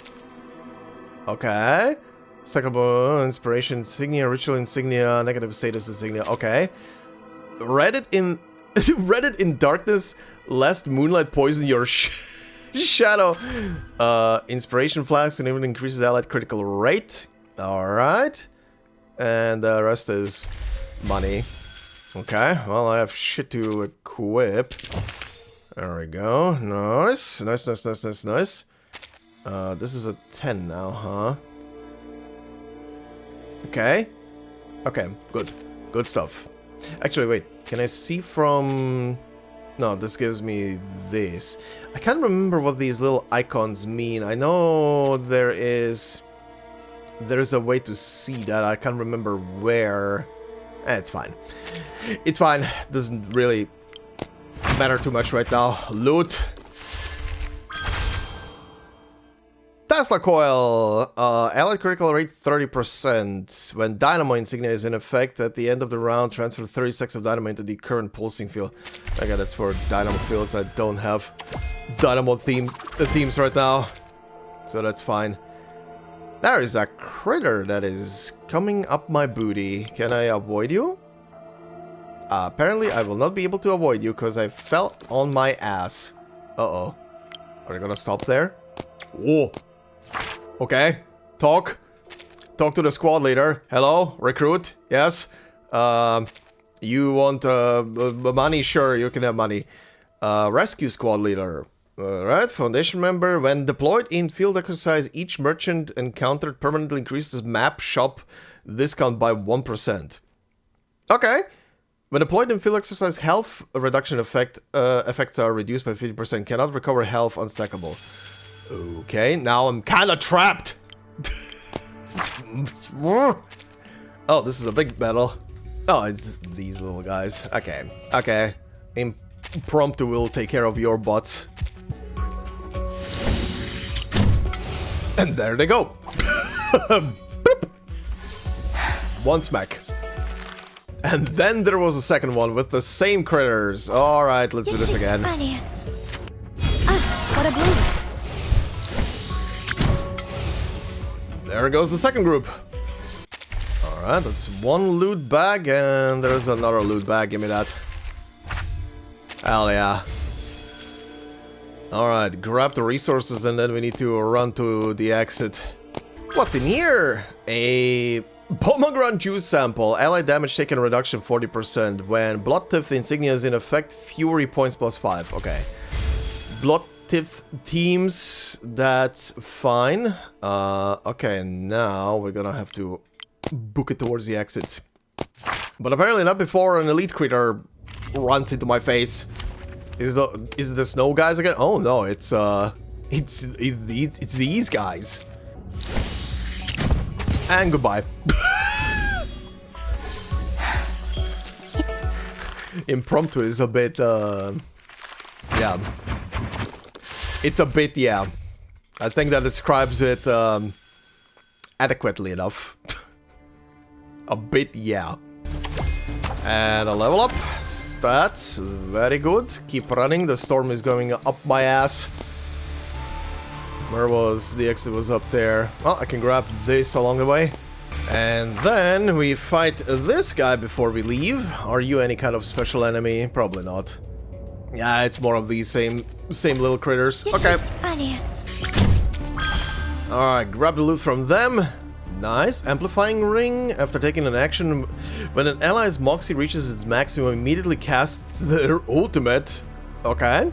Okay. Cyclable inspiration insignia, ritual insignia, negative status insignia. Okay. Read it in darkness, lest moonlight poison your shadow. Inspiration flask significantly increases allied critical rate. Alright. And the rest is money. Okay, well, I have shit to equip. There we go. Nice. Nice. This is a 10 now, huh? Okay. Okay, good. Good stuff. Actually, wait. Can I see from... No, this gives me this. I can't remember what these little icons mean. I know there's a way to see that. I can't remember where. It's fine. It's fine. Doesn't really matter too much right now. Loot. Tesla coil. Allied critical rate 30%. When dynamo insignia is in effect at the end of the round, transfer 30 stacks of dynamo into the current pulsing field. Okay, that's for dynamo fields. I don't have dynamo themes right now, so that's fine. There is a critter that is coming up my booty. Can I avoid you? Apparently I will not be able to avoid you because I fell on my ass. Uh-oh. Are you gonna stop there? Whoa. Okay. Talk to the squad leader. Hello, recruit. Yes. You want money? Sure, you can have money. Rescue squad leader. Alright, Foundation member. When deployed in field exercise, each merchant encountered permanently increases map shop discount by 1%. Okay. When deployed in field exercise, health reduction effects are reduced by 50%. Cannot recover health unstackable. Okay, now I'm kinda trapped. Oh, this is a big battle. Oh, it's these little guys. Okay, okay. Impromptu will take care of your butts. And there they go. One smack. And then there was a second one with the same critters. Alright, let's do this again. What a blue. There goes the second group. Alright, that's one loot bag, and there's another loot bag. Give me that. Hell yeah. Alright, grab the resources and then we need to run to the exit. What's in here? A pomegranate juice sample. Allied damage taken reduction 40%. When Blood Tiff insignia is in effect, Fury points plus 5. Okay. Blood Tiff teams, that's fine. Okay, now we're gonna have to book it towards the exit. But apparently not before an elite critter runs into my face. Is it the snow guys again? Oh no, it's these guys. And goodbye. Impromptu is a bit yeah. It's a bit, yeah. I think that describes it adequately enough. A bit, yeah. And a level up. Stats, very good. Keep running, the storm is going up my ass. Where was the exit? Was up there. Well, I can grab this along the way. And then we fight this guy before we leave. Are you any kind of special enemy? Probably not. Yeah, it's more of these same little critters. Okay. Alright, grab the loot from them. Nice. Amplifying ring. After taking an action, when an ally's moxie reaches its maximum, immediately casts their ultimate. Okay.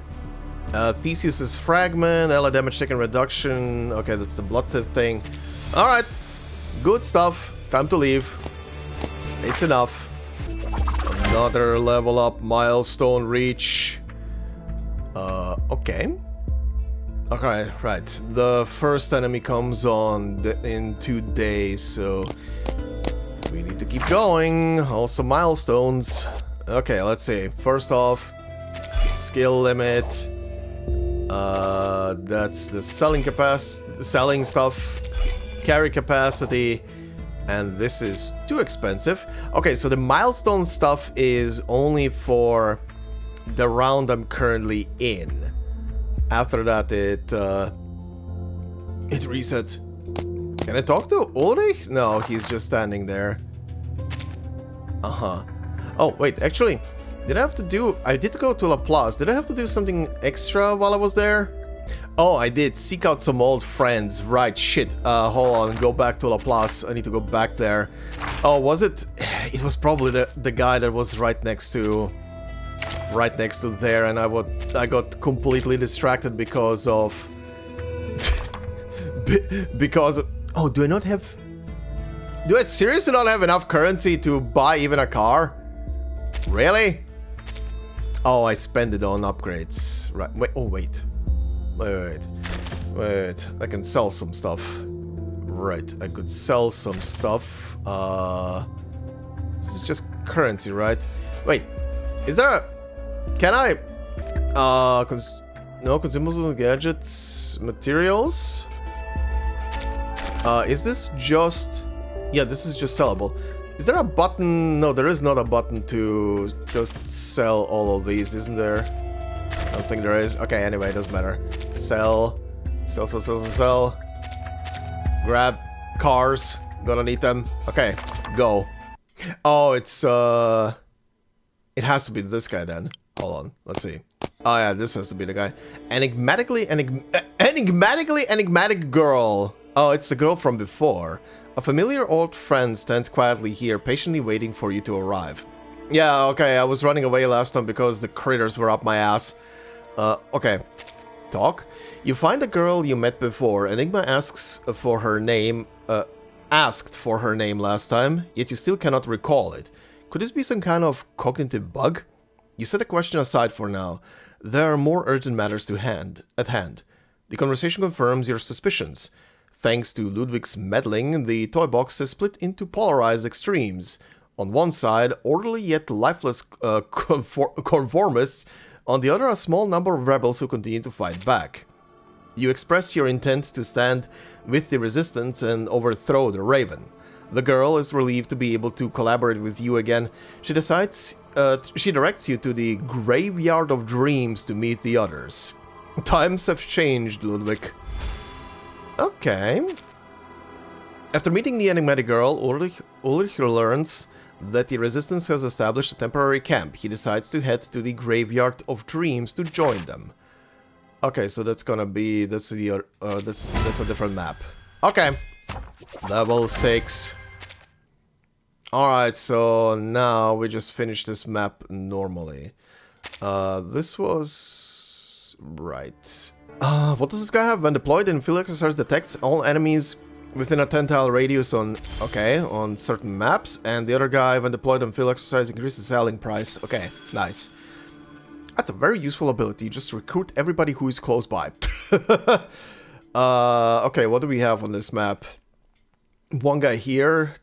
Theseus's fragment. Ally damage taken reduction. Okay, that's the blood thing. Alright. Good stuff. Time to leave. It's enough. Another level up. Milestone reach. Okay. Okay, right. The first enemy comes on in 2 days, so we need to keep going. Also milestones. Okay, let's see. First off, skill limit. That's the selling stuff, carry capacity, and this is too expensive. Okay, so the milestone stuff is only for the round I'm currently in. After that, it resets. Can I talk to Ulrich? No, he's just standing there. Oh, wait, actually, I did go to Laplace. Did I have to do something extra while I was there? Oh, I did. Seek out some old friends. Right, shit. Hold on, go back to Laplace. I need to go back there. Oh, was it? It was probably the guy that was right next to there, and I got completely distracted because of... Oh, do I seriously not have enough currency to buy even a car? Really? Oh, I spend it on upgrades. Right. Wait. Oh, wait. Wait. I can sell some stuff. Right. I could sell some stuff. This is just currency, right? Wait. Is there a... Can I... No, consumables, gadgets, materials? Is this just... Yeah, this is just sellable. Is there a button? No, there is not a button to just sell all of these, isn't there? I don't think there is. Okay, anyway, it doesn't matter. Sell. Grab cars. Gonna need them. Okay, go. Oh, it's, it has to be this guy then. Hold on, let's see. Oh yeah, this has to be the guy. Enigmatic girl. Oh, it's the girl from before. A familiar old friend stands quietly here, patiently waiting for you to arrive. Yeah, okay, I was running away last time because the critters were up my ass. Okay. Talk? You find a girl you met before. Enigma asked for her name last time, yet you still cannot recall it. Could this be some kind of cognitive bug? You set the question aside for now. There are more urgent matters at hand. The conversation confirms your suspicions. Thanks to Ludwig's meddling, the toy box is split into polarized extremes. On one side, orderly yet lifeless conformists. On the other, a small number of rebels who continue to fight back. You express your intent to stand with the resistance and overthrow the Raven. The girl is relieved to be able to collaborate with you again. She directs you to the Graveyard of Dreams to meet the others. Times have changed, Ludwig. Okay. After meeting the enigmatic girl, Ulrich learns that the Resistance has established a temporary camp. He decides to head to the Graveyard of Dreams to join them. Okay, so that's gonna be... That's a different map. Okay. Level 6. Alright, so now we just finished this map normally. This was... Right... what does this guy have? When deployed, in field exercise detects all enemies within a 10-tile radius on certain maps, and the other guy, when deployed on field exercise, increases selling price. Okay, nice. That's a very useful ability, just recruit everybody who is close by. Okay, what do we have on this map? One guy here,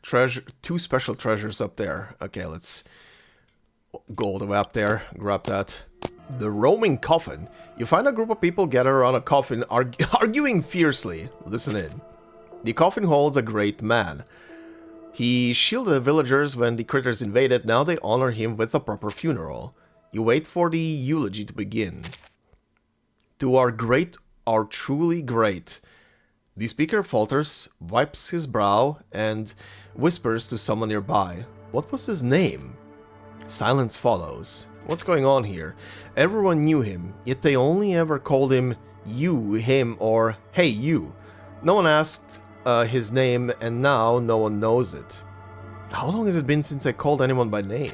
two special treasures up there. Okay, let's go all the way up there, grab that. The roaming coffin. You find a group of people gathered around a coffin arguing fiercely. Listen in. The coffin holds a great man. He shielded the villagers when the critters invaded. Now they honor him with a proper funeral. You wait for the eulogy to begin. To our great, our truly great. The speaker falters, wipes his brow, and whispers to someone nearby. What was his name? Silence follows. What's going on here? Everyone knew him, yet they only ever called him you, him, or hey you. No one asked his name, and now no one knows it. How long has it been since I called anyone by name?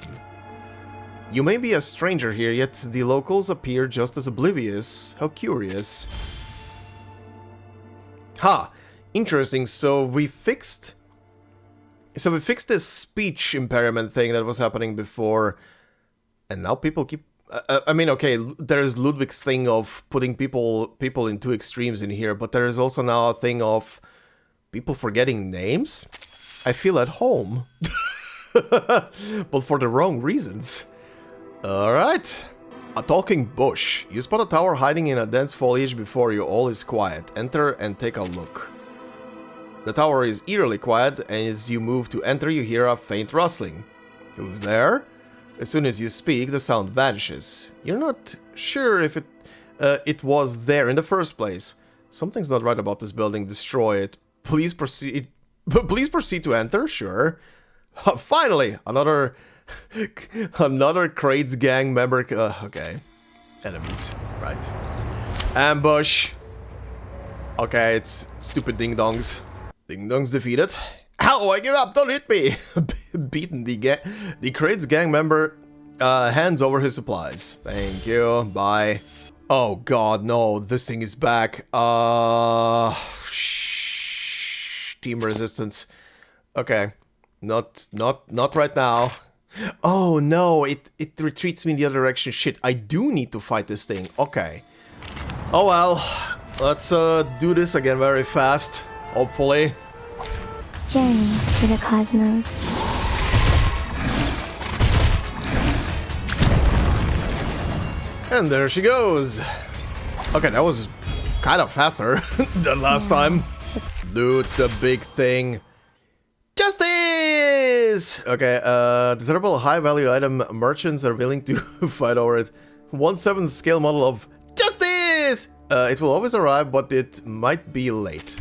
You may be a stranger here, yet the locals appear just as oblivious. How curious. Ha! Interesting, so we fixed this speech impairment thing that was happening before. And now people keep... I mean, okay, there's Ludwig's thing of putting people in two extremes in here, but there is also now a thing of people forgetting names. I feel at home. But for the wrong reasons. Alright. A talking bush. You spot a tower hiding in a dense foliage before you. All is quiet. Enter and take a look. The tower is eerily quiet, and as you move to enter, you hear a faint rustling. Who's there? As soon as you speak, the sound vanishes. You're not sure if it was there in the first place. Something's not right about this building. Destroy it. Please proceed. Please proceed to enter. Sure. Finally, another Crate's gang member. Okay, enemies. Right. Ambush. Okay, it's stupid ding dongs. Ding dongs defeated. Ow! I give up. Don't hit me. Beaten. The Crate's gang member hands over his supplies. Thank you. Bye. Oh god, no, this thing is back. Team resistance. Okay. Not right now. Oh no, it retreats me in the other direction. Shit, I do need to fight this thing. Okay. Oh well. Let's do this again very fast. Hopefully. Journey to the cosmos. And there she goes. Okay, that was kind of faster than last time. Loot the big thing. Justice! Okay, desirable high-value item. Merchants are willing to fight over it. 1/7 scale model of Justice! It will always arrive, but it might be late.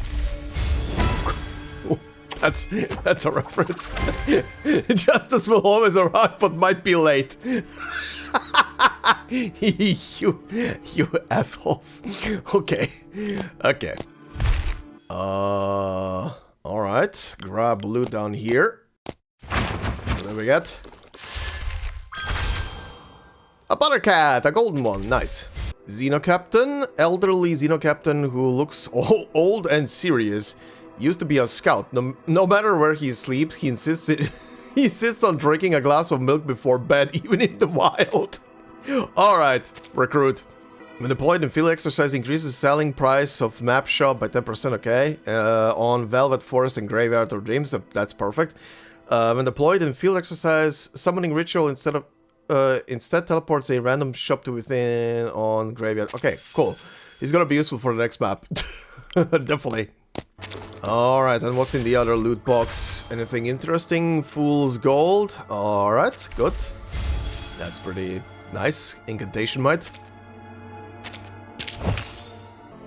That's a reference. Justice will always arrive, but might be late. you assholes. Okay. Alright. Grab loot down here. What do we get? A buttercat, a golden one, nice. Xenocaptain, elderly Xenocaptain who looks old and serious. Used to be a scout. No matter where he sleeps, he insists on drinking a glass of milk before bed, even in the wild. Alright, recruit. When deployed in field exercise, increases selling price of map shop by 10%, okay. On Velvet Forest and Graveyard of Dreams, that's perfect. When deployed in field exercise, summoning ritual instead teleports a random shop to within on Graveyard. Okay, cool. He's gonna be useful for the next map. Definitely. Alright, and what's in the other loot box? Anything interesting? Fool's Gold. Alright, good. That's pretty nice. Incantation might.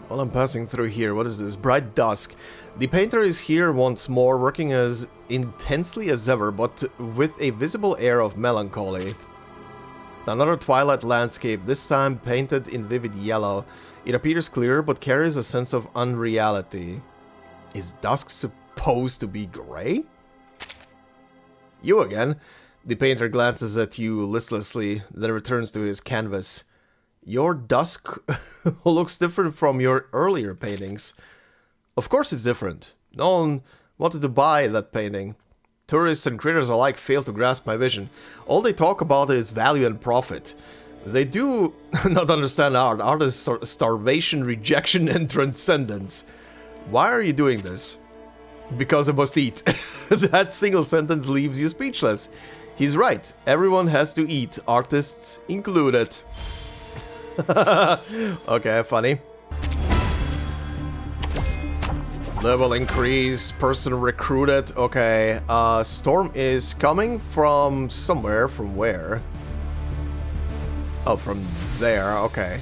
While I'm passing through here, what is this? Bright Dusk. The painter is here once more, working as intensely as ever, but with a visible air of melancholy. Another twilight landscape, this time painted in vivid yellow. It appears clear, but carries a sense of unreality. Is dusk supposed to be grey? You again. The painter glances at you listlessly, then returns to his canvas. Your dusk looks different from your earlier paintings. Of course it's different. No one wanted to buy that painting. Tourists and critters alike fail to grasp my vision. All they talk about is value and profit. They do not understand art. Art is starvation, rejection, and transcendence. Why are you doing this? Because I must eat. That single sentence leaves you speechless. He's right. Everyone has to eat, artists included. Okay, funny. Level increase, person recruited. Okay, storm is coming from somewhere. From where? Oh, from there, okay.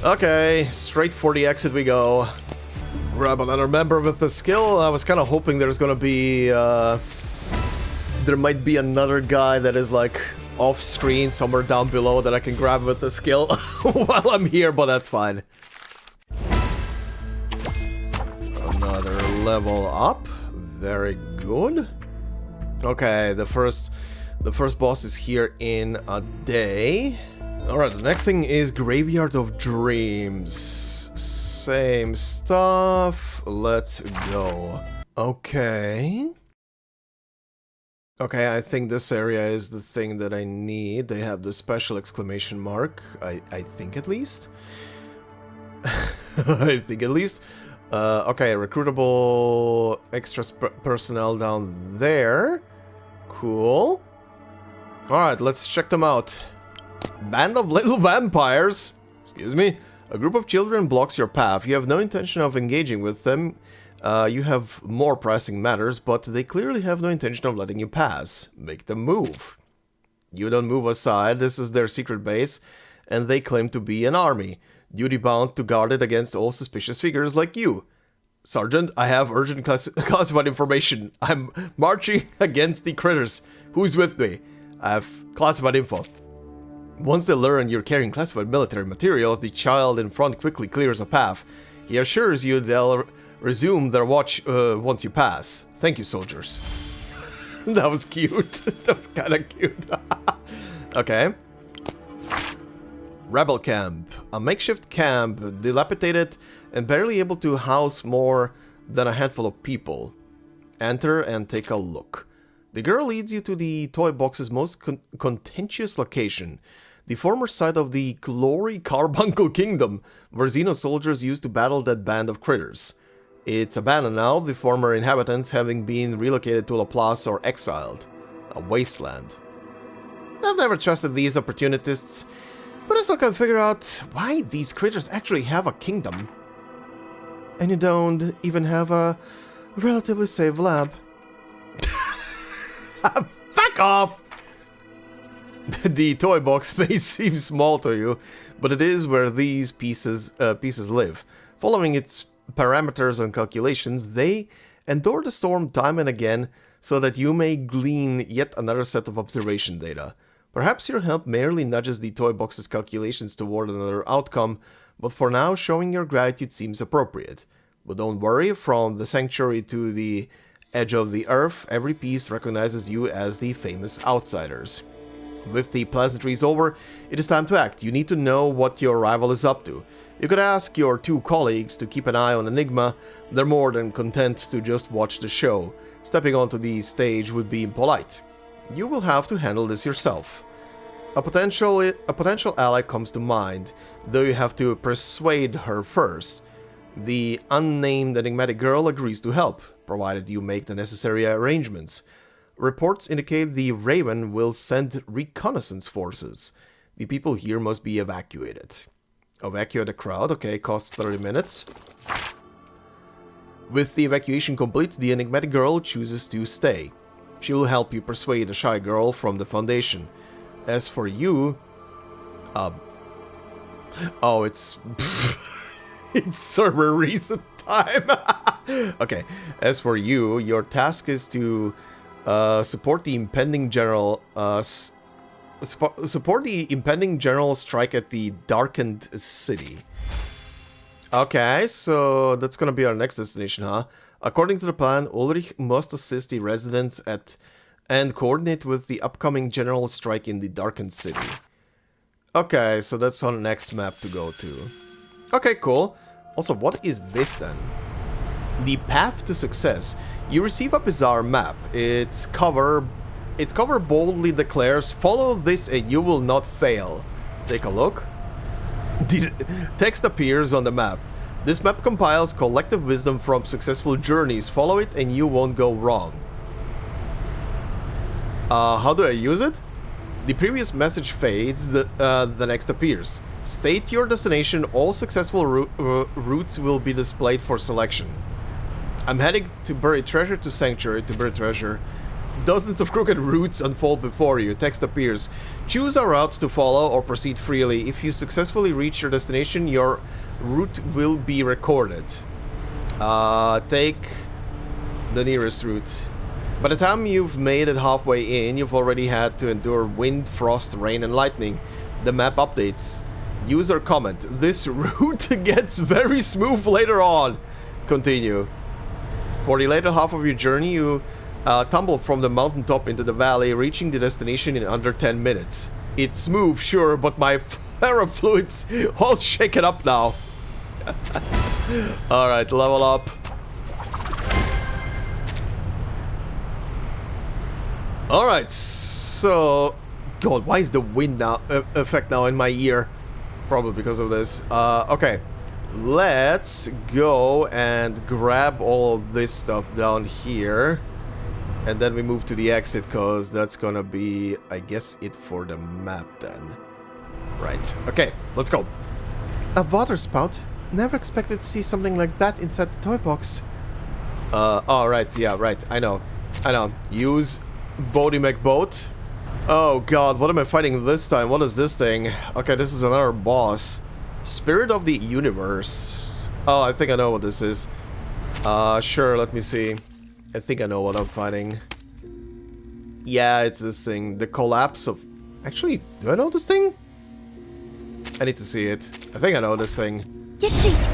Okay, straight for the exit we go. Grab another member with the skill. I was kind of hoping there's gonna be, there might be another guy that is like off screen somewhere down below that I can grab with the skill while I'm here, but that's fine. Another level up. Very good. Okay, the first boss is here in a day. Alright, the next thing is Graveyard of Dreams. Same stuff. Let's go. Okay. Okay, I think this area is the thing that I need. They have the special exclamation mark. I think at least. I think at least. Okay, recruitable extra personnel down there. Cool. Alright, let's check them out. Band of little vampires. Excuse me. A group of children blocks your path. You have no intention of engaging with them. You have more pressing matters, but they clearly have no intention of letting you pass. Make them move. You don't move aside. This is their secret base, and they claim to be an army, duty-bound to guard it against all suspicious figures like you. Sergeant, I have urgent classified information. I'm marching against the critters. Who's with me? I have classified info. Once they learn you're carrying classified military materials, the child in front quickly clears a path. He assures you they'll resume their watch once you pass. Thank you, soldiers. That was cute. That was kind of cute. Okay. Rebel camp. A makeshift camp, dilapidated and barely able to house more than a handful of people. Enter and take a look. The girl leads you to the toy box's most contentious location, the former site of the Glory Carbuncle Kingdom, where Xeno soldiers used to battle that band of critters. It's abandoned now, the former inhabitants having been relocated to Laplace or exiled. A wasteland. I've never trusted these opportunists, but I still can't figure out why these critters actually have a kingdom. And you don't even have a relatively safe lab. Fuck off! The toy box may seem small to you, but it is where these pieces live. Following its parameters and calculations, they endure the storm time and again, so that you may glean yet another set of observation data. Perhaps your help merely nudges the toy box's calculations toward another outcome, but for now showing your gratitude seems appropriate. But don't worry, from the sanctuary to the edge of the earth, every piece recognizes you as the famous outsiders. With the pleasantries over, it is time to act. You need to know what your rival is up to. You could ask your two colleagues to keep an eye on Enigma. They're more than content to just watch the show. Stepping onto the stage would be impolite. You will have to handle this yourself. A potential ally comes to mind, though you have to persuade her first. The unnamed enigmatic girl agrees to help, provided you make the necessary arrangements. Reports indicate the Raven will send reconnaissance forces. The people here must be evacuated. Evacuate the crowd, okay, costs 30 minutes. With the evacuation complete, the enigmatic girl chooses to stay. She will help you persuade a shy girl from the Foundation. As for you... Oh, it's... it's server reset time! Okay, as for you, your task is to support the impending general... support the impending general strike at the Darkened city. Okay, so that's gonna be our next destination, huh? According to the plan, Ulrich must assist the residents at and coordinate with the upcoming general strike in the Darkened city. Okay, so that's our next map to go to. Okay, cool. Also, what is this then? The path to success. You receive a bizarre map. Its cover boldly declares, "Follow this and you will not fail." Take a look. The text appears on the map. This map compiles collective wisdom from successful journeys. Follow it and you won't go wrong. How do I use it? The previous message fades, the next appears. State your destination, all successful routes will be displayed for selection. I'm heading to bury treasure to sanctuary to bury treasure. Dozens of crooked routes unfold before you. Text appears. Choose a route to follow or proceed freely. If you successfully reach your destination, your route will be recorded. Take the nearest route. By the time you've made it halfway in, you've already had to endure wind, frost, rain, and lightning. The map updates. User comment. This route gets very smooth later on. Continue. For the later half of your journey, you tumble from the mountaintop into the valley, reaching the destination in under 10 minutes. It's smooth, sure, but my ferrofluid's all shaken up now. Alright, level up. Alright, so... God, why is the wind now effect now in my ear? Probably because of this. Okay. Let's go and grab all of this stuff down here. And then we move to the exit, because that's gonna be, I guess, it for the map then. Right. Okay, let's go. A water spout? Never expected to see something like that inside the toy box. Oh, right. Yeah, right. I know. Use Bodie McBoat. Oh god, what am I fighting this time? What is this thing? Okay, this is another boss. Spirit of the Universe. Oh, I think I know what this is. Sure, let me see. I think I know what I'm fighting. Yeah, it's this thing. The collapse of... Actually, do I know this thing? I need to see it. I think I know this thing.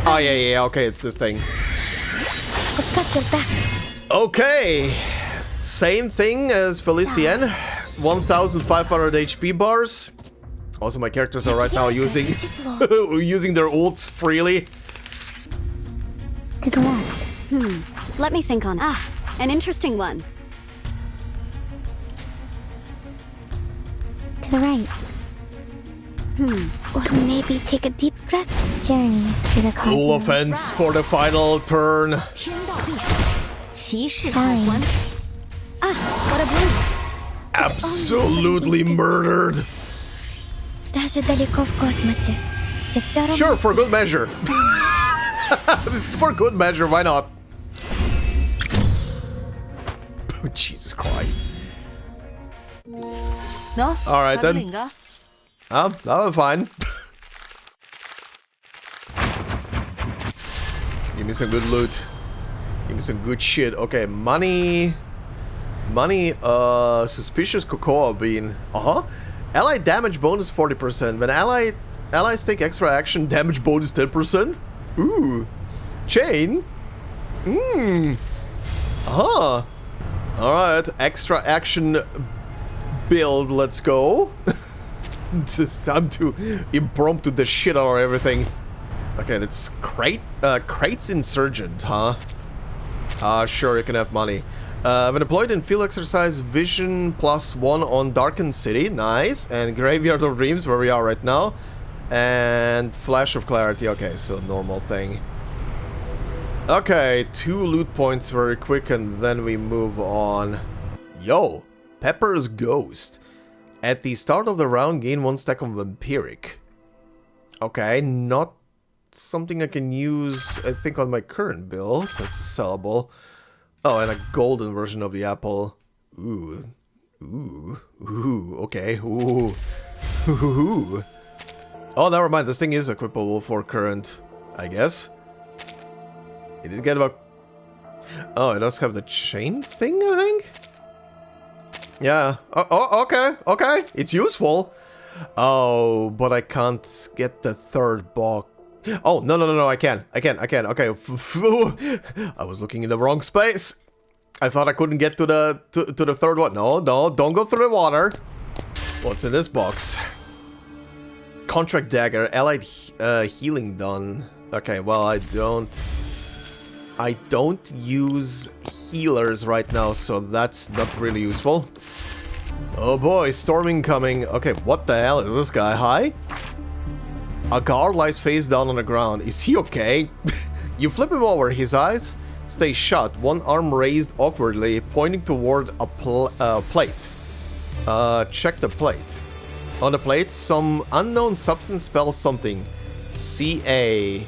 Oh, yeah, okay, it's this thing. I've got your back. Okay. Same thing as Felicien. 1500 HP bars. Also, my characters are right now using using their ults freely. Let me think on... an interesting one. To the right. Or maybe take a deep breath. Journey to the cosmos. Full offense for the final turn. Fine. What a blue. Absolutely murdered. Sure, for good measure. For good measure, why not? Jesus Christ. No? Alright then. That was fine. Give me some good loot. Give me some good shit. Okay, money. Suspicious cocoa bean. Ally damage bonus 40%. When allies take extra action, damage bonus 10%. Ooh. Chain. Alright, extra action build, let's go. It's time to impromptu the shit out of everything. Okay, that's Crates Insurgent, huh? Sure, you can have money. When deployed in field exercise, vision +1 on Darkened City, nice. And Graveyard of Dreams, where we are right now. And Flash of Clarity, okay, so normal thing. Okay, 2 loot points very quick and then we move on. Yo, Pepper's Ghost. At the start of the round, gain 1 stack of Vampiric. Okay, not something I can use, I think, on my current build. That's sellable. Oh, and a golden version of the apple. Ooh. Okay. Ooh. Oh, never mind. This thing is equipable for current, I guess. It did get about... Oh, it does have the chain thing, I think? Yeah. Okay. It's useful. Oh, but I can't get the third box. Oh, no, I can. Okay. I was looking in the wrong space. I thought I couldn't get to the third one. No, don't go through the water. What's in this box? Contract dagger, allied healing done. Okay, well, I don't use healers right now, so that's not really useful. Oh boy, storming coming. Okay, what the hell is this guy? Hi? A guard lies face down on the ground. Is he okay? You flip him over. His eyes stay shut, one arm raised awkwardly, pointing toward a plate. Check the plate. On the plate, some unknown substance spells something. C.A.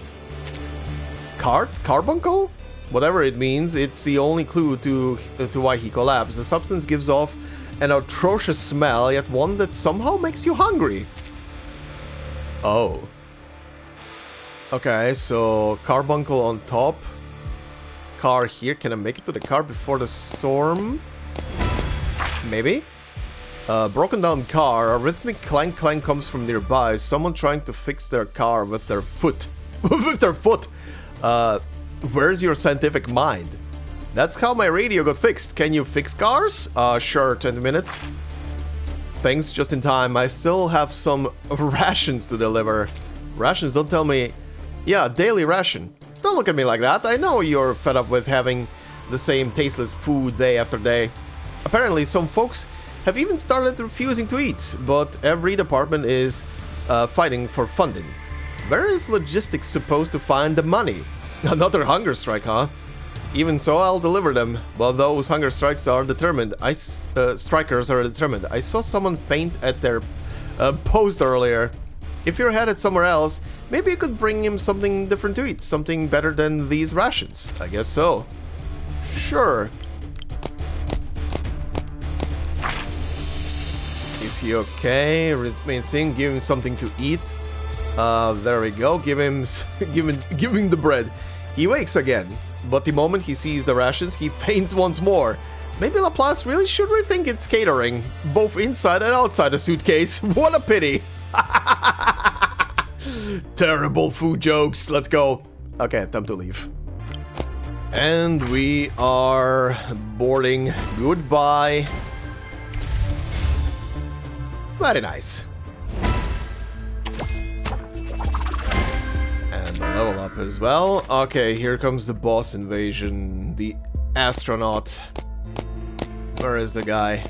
Carbuncle? Whatever it means, it's the only clue to why he collapsed. The substance gives off an atrocious smell, yet one that somehow makes you hungry. Oh. Okay, so carbuncle on top. Car here. Can I make it to the car before the storm? Maybe? Broken down car. A rhythmic clank comes from nearby. Someone trying to fix their car with their foot. With their foot! Where's your scientific mind? That's how my radio got fixed. Can you fix cars? Sure, 20 minutes. Thanks, just in time. I still have some rations to deliver. Rations, don't tell me... Yeah, daily ration. Don't look at me like that. I know you're fed up with having the same tasteless food day after day. Apparently, some folks have even started refusing to eat, but every department is fighting for funding. Where is logistics supposed to find the money? Another hunger strike, huh? Even so, I'll deliver them. But those hunger strikes are determined. Strikers are determined. I saw someone faint at their post earlier. if you're headed somewhere else, maybe you could bring him something different to eat. Something better than these rations. I guess so. Sure. Is he okay? Rinsing, give him something to eat. There we go. Give him the bread. He wakes again, but the moment he sees the rations, he faints once more. Maybe Laplace really should rethink its catering, both inside and outside the suitcase. What a pity. Terrible food jokes. Let's go. Okay, time to leave. And we are boarding. Goodbye. Very nice. And the level up as well. Okay, here comes the boss invasion. The astronaut. Where is the guy?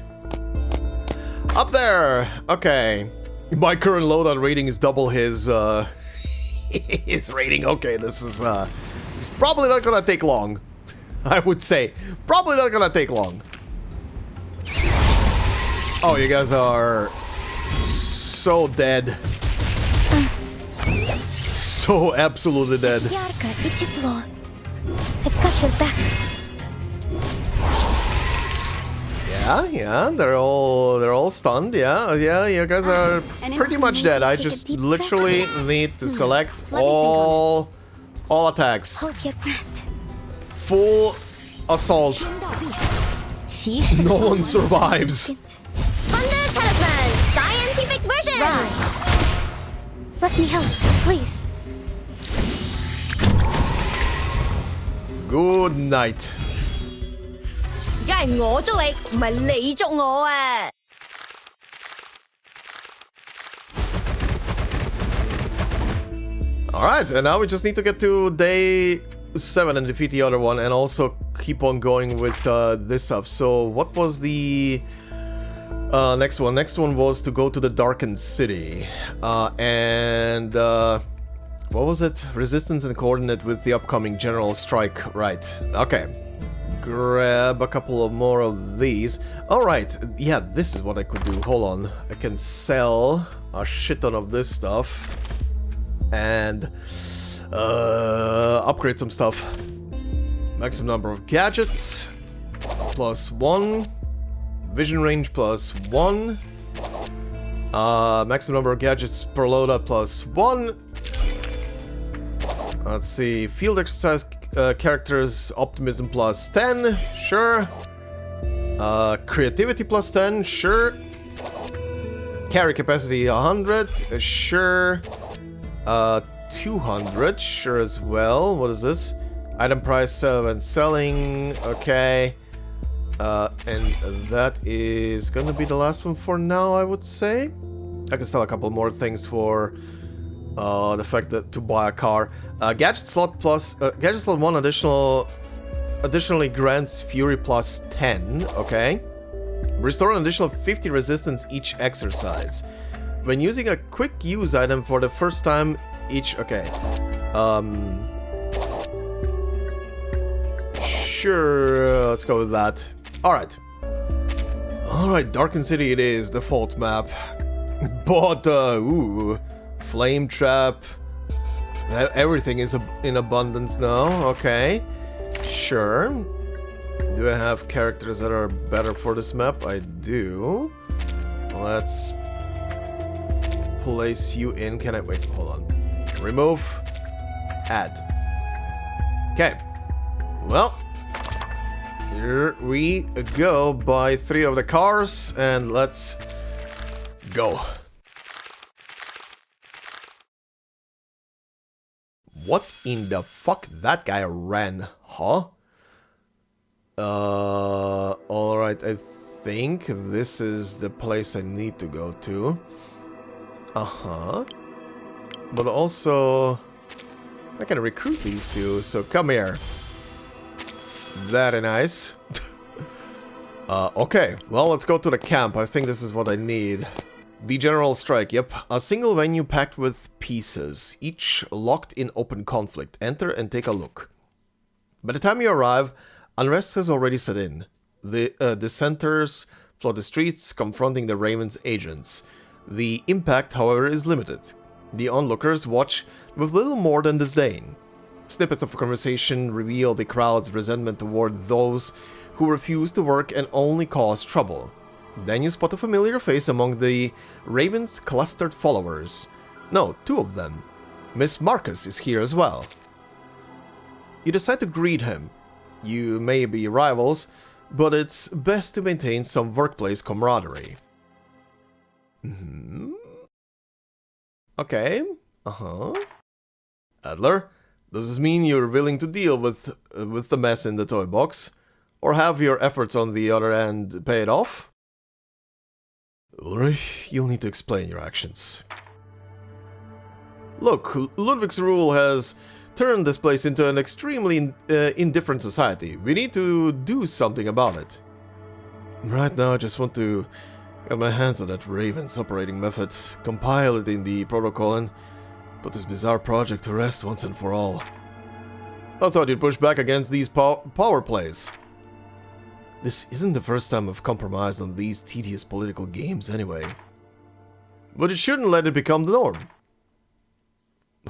Up there! Okay. My current loadout rating is double his his rating. Okay, this is probably not gonna take long. I would say. Probably not gonna take long. Oh, you guys are so dead. So absolutely dead. I've got your back. Yeah, they're all stunned. Yeah, you guys are pretty much dead. I just literally need to select all attacks. Hold your breath. Full assault. No one survives. Thunder Talisman, scientific version. Let me help, please. Good night. 而家係我捉你，唔係你捉我啊！ Alright, and now we just need to get to day 7 and defeat the other one, and also keep on going with this up. So what was the next one? Next one was to go to the Darkened city. And what was it? Resistance and coordinate with the upcoming general strike. Right, okay. Grab a couple of more of these. Alright, yeah, this is what I could do. Hold on. I can sell a shit ton of this stuff. And upgrade some stuff. Maximum number of gadgets. +1. Vision range +1. Maximum number of gadgets per loadout +1. Let's see. Field exercise characters optimism +10. Sure. Creativity +10. Sure. Carry capacity 100. Sure. 200. Sure as well. What is this? Item price 7 selling. Okay. And that is gonna be the last one for now, I would say. I can sell a couple more things for the fact that to buy a car. Gadget slot plus gadget slot 1 additionally grants fury +10. Okay. Restore an additional 50 resistance each exercise. When using a quick use item for the first time each. Okay. Sure. Let's go with that. Alright. Alright, Darkened City it is, default map. But, ooh. Flame trap. Everything is in abundance now. Okay. Sure. Do I have characters that are better for this map? I do. Let's place you in. Can I wait? Hold on. Remove. Add. Okay. Well. Here we go. Buy 3 of the cars and let's go. What in the fuck? That guy ran, huh? Alright, I think this is the place I need to go to. Uh-huh. But also, I can recruit these two, so come here. Very nice. Okay, well, let's go to the camp. I think this is what I need. The general strike, yep. A single venue packed with pieces, each locked in open conflict. Enter and take a look. By the time you arrive, unrest has already set in. The dissenters flood the streets, confronting the Raven's agents. The impact, however, is limited. The onlookers watch with little more than disdain. Snippets of conversation reveal the crowd's resentment toward those who refuse to work and only cause trouble. Then you spot a familiar face among the Raven's clustered followers. No, 2 of them. Miss Marcus is here as well. You decide to greet him. You may be rivals, but it's best to maintain some workplace camaraderie. Okay. Adler, does this mean you're willing to deal with the mess in the toy box? Or have your efforts on the other end paid off? Ulrich, you'll need to explain your actions. Look, Ludwig's rule has turned this place into an extremely indifferent society. We need to do something about it. Right now, I just want to get my hands on that Raven's operating method, compile it in the protocol, and put this bizarre project to rest once and for all. I thought you'd push back against these power plays. This isn't the first time I've compromised on these tedious political games anyway. But you shouldn't let it become the norm.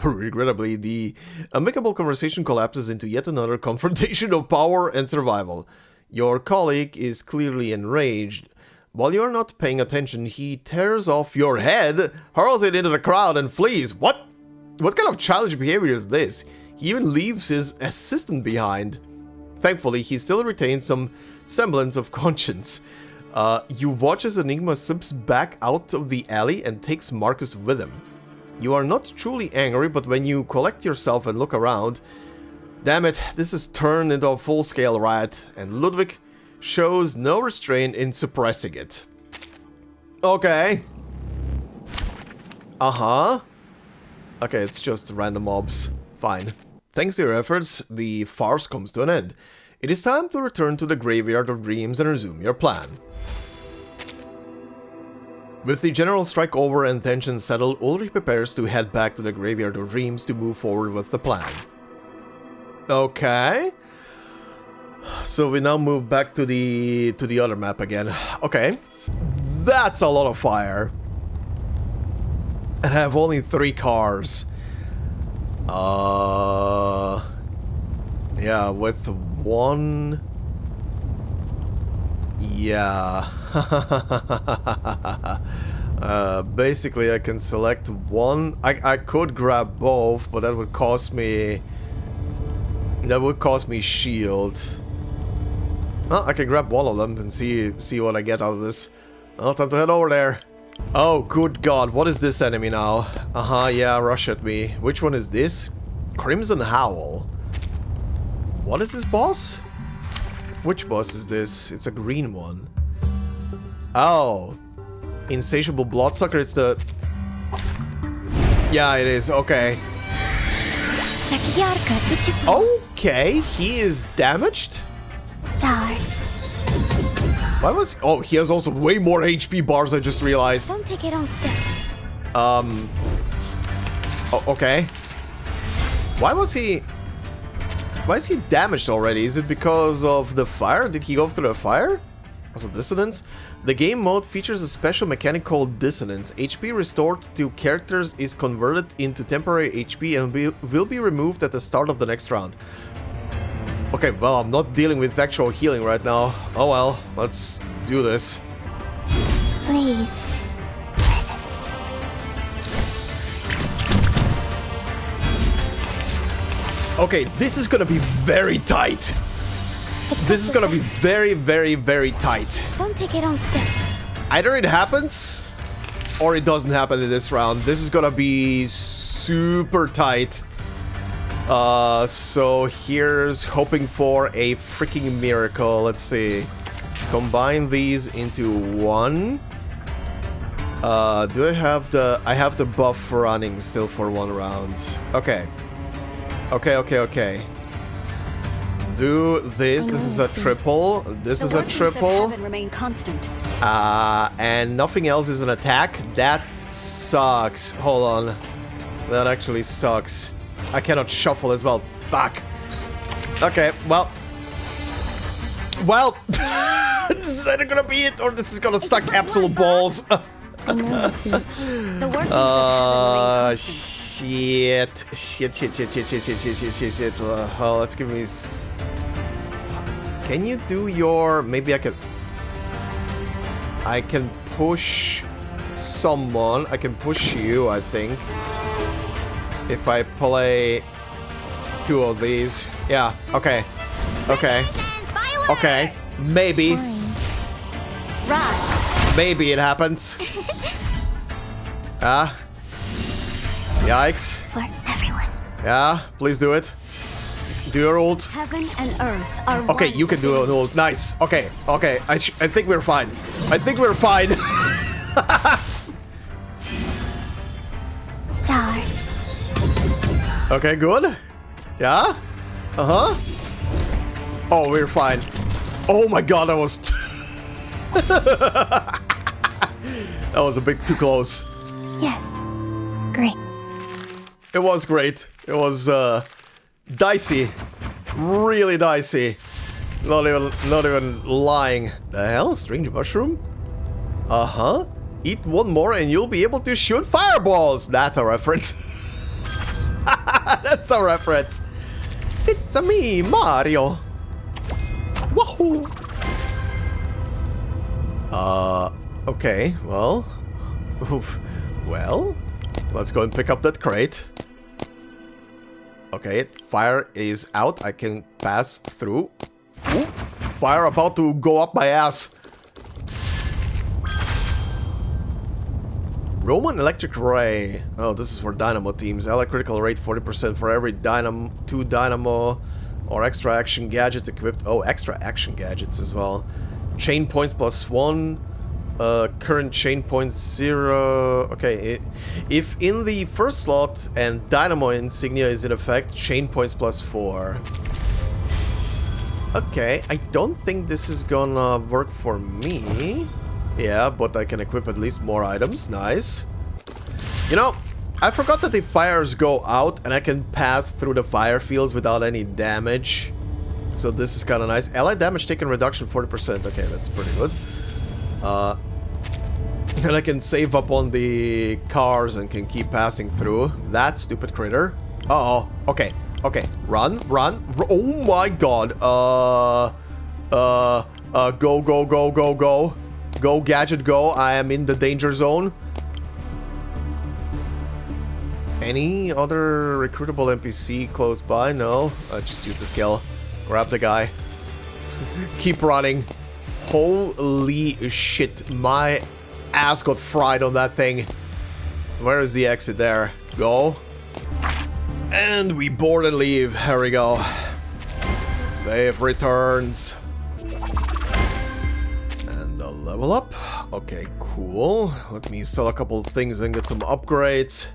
Regrettably, the amicable conversation collapses into yet another confrontation of power and survival. Your colleague is clearly enraged. While you're not paying attention, he tears off your head, hurls it into the crowd, and flees. What kind of childish behavior is this? He even leaves his assistant behind. Thankfully, he still retains some semblance of conscience. You watch as Enigma slips back out of the alley and takes Marcus with him. You are not truly angry, but when you collect yourself and look around, damn it, this has turned into a full-scale riot, and Ludwig shows no restraint in suppressing it. Okay. Okay, it's just random mobs. Fine. Thanks to your efforts, the farce comes to an end. It is time to return to the Graveyard of Dreams and resume your plan. With the general strike over and tensions settled, Ulrich prepares to head back to the Graveyard of Dreams to move forward with the plan. Okay. So we now move back to the other map again. Okay. That's a lot of fire. And I have only 3 cars. Yeah, with 1... Yeah. Basically I can select 1. I could grab both, but that would cost me... shield. Oh, I can grab one of them and see what I get out of this. Oh, time to head over there. Oh, good God, what is this enemy now? Yeah, rush at me. Which one is this? Crimson Howl. What is this boss? Which boss is this? It's a green one. Oh. Insatiable Bloodsucker, it's the... Yeah, it is, okay. Okay, he is damaged? Stars. Why was... Oh, he has also way more HP bars, I just realized. Don't take it on stick. Oh, okay. Why is he damaged already? Is it because of the fire? Did he go through the fire? Also dissonance? The game mode features a special mechanic called dissonance. HP restored to characters is converted into temporary HP and will be removed at the start of the next round. Okay, well, I'm not dealing with actual healing right now. Oh well, let's do this. Please. Okay, this is gonna be very tight. This is gonna be very, very, very tight. Don't take it on stick. Either it happens, or it doesn't happen in this round. This is gonna be super tight. So here's hoping for a freaking miracle. Let's see. Combine these into one. Do I have the... I have the buff for running still for 1 round. Okay. Okay. Do this. This is a triple. This is a triple. Remain constant. And nothing else is an attack. That sucks. Hold on. That actually sucks. I cannot shuffle as well. Fuck. Okay, well. Well. This is either gonna be it or this is gonna suck absolute balls. I know I see. The workings of heaven remain constant. Shit. Oh, let's give me... Can you do your... Maybe I can... I can push someone. I can push you, I think. If I play 2 of these. Yeah, okay. Okay. Okay. Maybe. Rise. Maybe it happens. Ah. Yikes. For everyone. Yeah, please do it. Do your ult. Heaven and earth are Okay, one. you can do an ult. Nice. Okay, okay. I think we're fine. I think we're fine. Stars. Okay, good. Yeah? Uh-huh. Oh, we're fine. Oh my god, that was... that was a bit too close. Yes. Great. It was great. It was, dicey. Really dicey. Not even lying. The hell? Strange mushroom? Uh-huh. Eat one more and you'll be able to shoot fireballs. That's a reference. That's a reference. It's a me, Mario. Wahoo. Okay, well. Oof. Well, let's go and pick up that crate. Okay, fire is out. I can pass through. Ooh, fire about to go up my ass. Roman electric ray. Oh, this is for dynamo teams. Ally critical rate 40% for every dynamo, 2 dynamo or extra action gadgets equipped. Oh, extra action gadgets as well. Chain points +1. Current chain points 0. Okay, if in the first slot and dynamo insignia is in effect, chain points +4. Okay, I don't think this is gonna work for me. Yeah, but I can equip at least more items. Nice. You know, I forgot that the fires go out and I can pass through the fire fields without any damage. So this is kind of nice. Allied damage taken reduction 40%. Okay, that's pretty good. And I can save up on the cars and can keep passing through. That stupid critter. Uh-oh. Okay. Okay. Run. Oh my god. Go. Go, gadget, go. I am in the danger zone. Any other recruitable NPC close by? No. Just use the skill. Grab the guy. Keep running. Holy shit. My ass got fried on that thing. Where is the exit there? Go. And we board and leave. Here we go. Save returns. And a level up. Okay, cool. Let me sell a couple of things and get some upgrades.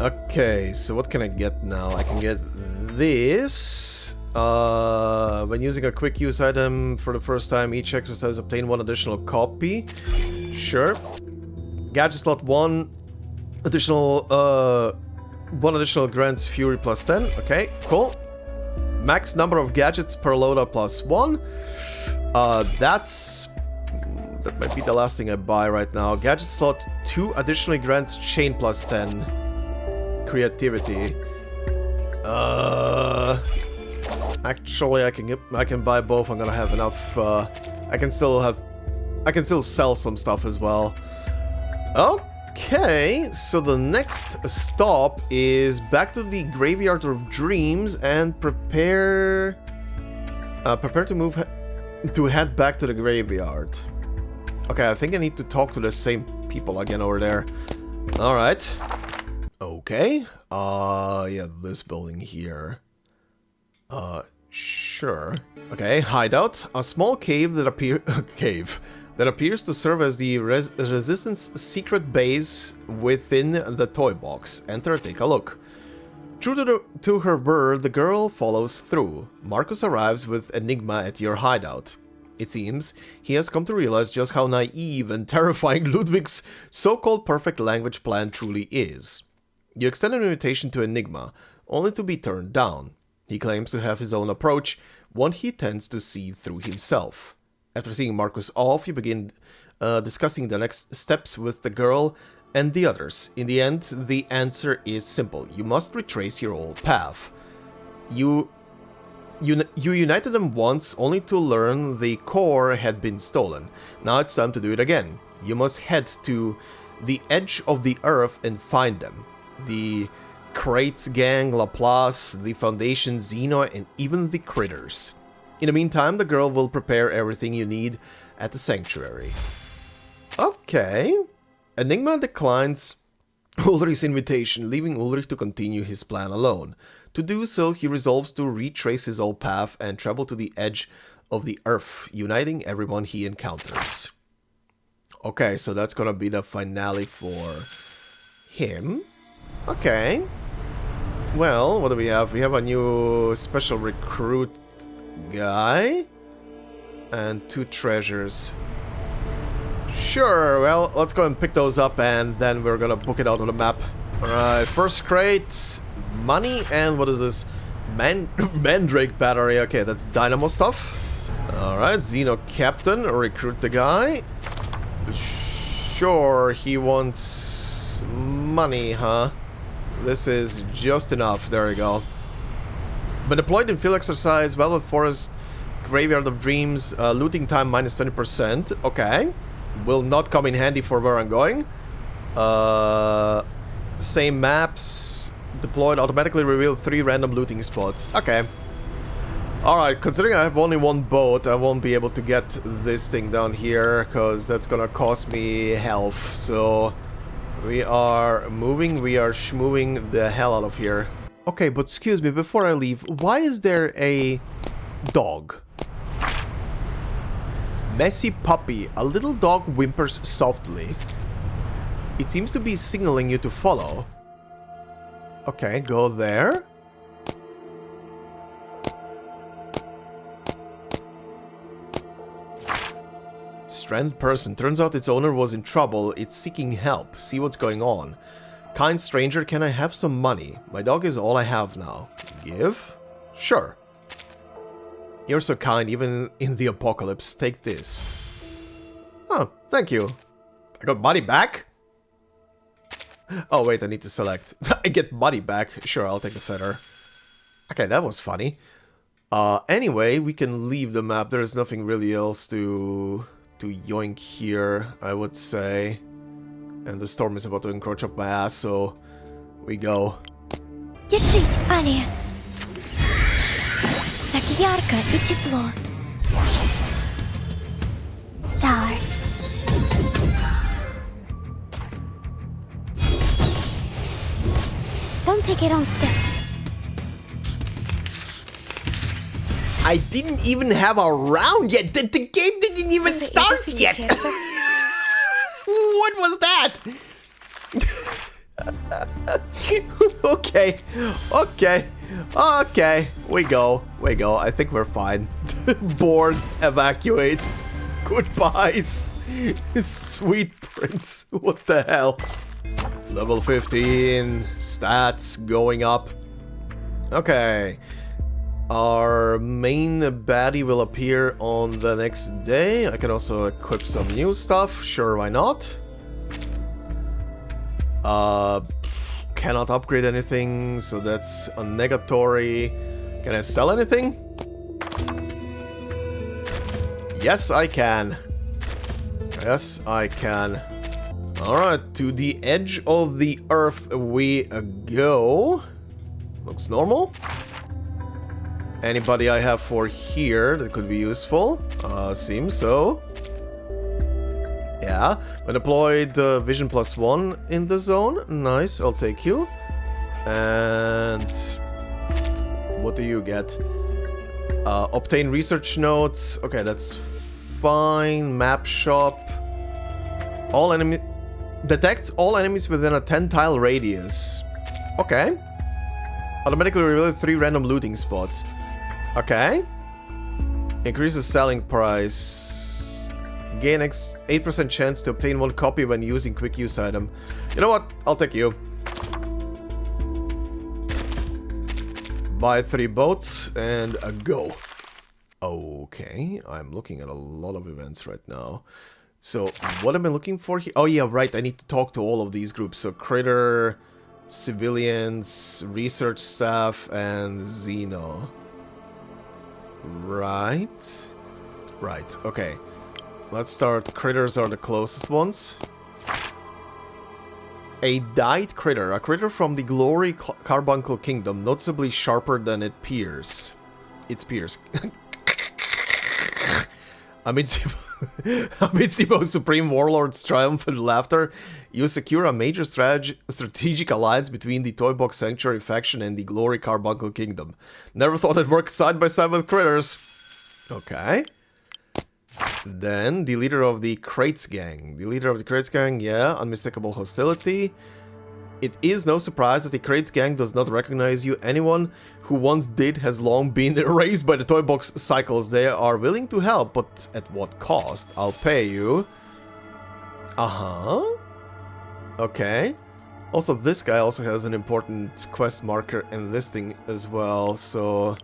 Okay, so what can I get now? I can get this. When using a quick use item for the first time, each exercise obtain 1 additional copy. Sure. Gadget slot 1 additional grants fury +10. Okay, cool. Max number of gadgets per loadout +1. That might be the last thing I buy right now. Gadget slot 2 additionally grants chain +10. Creativity. Actually, I can buy both. I'm gonna have enough. I can still sell some stuff as well. Okay, so the next stop is back to the Graveyard of Dreams and prepare to head back to the graveyard. Okay, I think I need to talk to the same people again over there. All right. Okay. Yeah, this building here. Sure. Okay, hideout. A small cave that appears to serve as the Resistance secret base within the toy box. Enter, take a look. True to her word, the girl follows through. Marcus arrives with Enigma at your hideout. It seems he has come to realize just how naive and terrifying Ludwig's so-called perfect language plan truly is. You extend an invitation to Enigma, only to be turned down. He claims to have his own approach, one he tends to see through himself. After seeing Marcus off, you begin discussing the next steps with the girl and the others. In the end, the answer is simple. You must retrace your old path. You united them once only to learn the core had been stolen. Now it's time to do it again. You must head to the edge of the earth and find them. The Crates gang, Laplace, the Foundation, Xeno, and even the Critters. In the meantime, the girl will prepare everything you need at the sanctuary. Okay. Enigma declines Ulrich's invitation, leaving Ulrich to continue his plan alone. To do so, he resolves to retrace his old path and travel to the edge of the earth, uniting everyone he encounters. Okay, so that's gonna be the finale for him. Okay. Well, what do we have? We have a new special recruit guy. And 2 treasures. Sure, well, let's go and pick those up and then we're gonna book it out on the map. Alright, first crate, money, and what is this? Mandrake battery. Okay, that's dynamo stuff. Alright, Xeno Captain, recruit the guy. Sure, he wants money, huh? This is just enough. There we go. Been deployed in field exercise, Velvet Forest, Graveyard of Dreams, looting time minus 20%. Okay. Will not come in handy for where I'm going. Same maps. Deployed, automatically reveal 3 random looting spots. Okay. Alright, considering I have only 1 boat, I won't be able to get this thing down here, because that's gonna cost me health. So, we are moving, we are schmoving the hell out of here. Okay, but excuse me, before I leave, why is there a dog? Messy puppy. A little dog whimpers softly. It seems to be signaling you to follow. Okay, go there. Stranded person. Turns out its owner was in trouble. It's seeking help. See what's going on. Kind stranger, can I have some money? My dog is all I have now. Give? Sure. You're so kind, even in the apocalypse. Take this. Oh, thank you. I got money back? Oh, wait, I need to select. I get money back. Sure, I'll take the feather. Okay, that was funny. Anyway, we can leave the map. There's nothing really else to yoink here, I would say. And the storm is about to encroach up my ass, so we go. Держись, Алия. Так ярко и тепло. Stars. Don't take it on step. I didn't even have a round yet. The game didn't even start yet. What was that? Okay. We go. I think we're fine. Board, evacuate. Goodbyes. Sweet prince. What the hell? Level 15. Stats going up. Okay. Our main baddie will appear on the next day. I can also equip some new stuff. Sure, why not? Cannot upgrade anything, so that's a negatory. Can I sell anything? Yes, I can. Yes, I can. Alright, to the edge of the earth we go. Looks normal. Anybody I have for here that could be useful? Seems so. Yeah, when deployed, vision +1 in the zone. Nice, I'll take you. And what do you get? Obtain research notes. Okay, that's fine. Map shop. All enemy detects all enemies within a 10-tile radius. Okay. Automatically reveal 3 random looting spots. Okay. Increases selling price. Gain 8% chance to obtain 1 copy when using quick use item. You know what? I'll take you. Buy 3 boats and go. Okay, I'm looking at a lot of events right now. So, what am I looking for here? Oh yeah, right, I need to talk to all of these groups. So, Critter, Civilians, Research Staff, and Xeno. Right. Right, okay. Let's start. Critters are the closest ones. A dyed critter. A critter from the Glory Carbuncle Kingdom, noticeably sharper than its peers. Amidst the most supreme warlord's triumphant laughter, you secure a major strategic alliance between the Toybox Sanctuary faction and the Glory Carbuncle Kingdom. Never thought I'd work side by side with critters. Okay. Then, the leader of the Crates Gang. The leader of the Crates Gang, yeah, unmistakable hostility. It is no surprise that the Crates Gang does not recognize you. Anyone who once did has long been erased by the toy box cycles. They are willing to help, but at what cost? I'll pay you. Uh-huh. Okay. Also, this guy also has an important quest marker enlisting as well, so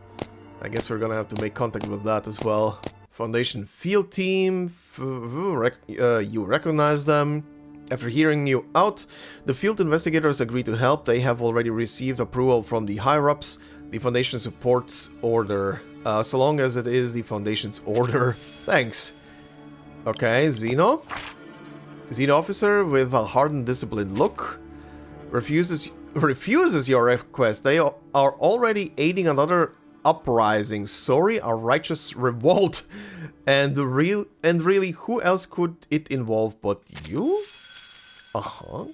I guess we're gonna have to make contact with that as well. Foundation Field Team, you recognize them. After hearing you out, the field investigators agree to help. They have already received approval from the higher-ups. The Foundation supports order, so long as it is the Foundation's order. Thanks. Okay, Xeno. Xeno officer with a hard and disciplined look. Refuses your request. They are already aiding another uprising. Sorry, a righteous revolt. And really, who else could it involve but you? Uh-huh.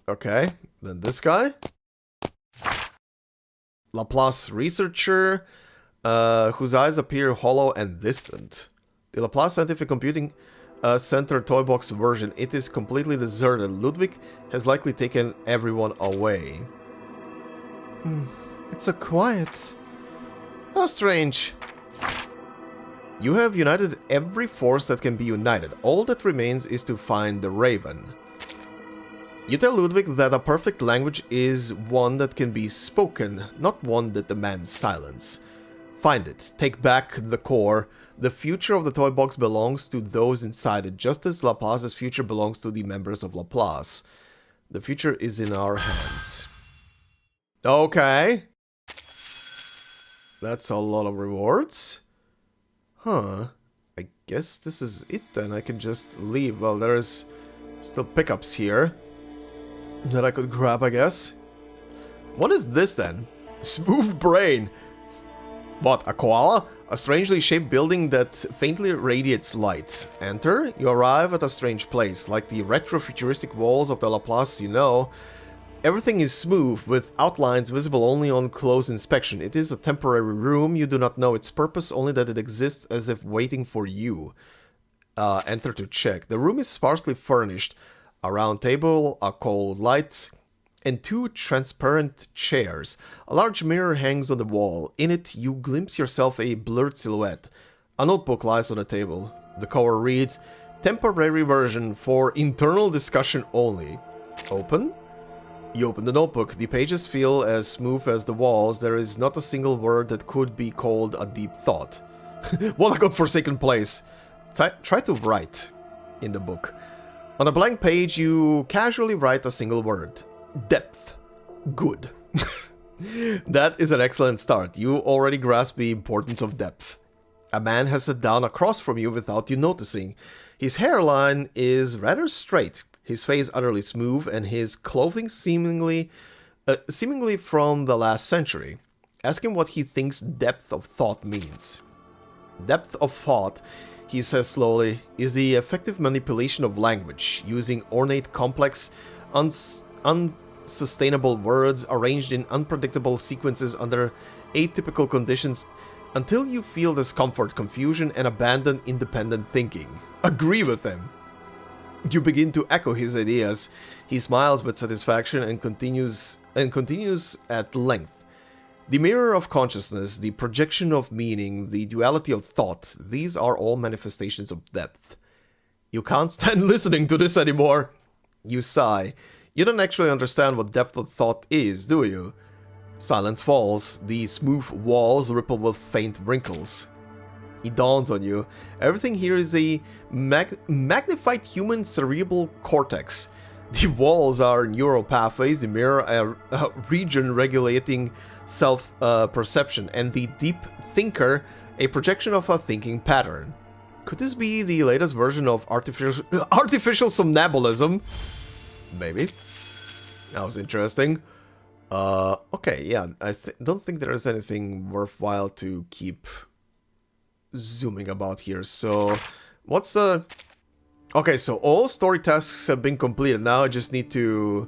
Okay, then this guy. Laplace researcher, whose eyes appear hollow and distant. The Laplace Scientific Computing Center Toybox version. It is completely deserted. Ludwig has likely taken everyone away. It's so quiet. How strange. You have united every force that can be united. All that remains is to find the Raven. You tell Ludwig that a perfect language is one that can be spoken, not one that demands silence. Find it. Take back the core. The future of the toy box belongs to those inside it, just as Laplace's future belongs to the members of Laplace. The future is in our hands. Okay. That's a lot of rewards. Huh. I guess this is it then. I can just leave. Well, there's still pickups here that I could grab, I guess. What is this then? Smooth brain. What, a koala? A strangely shaped building that faintly radiates light. Enter. You arrive at a strange place. Like the retro-futuristic walls of the Laplace, you know. Everything is smooth, with outlines visible only on close inspection. It is a temporary room. You do not know its purpose, only that it exists as if waiting for you. Enter to check. The room is sparsely furnished. A round table, a cold light, and two transparent chairs. A large mirror hangs on the wall. In it, you glimpse yourself a blurred silhouette. A notebook lies on the table. The cover reads, "Temporary version for internal discussion only." Open? You open the notebook. The pages feel as smooth as the walls. There is not a single word that could be called a deep thought. What a godforsaken place. Try to write in the book. On a blank page, you casually write a single word. Depth. Good. That is an excellent start. You already grasp the importance of depth. A man has sat down across from you without you noticing. His hairline is rather straight, his face utterly smooth, and his clothing seemingly from the last century. Ask him what he thinks depth of thought means. Depth of thought, he says slowly, is the effective manipulation of language, using ornate, complex, unsustainable words arranged in unpredictable sequences under atypical conditions until you feel discomfort, confusion, and abandon independent thinking. Agree with him. You begin to echo his ideas. He smiles with satisfaction and continues at length. The mirror of consciousness, the projection of meaning, the duality of thought, these are all manifestations of depth. You can't stand listening to this anymore. You sigh. You don't actually understand what depth of thought is, do you? Silence falls. The smooth walls ripple with faint wrinkles. it dawns on you. Everything here is a magnified human cerebral cortex. The walls are neural pathways, the mirror a region regulating self-perception, and the deep thinker a projection of a thinking pattern. Could this be the latest version of artificial somnambulism? Maybe. That was interesting. Okay, yeah, I don't think there is anything worthwhile to keep zooming about here. So, what's the... Okay, so all story tasks have been completed. Now I just need to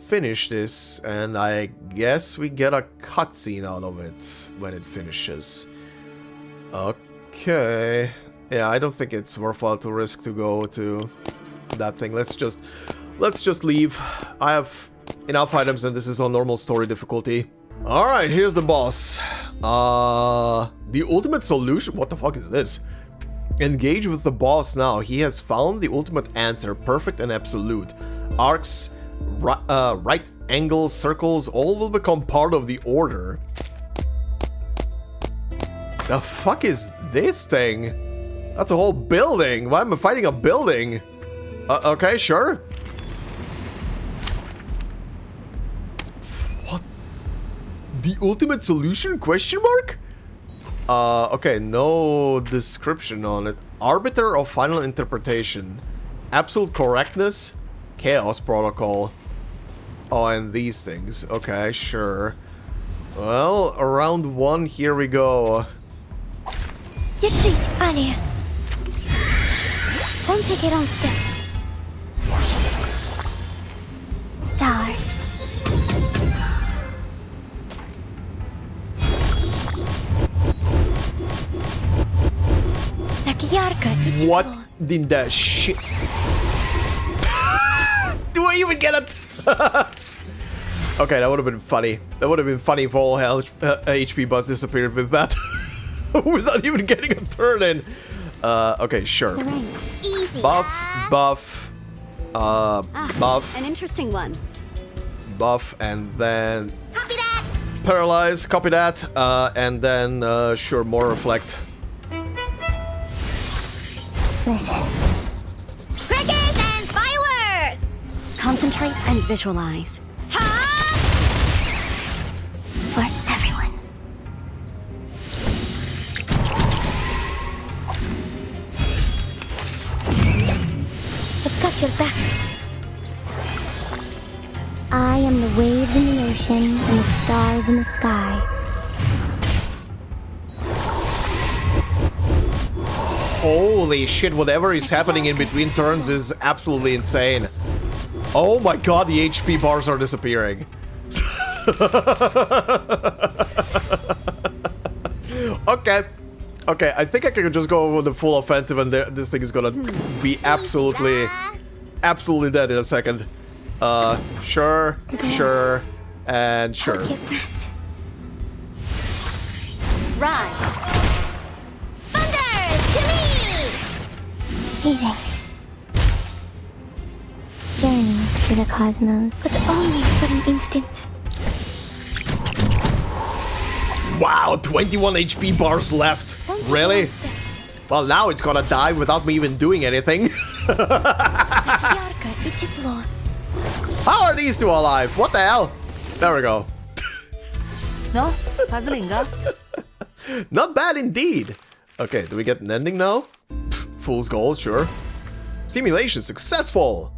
finish this, and I guess we get a cutscene out of it when it finishes. Okay. Yeah, I don't think it's worthwhile to risk to go to that thing. Let's just leave. I have enough items, and this is on normal story difficulty. Alright, here's the boss. The ultimate solution? What the fuck is this? Engage with the boss now. He has found the ultimate answer, perfect and absolute. Arcs, right angles, circles, all will become part of the order. The fuck is this thing? That's a whole building. Why am I fighting a building? Okay, sure. What? The ultimate solution? Question mark? Okay, no description on it. Arbiter of final interpretation. Absolute correctness. Chaos protocol. Oh, and these things. Okay, sure. Well, round 1, here we go. Держись, Алия. Won't take it on step. Stars. What in the shit? Do I even get it? Okay, that would have been funny. That would have been funny if all HP buzz disappeared with that. Without even getting a turn in. Okay, sure. Easy. Buff. Buff. An interesting one. Buff, and then... Copy that. Paralyze, copy that. And then, sure, more reflect. Listen. Crickets and fireworks! Concentrate and visualize. For everyone. I've got your back. I am the waves in the ocean and the stars in the sky. Holy shit, whatever is happening in between turns is absolutely insane. Oh my god, the HP bars are disappearing. Okay. Okay, I think I can just go with the full offensive and this thing is gonna be absolutely dead in a second. Sure, and sure. Rise. Eating. Journey through the cosmos, but only for an instant. Wow, 21 HP bars left. Really? Well, now it's gonna die without me even doing anything. How are these two alive? What the hell? There we go. No? Puzzlinga? Not bad indeed. Okay, do we get an ending now? Fool's gold, sure. Simulation successful!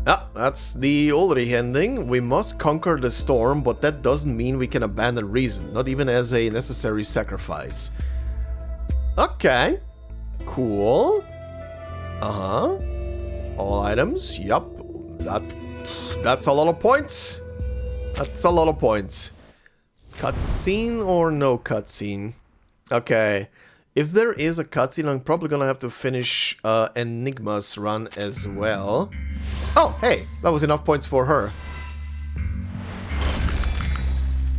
Ah, that's the Ulrich ending. We must conquer the storm, but that doesn't mean we can abandon reason, not even as a necessary sacrifice. Okay. Cool. Uh-huh. All items, yup. That's a lot of points. That's a lot of points. Cutscene or no cutscene? Okay. If there is a cutscene, I'm probably gonna have to finish Enigma's run as well. Oh, hey, that was enough points for her.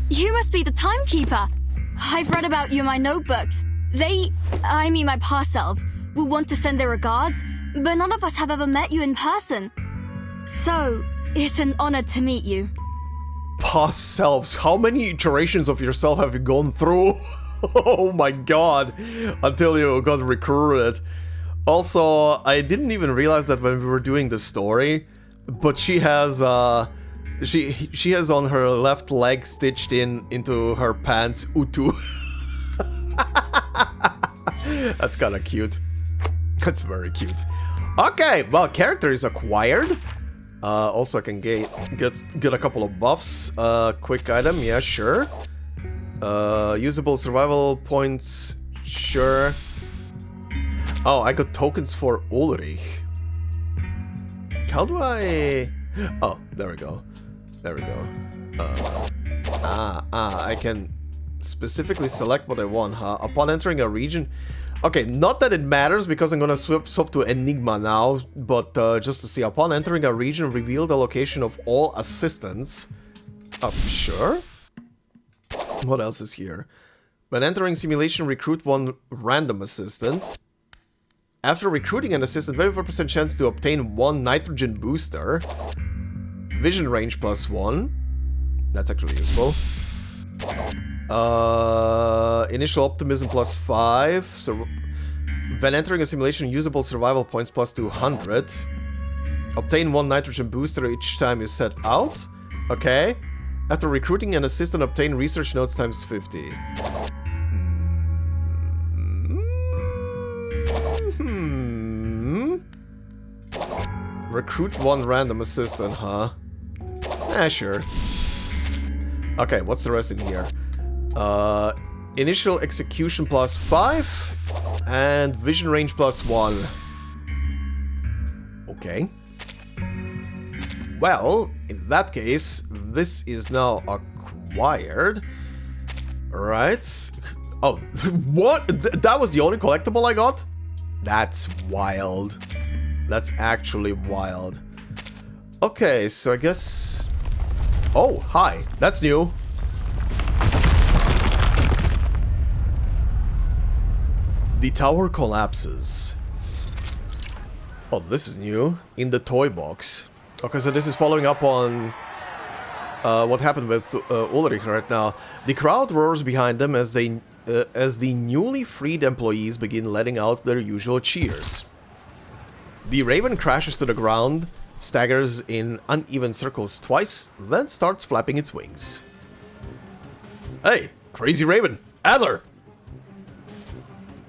You must be the Timekeeper. I've read about you in my notebooks. I mean my past selves, will want to send their regards, but none of us have ever met you in person. So, it's an honor to meet you. Past selves, how many iterations of yourself have you gone through? Oh my god, until you got recruited. Also, I didn't even realize that when we were doing the story, but she has she has on her left leg stitched into her pants Utu. That's kind of cute. That's very cute. Okay, well, character is acquired. Also, I can get a couple of buffs. Quick item, yeah, sure. Usable survival points, sure. Oh, I got tokens for Ulrich. How do I... Oh, there we go. There we go. I can specifically select what I want, huh? Upon entering a region... Okay, not that it matters because I'm gonna swap to Enigma now, but just to see. Upon entering a region, reveal the location of all assistants. Oh, sure. What else is here? When entering simulation, recruit one random assistant. After recruiting an assistant, 25% chance to obtain one nitrogen booster. Vision range +1. That's actually useful. Initial optimism +5. So when entering a simulation, usable survival points +200. Obtain one nitrogen booster each time you set out. Okay. After recruiting an assistant, obtain research notes ×50. Recruit one random assistant, huh? Sure. Okay, what's the rest in here? Initial execution +5 and vision range +1. Okay. Well, in that case, this is now acquired. Right? Oh, what? That was the only collectible I got? That's wild. That's actually wild. Okay, so I guess... Oh, hi. That's new. The tower collapses. Oh, this is new. In the toy box. Okay, so this is following up on what happened with Ulrich right now. The crowd roars behind them as the newly freed employees begin letting out their usual cheers. The raven crashes to the ground, staggers in uneven circles twice, then starts flapping its wings. Hey, crazy raven! Adler!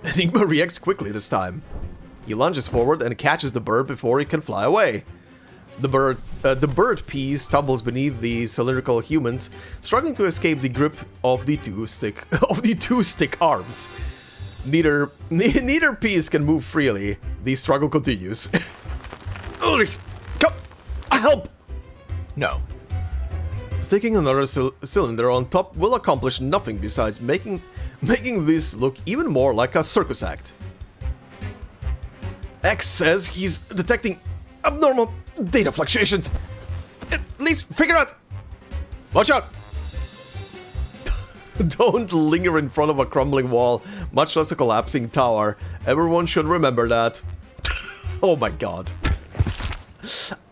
Enigma reacts quickly this time. He lunges forward and catches the bird before it can fly away. The bird pea stumbles beneath the cylindrical humans, struggling to escape the grip of the two stick arms. Neither piece can move freely. The struggle continues. Ulrich, come, help! No. Sticking another cylinder on top will accomplish nothing besides making this look even more like a circus act. X says he's detecting abnormal data fluctuations. At least figure out. Watch out! Don't linger in front of a crumbling wall, much less a collapsing tower. Everyone should remember that. Oh my god.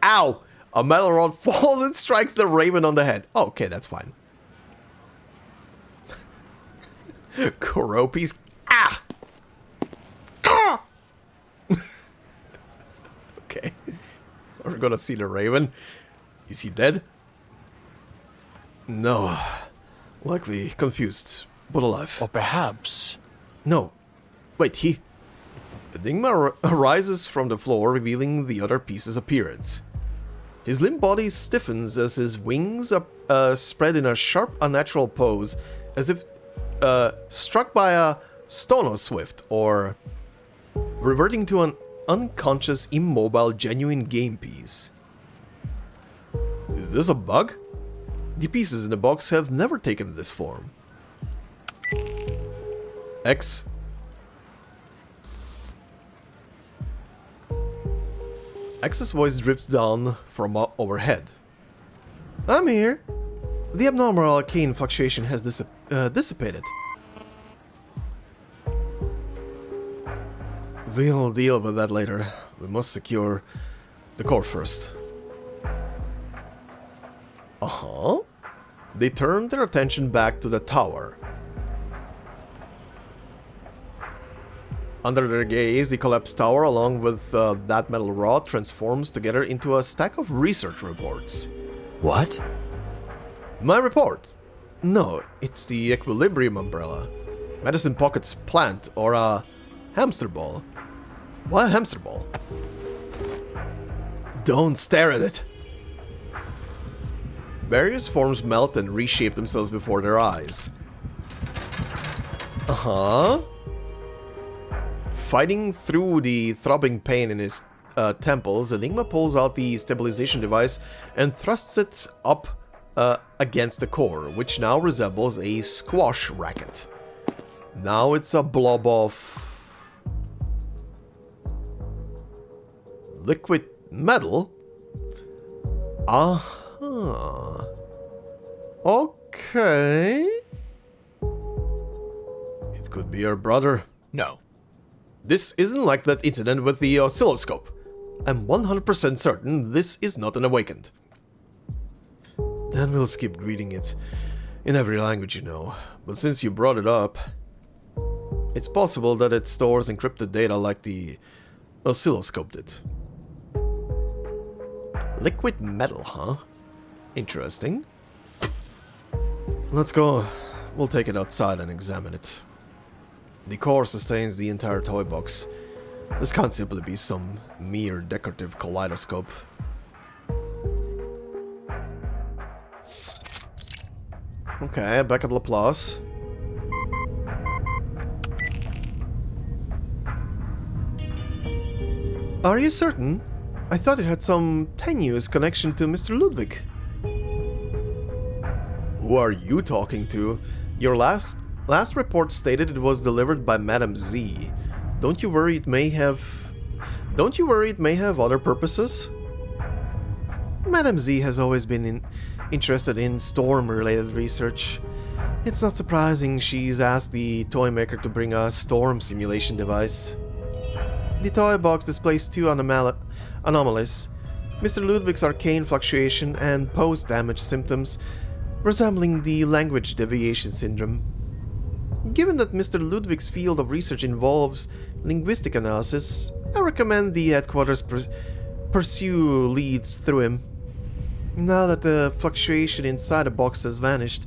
Ow! A metal rod falls and strikes the raven on the head. Oh, okay, that's fine. Koropis. Ah! Okay. We're gonna see the raven. Is he dead? No. Likely confused, but alive. Or perhaps... No. Wait, Enigma arises from the floor, revealing the other piece's appearance. His limp body stiffens as his wings spread in a sharp, unnatural pose, as if struck by a Stono Swift, or reverting to an unconscious, immobile, genuine game piece. Is this a bug? The pieces in the box have never taken this form. X. X's voice drips down from overhead. I'm here. The abnormal arcane fluctuation has dissipated. We'll deal with that later. We must secure the core first. Uh-huh. They turned their attention back to the tower. Under their gaze, the collapsed tower, along with that metal rod, transforms together into a stack of research reports. What? My report? No, it's the equilibrium umbrella. Medicine Pocket's plant, or a hamster ball. Why a hamster ball? Don't stare at it! Various forms melt and reshape themselves before their eyes. Fighting through the throbbing pain in his temples, Enigma pulls out the stabilization device and thrusts it up against the core, which now resembles a squash racket. Now it's a blob of liquid metal. Okay. It could be your brother. No. This isn't like that incident with the oscilloscope. I'm 100% certain this is not an awakened. Then we'll skip reading it in every language you know. But since you brought it up, it's possible that it stores encrypted data like the oscilloscope did. Liquid metal, huh? Interesting. Let's go. We'll take it outside and examine it. The core sustains the entire toy box. This can't simply be some mere decorative kaleidoscope. Okay, back at Laplace. Are you certain? I thought it had some tenuous connection to Mr. Ludwig. Who are you talking to? Your last report stated it was delivered by Madame Z. Don't you worry it may have other purposes? Madame Z has always been interested in storm-related research. It's not surprising she's asked the toy maker to bring a storm simulation device. The toy box displays two anomalies: Mr. Ludwig's arcane fluctuation and post-damage symptoms, resembling the language deviation syndrome. Given that Mr. Ludwig's field of research involves linguistic analysis, I recommend the headquarters pursue leads through him. Now that the fluctuation inside the box has vanished,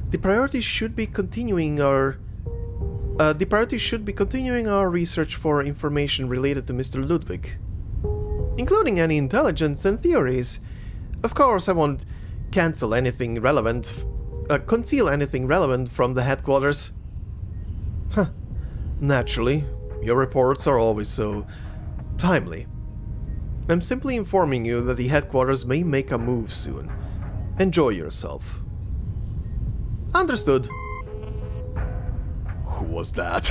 the priority should be continuing our research for information related to Mr. Ludwig, including any intelligence and theories. Of course, I won't conceal anything relevant from the headquarters. Naturally, your reports are always so timely. I'm simply informing you that the headquarters may make a move soon. Enjoy yourself. Understood. Who was that?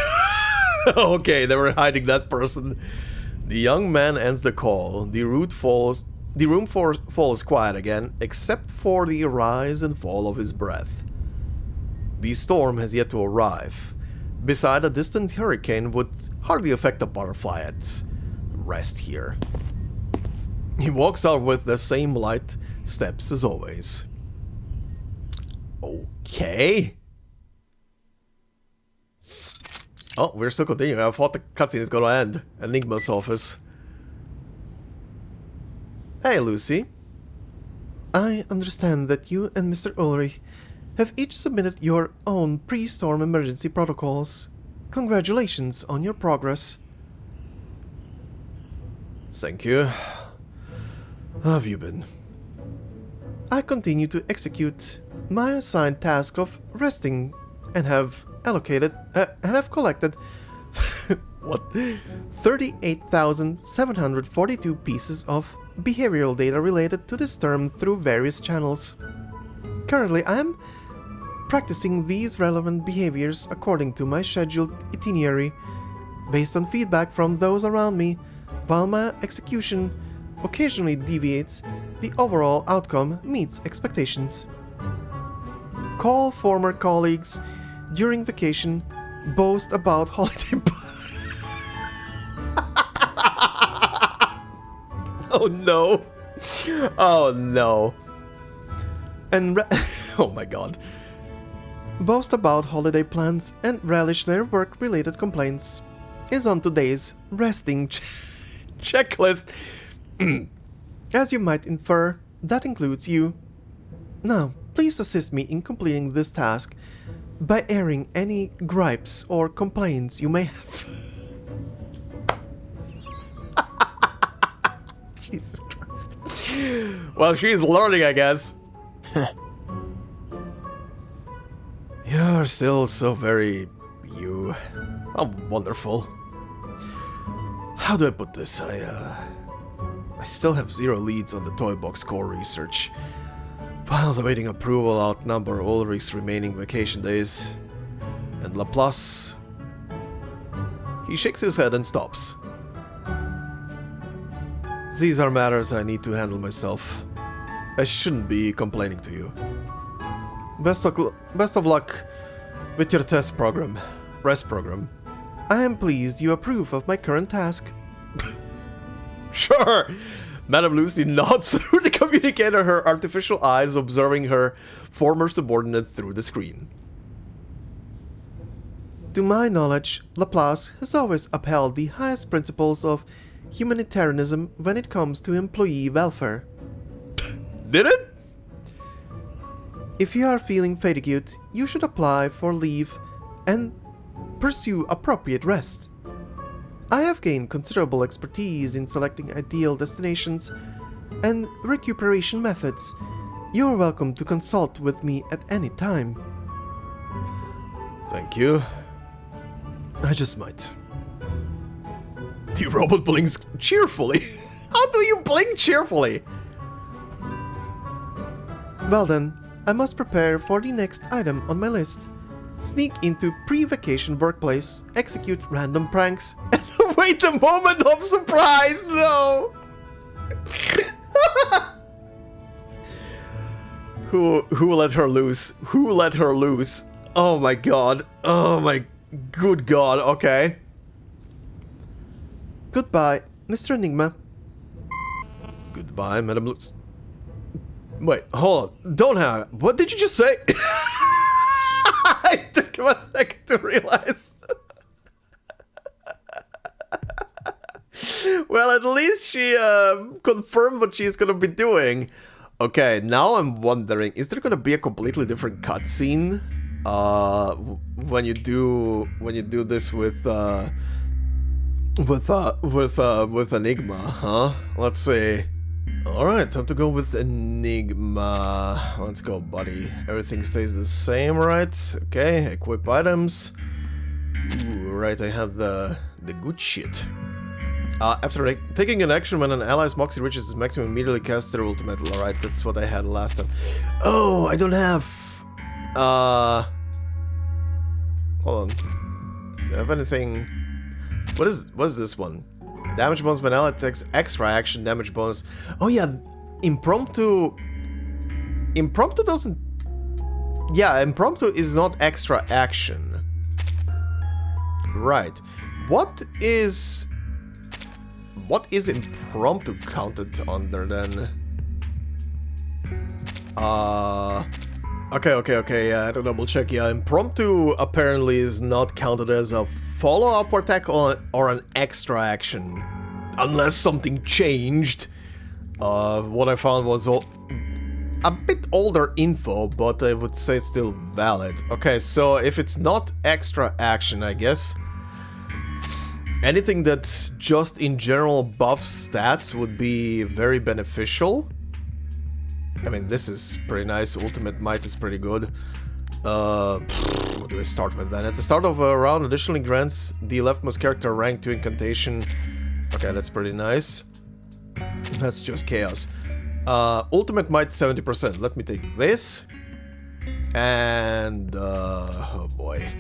Okay, they were hiding that person. The young man ends the call. The room falls quiet again, except for the rise and fall of his breath. The storm has yet to arrive. Beside a distant hurricane would hardly affect a butterfly at rest here. He walks out with the same light steps as always. Okay. Oh, we're still continuing. I thought the cutscene is gonna end. Enigma's office. Hey, Lucy. I understand that you and Mr. Ulrich have each submitted your own pre-storm emergency protocols. Congratulations on your progress. Thank you. How have you been? I continue to execute my assigned task of resting and have collected what? 38,742 pieces of behavioral data related to this term through various channels. Currently, I am practicing these relevant behaviors according to my scheduled itinerary, based on feedback from those around me. While my execution occasionally deviates, the overall outcome meets expectations. Call former colleagues during vacation, boast about holiday Oh no. Oh no. And oh my god. Boast about holiday plans and relish their work-related complaints. is on today's resting checklist. As you might infer, that includes you. Now, please assist me in completing this task by airing any gripes or complaints you may have. Jesus Christ. Well, she's learning, I guess. You're still so very you. How wonderful. How do I put this? I still have 0 leads on the toy box core research. Files awaiting approval outnumber Ulrich's remaining vacation days. And Laplace... He shakes his head and stops. These are matters I need to handle myself. I shouldn't be complaining to you. Best of luck with your rest program. I am pleased you approve of my current task. Sure! Madame Lucy nods through the communicator, her artificial eyes observing her former subordinate through the screen. To my knowledge, Laplace has always upheld the highest principles of humanitarianism when it comes to employee welfare. Did it? If you are feeling fatigued, you should apply for leave and pursue appropriate rest. I have gained considerable expertise in selecting ideal destinations and recuperation methods. You are welcome to consult with me at any time. Thank you. I just might. The robot blinks cheerfully. How do you blink cheerfully? Well then, I must prepare for the next item on my list. Sneak into pre-vacation workplace, execute random pranks, and await the moment of surprise! No! Who let her loose? Who let her loose? Oh my god. Oh my good god. Okay. Goodbye, Mr. Enigma. Goodbye, Madame Luce. Wait, hold on. Don't hang up. What did you just say? It took him a second to realize. Well, at least she confirmed what she's gonna be doing. Okay, now I'm wondering, is there gonna be a completely different cutscene when you do this with Enigma, huh? Let's see. Alright, time to go with Enigma. Let's go, buddy. Everything stays the same, right? Okay, equip items. Ooh, right, I have the good shit. After taking an action when an ally's Moxie reaches its maximum, immediately casts their ultimate. Alright, that's what I had last time. Oh, I don't have... Hold on. Do I have anything... What is this one? Damage bonus when ally takes extra action damage bonus. Oh yeah, impromptu doesn't... Yeah, impromptu is not extra action. Right. What is impromptu counted under then? Okay, yeah, I had to double check. Yeah, impromptu apparently is not counted as a follow-up attack or an extra action. Unless something changed. What I found was a bit older info, but I would say still valid. Okay, so if it's not extra action, I guess anything that just in general buffs stats would be very beneficial. I mean, this is pretty nice. Ultimate Might is pretty good. What do I start with then? At the start of a round, additionally grants the leftmost character rank 2 incantation. Okay, that's pretty nice. That's just chaos. Ultimate Might 70%. Let me take this. And... oh boy.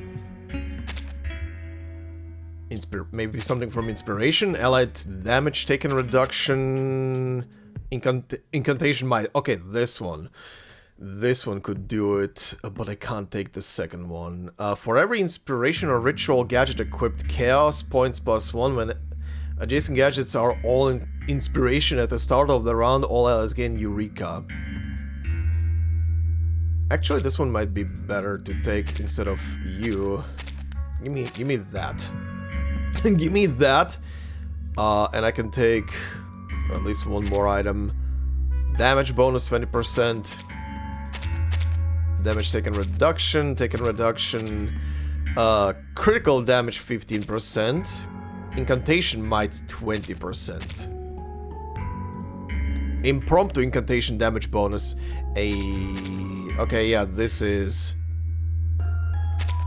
Maybe something from Inspiration. Allied damage taken reduction... Incantation Might. Okay, this one. This one could do it, but I can't take the second one. For every inspiration or ritual gadget equipped, chaos points +1. When adjacent gadgets are all in inspiration at the start of the round, all allies gain Eureka. Actually, this one might be better to take instead of you. Give me that. Give me that. And I can take at least one more item. Damage bonus 20%. Damage taken reduction. Critical damage 15%. Incantation might 20%. Impromptu incantation damage bonus. Okay, yeah, this is...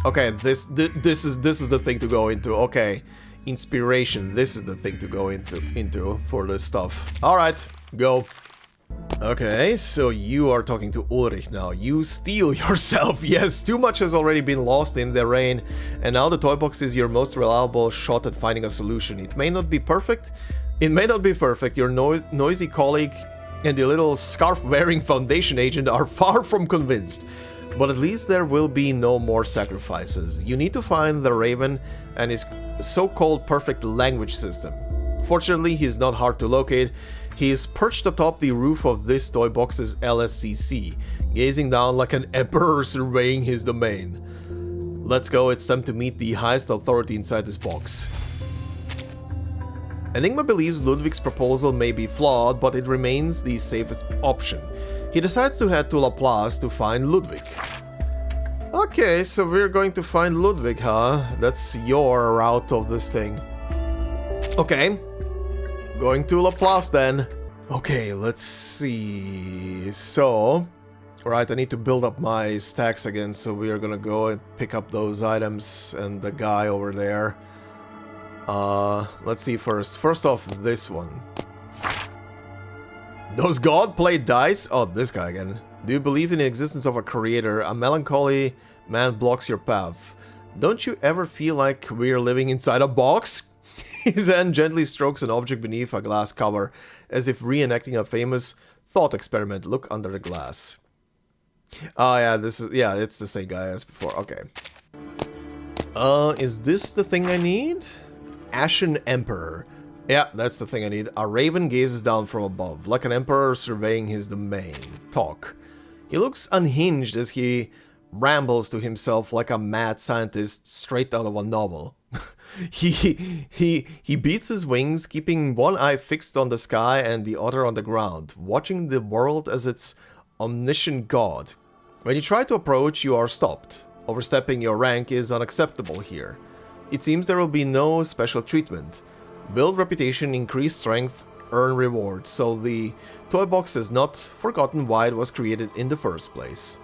Okay, this is the thing to go into. Okay, inspiration. This is the thing to go into for this stuff. All right, go. Okay, so you are talking to Ulrich now. You steel yourself. Yes, too much has already been lost in the rain, and now the toy box is your most reliable shot at finding a solution. It may not be perfect. Your noisy colleague and the little scarf-wearing Foundation agent are far from convinced. But at least there will be no more sacrifices. You need to find the Raven and his so-called perfect language system. Fortunately, he's not hard to locate. He is perched atop the roof of this toy box's LSCC, gazing down like an emperor surveying his domain. Let's go, it's time to meet the highest authority inside this box. Enigma believes Ludwig's proposal may be flawed, but it remains the safest option. He decides to head to Laplace to find Ludwig. Okay, so we're going to find Ludwig, huh? That's your route of this thing. Okay. Going to Laplace then. Okay, let's see. So... Right, I need to build up my stacks again, so we are gonna go and pick up those items and the guy over there. Let's see first. First off, this one. Does God play dice? Oh, this guy again. Do you believe in the existence of a creator? A melancholy man blocks your path. Don't you ever feel like we're living inside a box? His hand gently strokes an object beneath a glass cover, as if reenacting a famous thought experiment. Look under the glass. Oh yeah, it's the same guy as before. Okay. Is this the thing I need? Ashen Emperor. Yeah, that's the thing I need. A raven gazes down from above, like an emperor surveying his domain. Talk. He looks unhinged as he rambles to himself like a mad scientist straight out of a novel. He beats his wings, keeping one eye fixed on the sky and the other on the ground, watching the world as its omniscient god. When you try to approach, you are stopped. Overstepping your rank is unacceptable here. It seems there will be no special treatment. Build reputation, increase strength, earn rewards, so the toy box has not forgotten why it was created in the first place.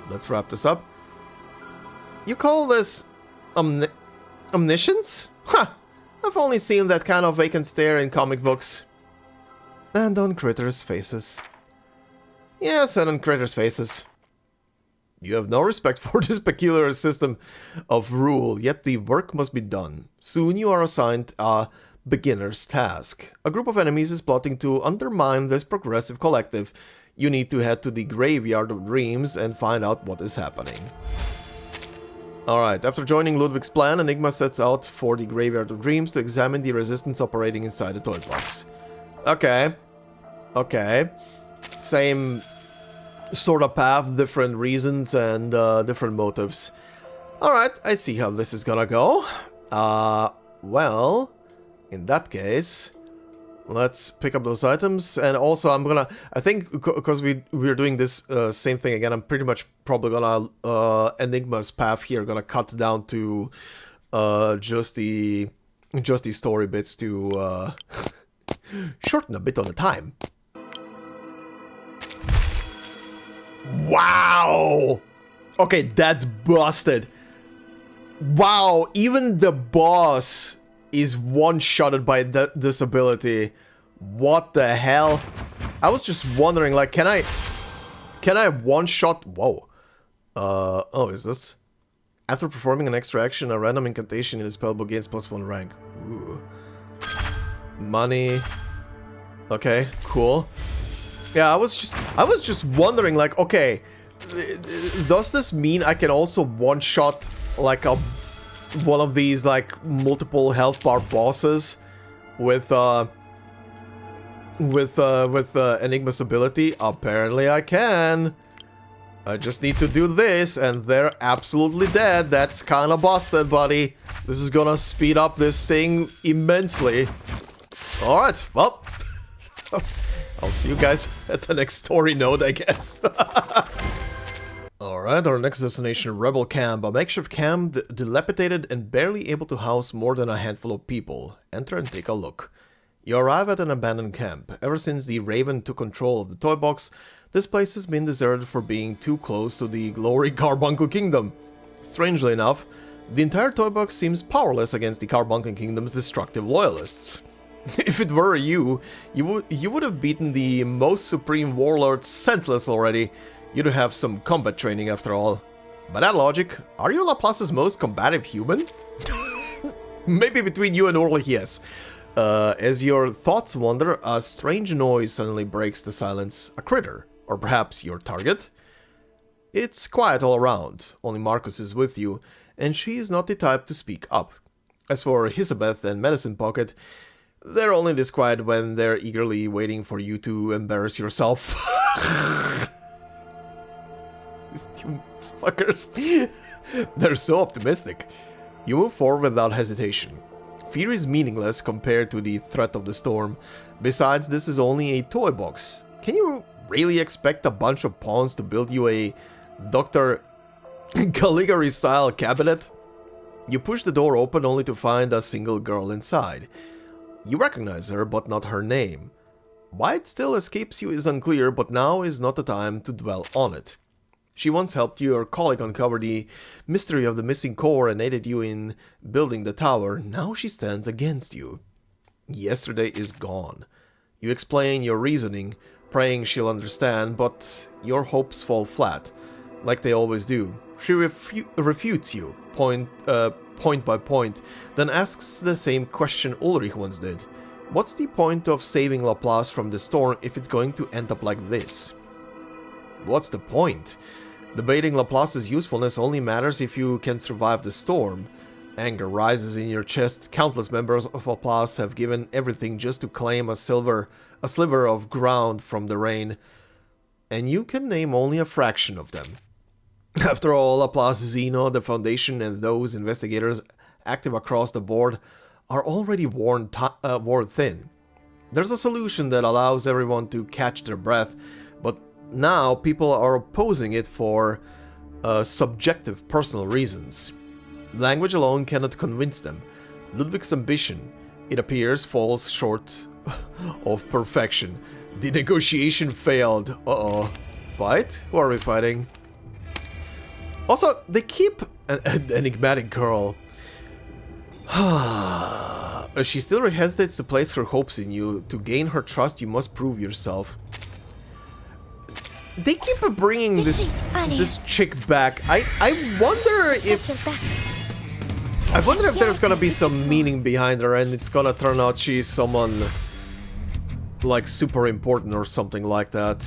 Let's wrap this up. You call this omniscience? Huh! I've only seen that kind of vacant stare in comic books. And on critters' faces. Yes, and on critters' faces. You have no respect for this peculiar system of rule, yet the work must be done. Soon you are assigned a beginner's task. A group of enemies is plotting to undermine this progressive collective. You need to head to the Graveyard of Dreams and find out what is happening. Alright, after joining Ludwig's plan, Enigma sets out for the Graveyard of Dreams to examine the resistance operating inside the toy box. Okay. Okay. Same sort of path, different reasons and different motives. Alright, I see how this is gonna go. Well, in that case, let's pick up those items. And also I'm gonna, I think because we're doing this same thing again, I'm pretty much probably gonna Enigma's path here, gonna cut down to just the story bits to shorten a bit on the time. Wow! Okay, that's busted. Wow, even the boss is one-shotted by this ability. What the hell? I was just wondering, like, can I one-shot? Whoa. Oh, is this? After performing an extra action, a random incantation in the spellbook gains +1 rank. Ooh. Money. Okay, cool. Yeah, I was just wondering, like, okay, does this mean I can also one-shot like one of these like multiple health bar bosses with Enigma's ability? Apparently I can. I just need to do this and they're absolutely dead. That's kind of busted, buddy. This is gonna speed up this thing immensely. Alright, well, I'll see you guys at the next story node, I guess. Alright, our next destination, Rebel Camp. A makeshift camp, dilapidated and barely able to house more than a handful of people. Enter and take a look. You arrive at an abandoned camp. Ever since the Raven took control of the toy box, this place has been deserted for being too close to the Glory Carbuncle Kingdom. Strangely enough, the entire toy box seems powerless against the Carbuncle Kingdom's destructive loyalists. If it were you would have beaten the most supreme warlord senseless already. You'd have some combat training after all. By that logic, are you Laplace's most combative human? Maybe between you and Ulrich, yes. As your thoughts wander, a strange noise suddenly breaks the silence. A critter, or perhaps your target? It's quiet all around, only Marcus is with you, and she is not the type to speak up. As for Elizabeth and Medicine Pocket, they're only this quiet when they're eagerly waiting for you to embarrass yourself. These two fuckers. They're so optimistic. You move forward without hesitation. Fear is meaningless compared to the threat of the storm. Besides, this is only a toy box. Can you really expect a bunch of pawns to build you a Dr. Caligari-style cabinet? You push the door open only to find a single girl inside. You recognize her, but not her name. Why it still escapes you is unclear, but now is not the time to dwell on it. She once helped your colleague uncover the mystery of the missing core and aided you in building the tower. Now she stands against you. Yesterday is gone. You explain your reasoning, praying she'll understand, but your hopes fall flat, like they always do. She refutes you, point by point, then asks the same question Ulrich once did. What's the point of saving Laplace from the storm if it's going to end up like this? What's the point? Debating Laplace's usefulness only matters if you can survive the storm. Anger rises in your chest. Countless members of Laplace have given everything just to claim a sliver of ground from the rain, and you can name only a fraction of them. After all, Laplace, Zeno, the Foundation, and those investigators active across the board are already worn thin. There's a solution that allows everyone to catch their breath, but now people are opposing it for subjective personal reasons. Language alone cannot convince them. Ludwig's ambition, it appears, falls short of perfection. The negotiation failed. Uh-oh. Fight? Who are we fighting? Also, they keep an enigmatic girl. She still hesitates to place her hopes in you. To gain her trust, you must prove yourself. They keep bringing this chick back. I wonder if there's gonna be some meaning behind her, and it's gonna turn out she's someone like super important or something like that.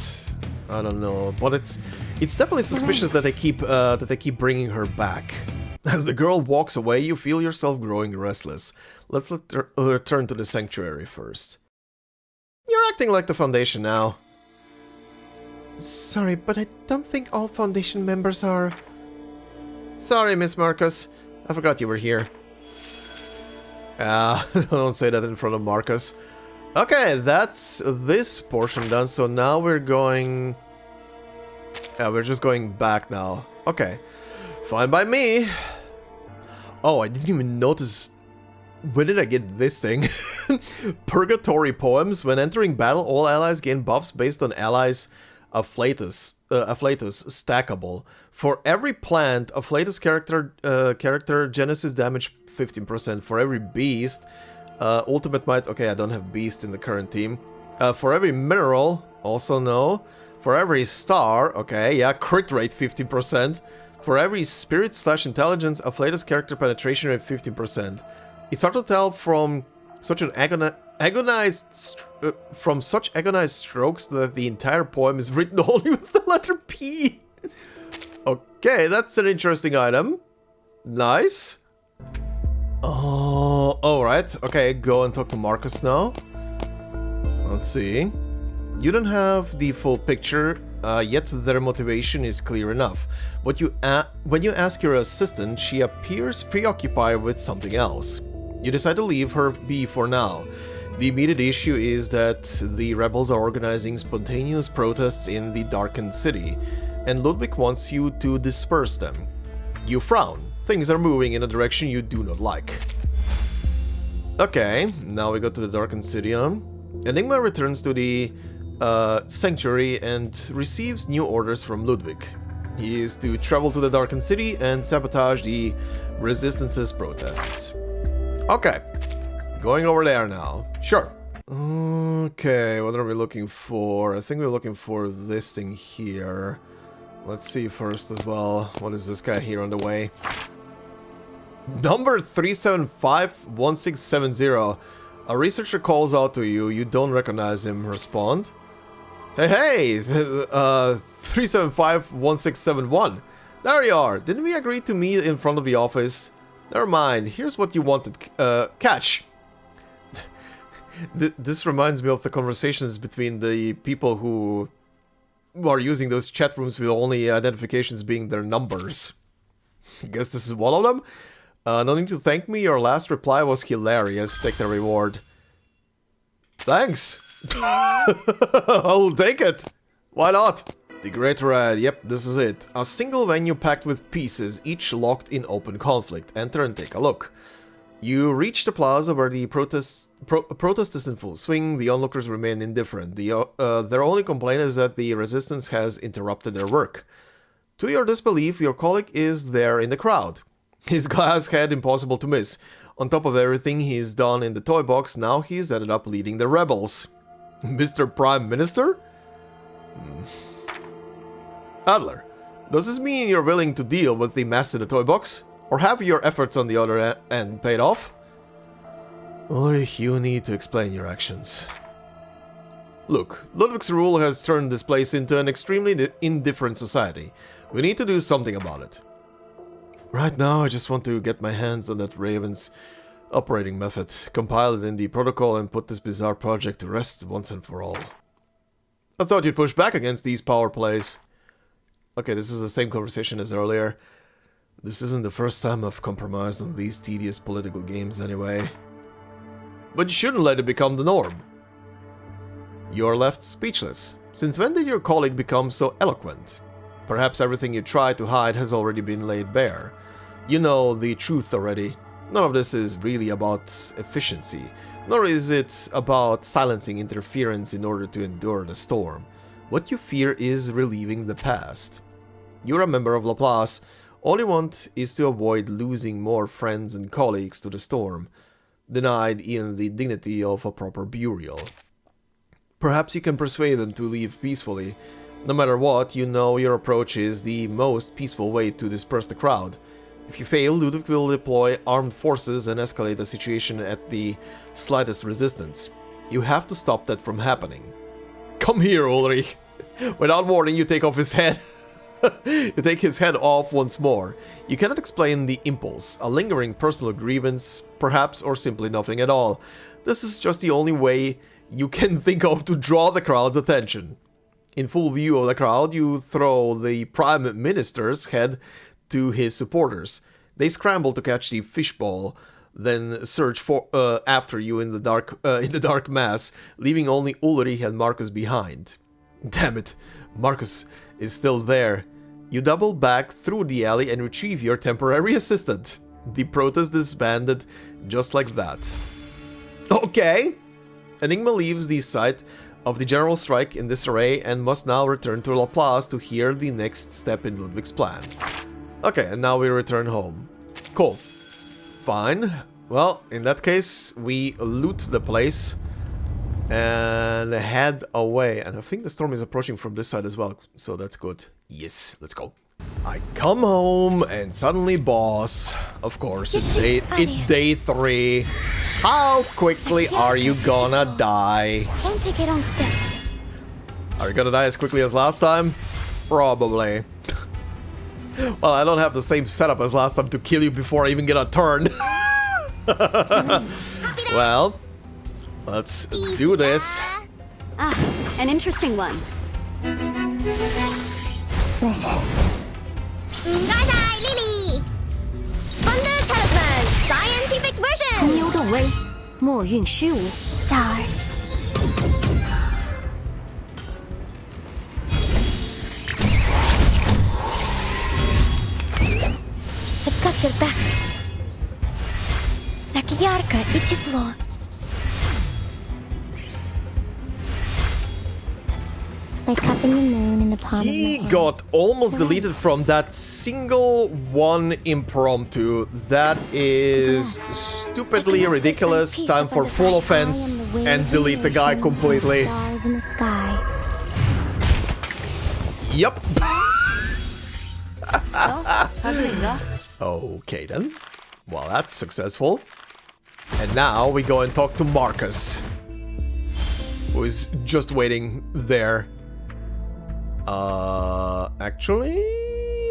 I don't know, but it's definitely suspicious that they keep bringing her back. As the girl walks away, you feel yourself growing restless. Let's return to the sanctuary first. You're acting like the Foundation now. Sorry, but I don't think all Foundation members are... Sorry, Miss Marcus. I forgot you were here. Don't say that in front of Marcus. Okay, that's this portion done, so now we're going... Yeah, we're just going back now. Okay. Fine by me. Oh, I didn't even notice... Where did I get this thing? Purgatory poems. When entering battle, all allies gain buffs based on allies' afflatus stackable. For every plant, afflatus character genesis damage 15%. For every beast, ultimate might... Okay, I don't have beast in the current team. For every mineral, also no. For every star, okay, yeah, crit rate 15%. For every spirit/intelligence, afflatus character penetration rate 15%. It's hard to tell from such an agonized strokes that the entire poem is written only with the letter P. Okay, that's an interesting item. Nice. Oh, alright. Okay, go and talk to Marcus now. Let's see. You don't have the full picture. yet their motivation is clear enough. When you ask your assistant, she appears preoccupied with something else. You decide to leave her be for now. The immediate issue is that the rebels are organizing spontaneous protests in the Darkened city, and Ludwig wants you to disperse them. You frown. Things are moving in a direction you do not like. Okay, now we go to the Darkened city. Enigma returns to the sanctuary and receives new orders from Ludwig. He is to travel to the Darkened city and sabotage the Resistance's protests. Okay, going over there now. Sure. Okay, what are we looking for? I think we're looking for this thing here. Let's see first as well. What is this guy here on the way? Number 3751670. A researcher calls out to you. You don't recognize him. Respond. Hey, 3751671. There you are. Didn't we agree to meet in front of the office? Never mind. Here's what you wanted. Catch. This reminds me of the conversations between the people who are using those chat rooms with only identifications being their numbers. I guess this is one of them. No need to thank me. Your last reply was hilarious. Take the reward. Thanks. I'll take it. Why not? The Great Red. Yep, this is it. A single venue packed with pieces, each locked in open conflict. Enter and take a look. You reach the plaza where the protest is in full swing. The onlookers remain indifferent. Their only complaint is that the resistance has interrupted their work. To your disbelief, your colleague is there in the crowd. His glass head impossible to miss. On top of everything he's done in the toy box, now he's ended up leading the rebels. Mr. Prime Minister? Adler, does this mean you're willing to deal with the mess in the toy box? Or have your efforts on the other end paid off? Ulrich, you need to explain your actions. Look, Ludwig's rule has turned this place into an extremely indifferent society. We need to do something about it. Right now, I just want to get my hands on that Raven's operating method, compile it in the protocol, and put this bizarre project to rest once and for all. I thought you'd push back against these power plays. Okay, this is the same conversation as earlier. This isn't the first time I've compromised on these tedious political games anyway. But you shouldn't let it become the norm. You're left speechless. Since when did your colleague become so eloquent? Perhaps everything you tried to hide has already been laid bare. You know the truth already. None of this is really about efficiency, nor is it about silencing interference in order to endure the storm. What you fear is relieving the past. You're a member of Laplace. All you want is to avoid losing more friends and colleagues to the storm, denied even the dignity of a proper burial. Perhaps you can persuade them to leave peacefully. No matter what, you know your approach is the most peaceful way to disperse the crowd. If you fail, Ludwig will deploy armed forces and escalate the situation at the slightest resistance. You have to stop that from happening. Come here, Ulrich. Without warning, you take off his head. You take his head off once more. You cannot explain the impulse, a lingering personal grievance, perhaps, or simply nothing at all. This is just the only way you can think of to draw the crowd's attention. In full view of the crowd, you throw the Prime Minister's head to his supporters. They scramble to catch the fishbowl, then surge after you in the dark mass, leaving only Ulrich and Marcus behind. Damn it, Marcus is still there. You double back through the alley and retrieve your temporary assistant. The protest disbanded just like that. Okay. Enigma leaves the site of the general strike in disarray and must now return to Laplace to hear the next step in Ludwig's plan. Okay, and now we return home. Cool. Fine. Well, in that case, we loot the place and head away. And I think the storm is approaching from this side as well, so that's good. Yes, let's go. I come home and suddenly, boss, of course, it's day 3. How quickly are you gonna die? Are you gonna die as quickly as last time? Probably. Well, I don't have the same setup as last time to kill you before I even get a turn. Well, let's do this. Ah, an interesting one. Listen. Guys, Lily! Thunder Talisman, scientific version! 红幽动微，墨韵虚无。 Stars. I've got your back. Так ярко и тепло. Like cupping the moon in the palm of my He hand. got almost deleted from that single one impromptu. That is stupidly ridiculous. Time for full offense and delete the guy completely. Stars in the sky. Yep. How's Linger? Okay then. Well, that's successful. And now we go and talk to Marcus, who is just waiting there. Actually,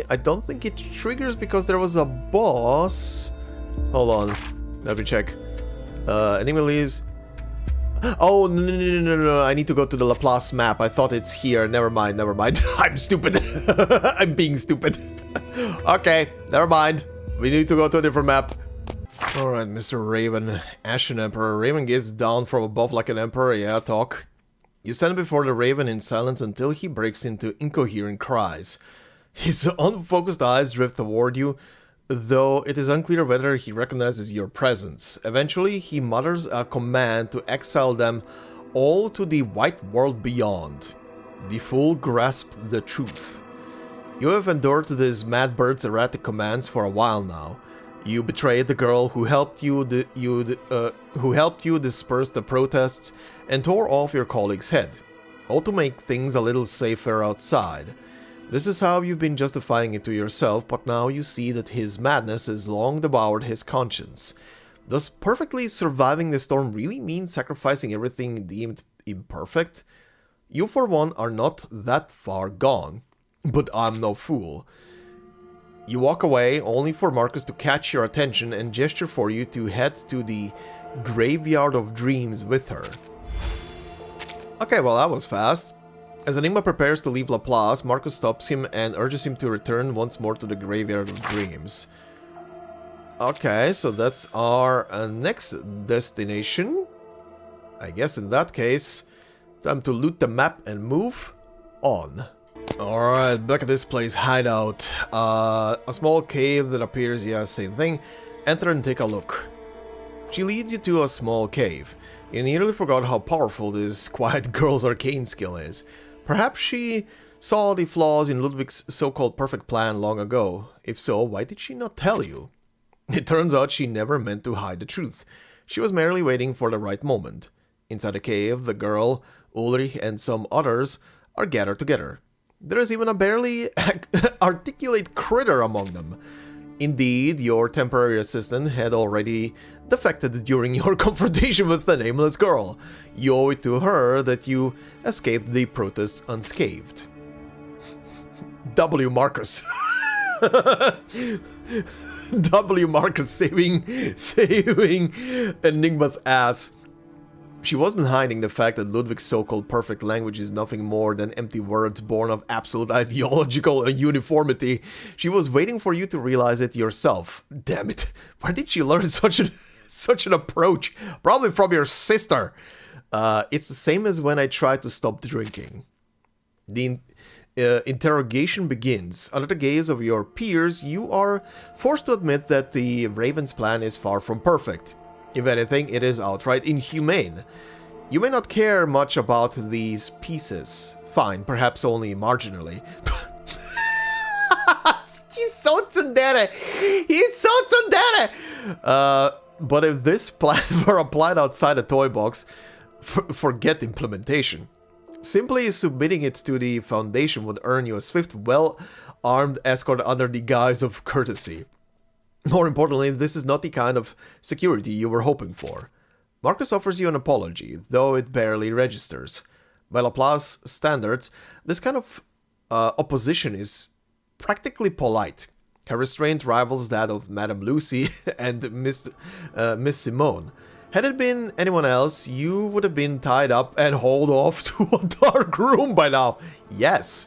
I don't think it triggers because there was a boss. Hold on, let me check. Enigma leaves. Oh, no, I need to go to the Laplace map. I thought it's here. Never mind. I'm stupid. I'm being stupid. Okay, never mind. We need to go to a different map. Alright, Mr. Raven. Ashen Emperor. Raven gazes down from above like an emperor. Yeah, talk. You stand before the Raven in silence until he breaks into incoherent cries. His unfocused eyes drift toward you, though it is unclear whether he recognizes your presence. Eventually, he mutters a command to exile them all to the white world beyond. The fool grasped the truth. You have endured this mad bird's erratic commands for a while now. You betrayed the girl who helped you disperse the protests and tore off your colleague's head, all to make things a little safer outside. This is how you've been justifying it to yourself, but now you see that his madness has long devoured his conscience. Does perfectly surviving the storm really mean sacrificing everything deemed imperfect? You, for one, are not that far gone, but I'm no fool. You walk away, only for Marcus to catch your attention and gesture for you to head to the Graveyard of Dreams with her. Okay, well that was fast. As Enigma prepares to leave Laplace, Marcus stops him and urges him to return once more to the Graveyard of Dreams. Okay, so that's our next destination. I guess in that case, time to loot the map and move on. Alright, back at this place, hideout. A small cave that appears, yeah, same thing. Enter and take a look. She leads you to a small cave. You nearly forgot how powerful this quiet girl's arcane skill is. Perhaps she saw the flaws in Ludwig's so-called perfect plan long ago. If so, why did she not tell you? It turns out she never meant to hide the truth. She was merely waiting for the right moment. Inside the cave, the girl, Ulrich, and some others are gathered together. There is even a barely articulate critter among them. Indeed, your temporary assistant had already defected during your confrontation with the nameless girl. You owe it to her that you escaped the protests unscathed. W. Marcus. W. Marcus saving Enigma's ass. She wasn't hiding the fact that Ludwig's so-called perfect language is nothing more than empty words born of absolute ideological uniformity. She was waiting for you to realize it yourself. Damn it, where did she learn such an approach? Probably from your sister. It's the same as when I tried to stop drinking. The interrogation begins. Under the gaze of your peers, you are forced to admit that the Raven's plan is far from perfect. If anything, it is outright inhumane. You may not care much about these pieces. Fine, perhaps only marginally. He's so tsundere! He's so tsundere! But if this plan were applied outside a toy box, forget implementation. Simply submitting it to the Foundation would earn you a swift, well-armed escort under the guise of courtesy. More importantly, this is not the kind of security you were hoping for. Marcus offers you an apology, though it barely registers. By Laplace standards, this kind of opposition is practically polite. Her restraint rivals that of Madame Lucy and Miss Simone. Had it been anyone else, you would have been tied up and hauled off to a dark room by now. Yes,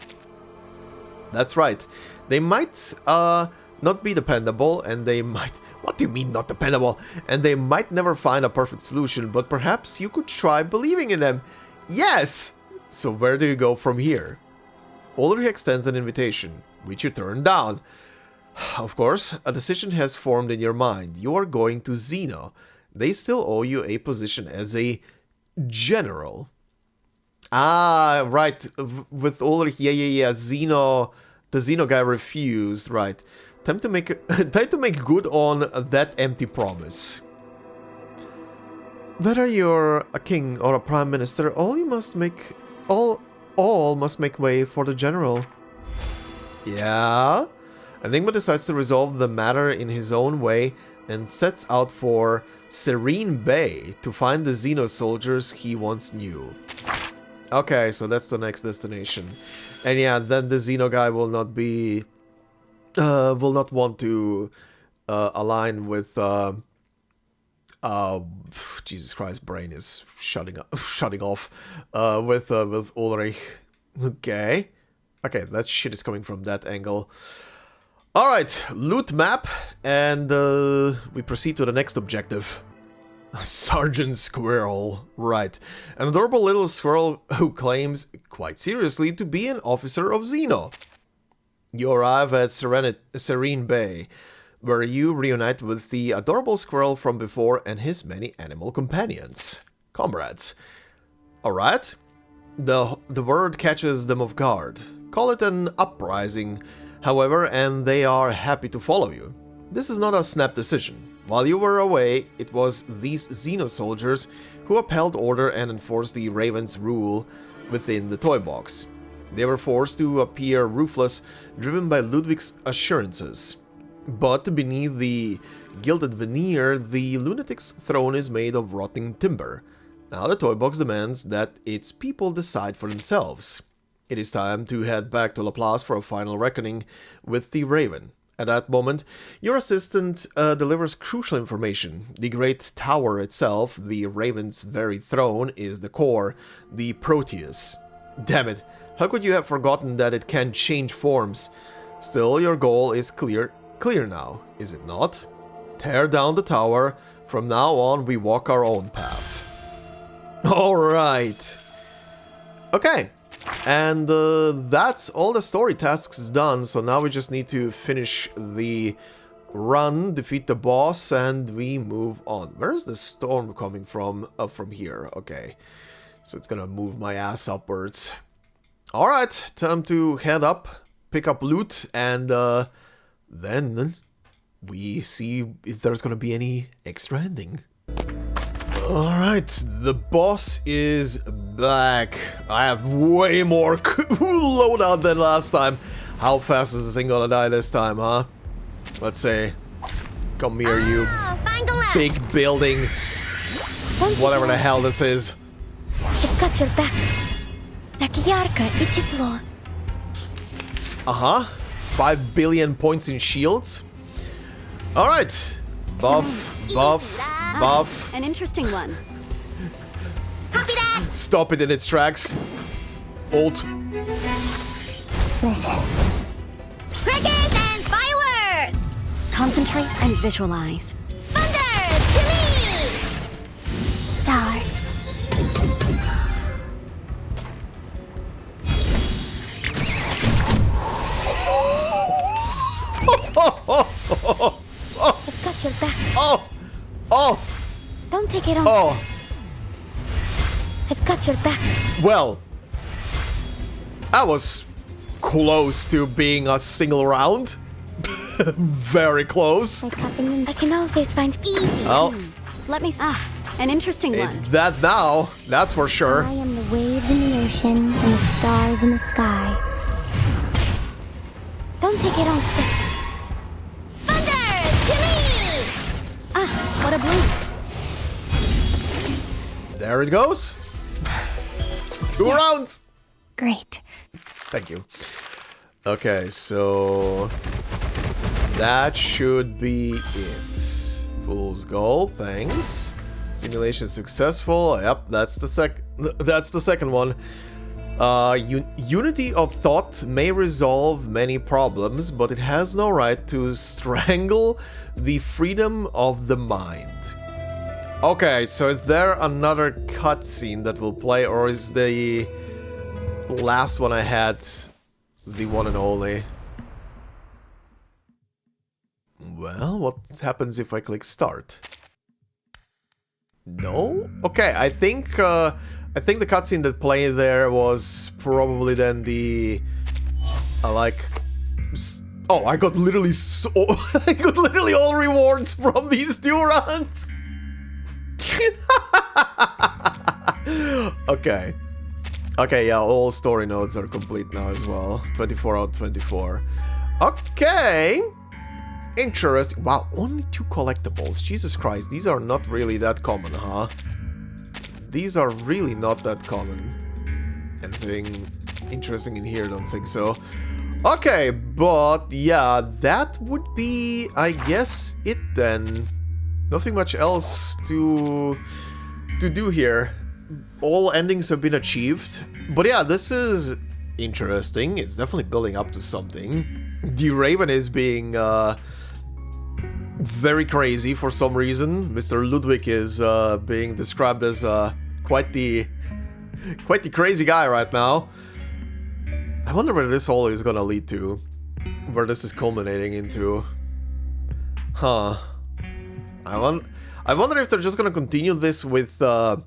That's right. They might not be dependable, and they might... What do you mean not dependable? And they might never find a perfect solution, but perhaps you could try believing in them. Yes! So where do you go from here? Ulrich extends an invitation, which you turn down. Of course, a decision has formed in your mind. You are going to Zeno. They still owe you a position as a general. Ah, right. With Ulrich, yeah. Zeno, the Zeno guy refused. Right. Time to make good on that empty promise. Whether you're a king or a prime minister, all must make way for the general. Yeah. Enigma decides to resolve the matter in his own way and sets out for Serene Bay to find the Xeno soldiers he once knew. Okay, so that's the next destination. And yeah, then the Xeno guy will not be... will not want to align with... Jesus Christ, brain is shutting off. With Ulrich. Okay. Okay, that shit is coming from that angle. Alright, loot map, and we proceed to the next objective. Sergeant Squirrel. Right. An adorable little squirrel who claims, quite seriously, to be an officer of Xeno. You arrive at Serene Bay, where you reunite with the adorable squirrel from before and his many animal companions. Comrades. Alright. The word catches them off guard. Call it an uprising, however, and they are happy to follow you. This is not a snap decision. While you were away, it was these Xeno soldiers who upheld order and enforced the Raven's rule within the toy box. They were forced to appear ruthless, driven by Ludwig's assurances. But beneath the gilded veneer, the lunatic's throne is made of rotting timber. Now the toy box demands that its people decide for themselves. It is time to head back to Laplace for a final reckoning with the Raven. At that moment, your assistant delivers crucial information. The great tower itself, the Raven's very throne, is the core, the Proteus. Damn it, how could you have forgotten that it can change forms? Still, your goal is clear now, is it not? Tear down the tower. From now on, we walk our own path. Alright. Okay. And that's all the story tasks done, so now we just need to finish the run, defeat the boss, and we move on. Where's the storm coming from? From here, okay. So it's gonna move my ass upwards. Alright, time to head up, pick up loot, and then we see if there's gonna be any extra ending. Alright, the boss is back. I have way more loadout than last time. How fast is this thing gonna die this time, huh? Let's say. Come here, you big building. Whatever the hell this is. I've got your back. Uh-huh. 5 billion points in shields. Alright. Buff, buff, buff. An interesting one. Copy that. Stop it in its tracks. Ult. Listen. Crickets and fireworks. Concentrate and visualize. Thunder to me. Stars. I've got your back. Oh! Oh! Don't take it on. Oh! I've got your back. Well, I was close to being a single round. Very close. I can always find easy. Well, Let me... an interesting one. it's that now, that's for sure. I am the waves in the ocean and the stars in the sky. Don't take it on stick. Thunder to me! What a bloom. There it goes. 2 rounds. Great. Thank you. Okay, so that should be it. Fool's goal, thanks. Simulation successful. Yep, that's the second one. Unity of thought may resolve many problems, but it has no right to strangle the freedom of the mind. Okay, so is there another cutscene that will play, or is the last one I had the one and only? Well, what happens if I click start? No? Okay, I think the cutscene that played there was probably then the oh, I got literally I got literally all rewards from these 2 runs. Okay. Okay, yeah, all story nodes are complete now as well. 24 out of 24. Okay. Interesting. Wow, only 2 collectibles. Jesus Christ, these are not really that common, huh? These are really not that common. Anything interesting in here? Don't think so. Okay, but yeah, that would be, I guess, it then. Nothing much else to do here. All endings have been achieved. But yeah, this is interesting. It's definitely building up to something. The Raven is being very crazy for some reason. Mr. Ludwig is being described as quite the crazy guy right now. I wonder where this all is gonna lead to. Where this is culminating into. Huh. I wonder if they're just gonna continue this with the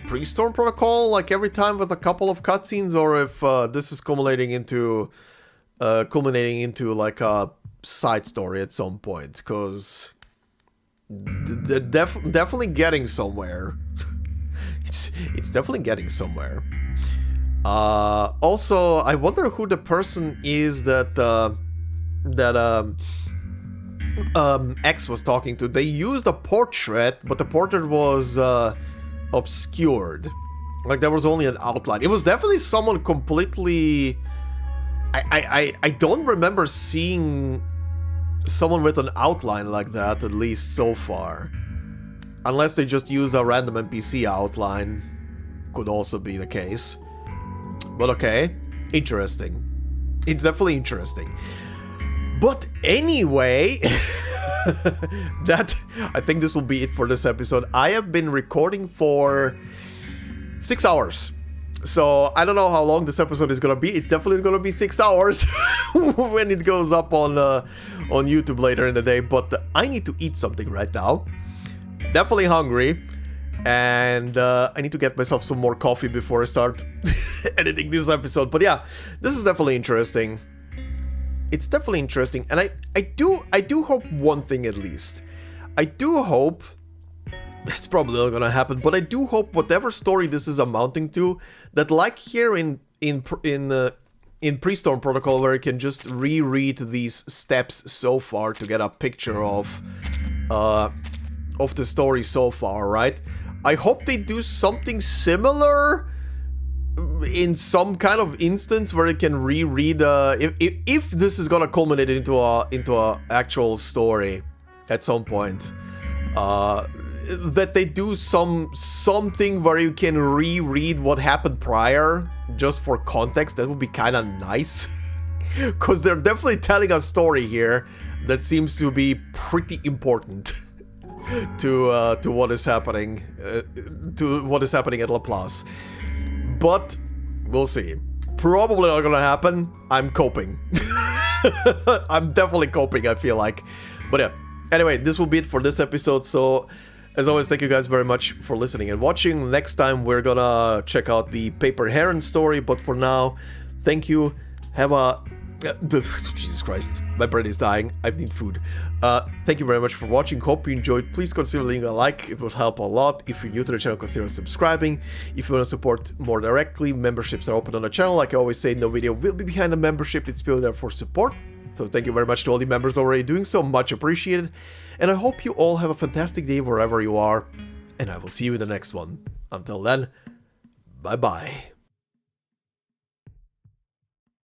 pre-storm protocol, like every time with a couple of cutscenes, or if this is culminating into like a side story at some point, because they're definitely getting somewhere. it's definitely getting somewhere. Also, I wonder who the person is that X was talking to. They used a portrait, but the portrait was obscured. Like, there was only an outline. It was definitely someone completely... I don't remember seeing someone with an outline like that, at least so far. Unless they just used a random NPC outline. Could also be the case. But okay, interesting. It's definitely interesting. But anyway, I think this will be it for this episode. I have been recording for 6 hours. So I don't know how long this episode is gonna be. It's definitely gonna be 6 hours when it goes up on YouTube later in the day. But I need to eat something right now. Definitely hungry. And I need to get myself some more coffee before I start editing this episode. But yeah, this is definitely interesting. It's definitely interesting, and I do hope one thing at least. I do hope, it's probably not gonna happen, but I do hope whatever story this is amounting to, that like here in Pre-Storm Protocol, where you can just reread these steps so far to get a picture of the story so far, right? I hope they do something similar in some kind of instance where you can reread if this is gonna culminate into a actual story at some point, that they do something where you can reread what happened prior just for context. That would be kind of nice, because they're definitely telling a story here that seems to be pretty important to what is happening at Laplace. But we'll see. Probably not gonna happen. I'm coping. I'm definitely coping, I feel like. But yeah, anyway, this will be it for this episode. So, as always, thank you guys very much for listening and watching. Next time, we're gonna check out the Paper Heron story. But for now, thank you. Have a... Jesus Christ, my brain is dying. I need food. Thank you very much for watching. Hope you enjoyed. Please consider leaving a like. It would help a lot. If you're new to the channel, consider subscribing. If you want to support more directly, memberships are open on the channel. Like I always say, no video will be behind a membership. It's purely there for support. So thank you very much to all the members already doing so. Much appreciated. And I hope you all have a fantastic day wherever you are. And I will see you in the next one. Until then, bye-bye.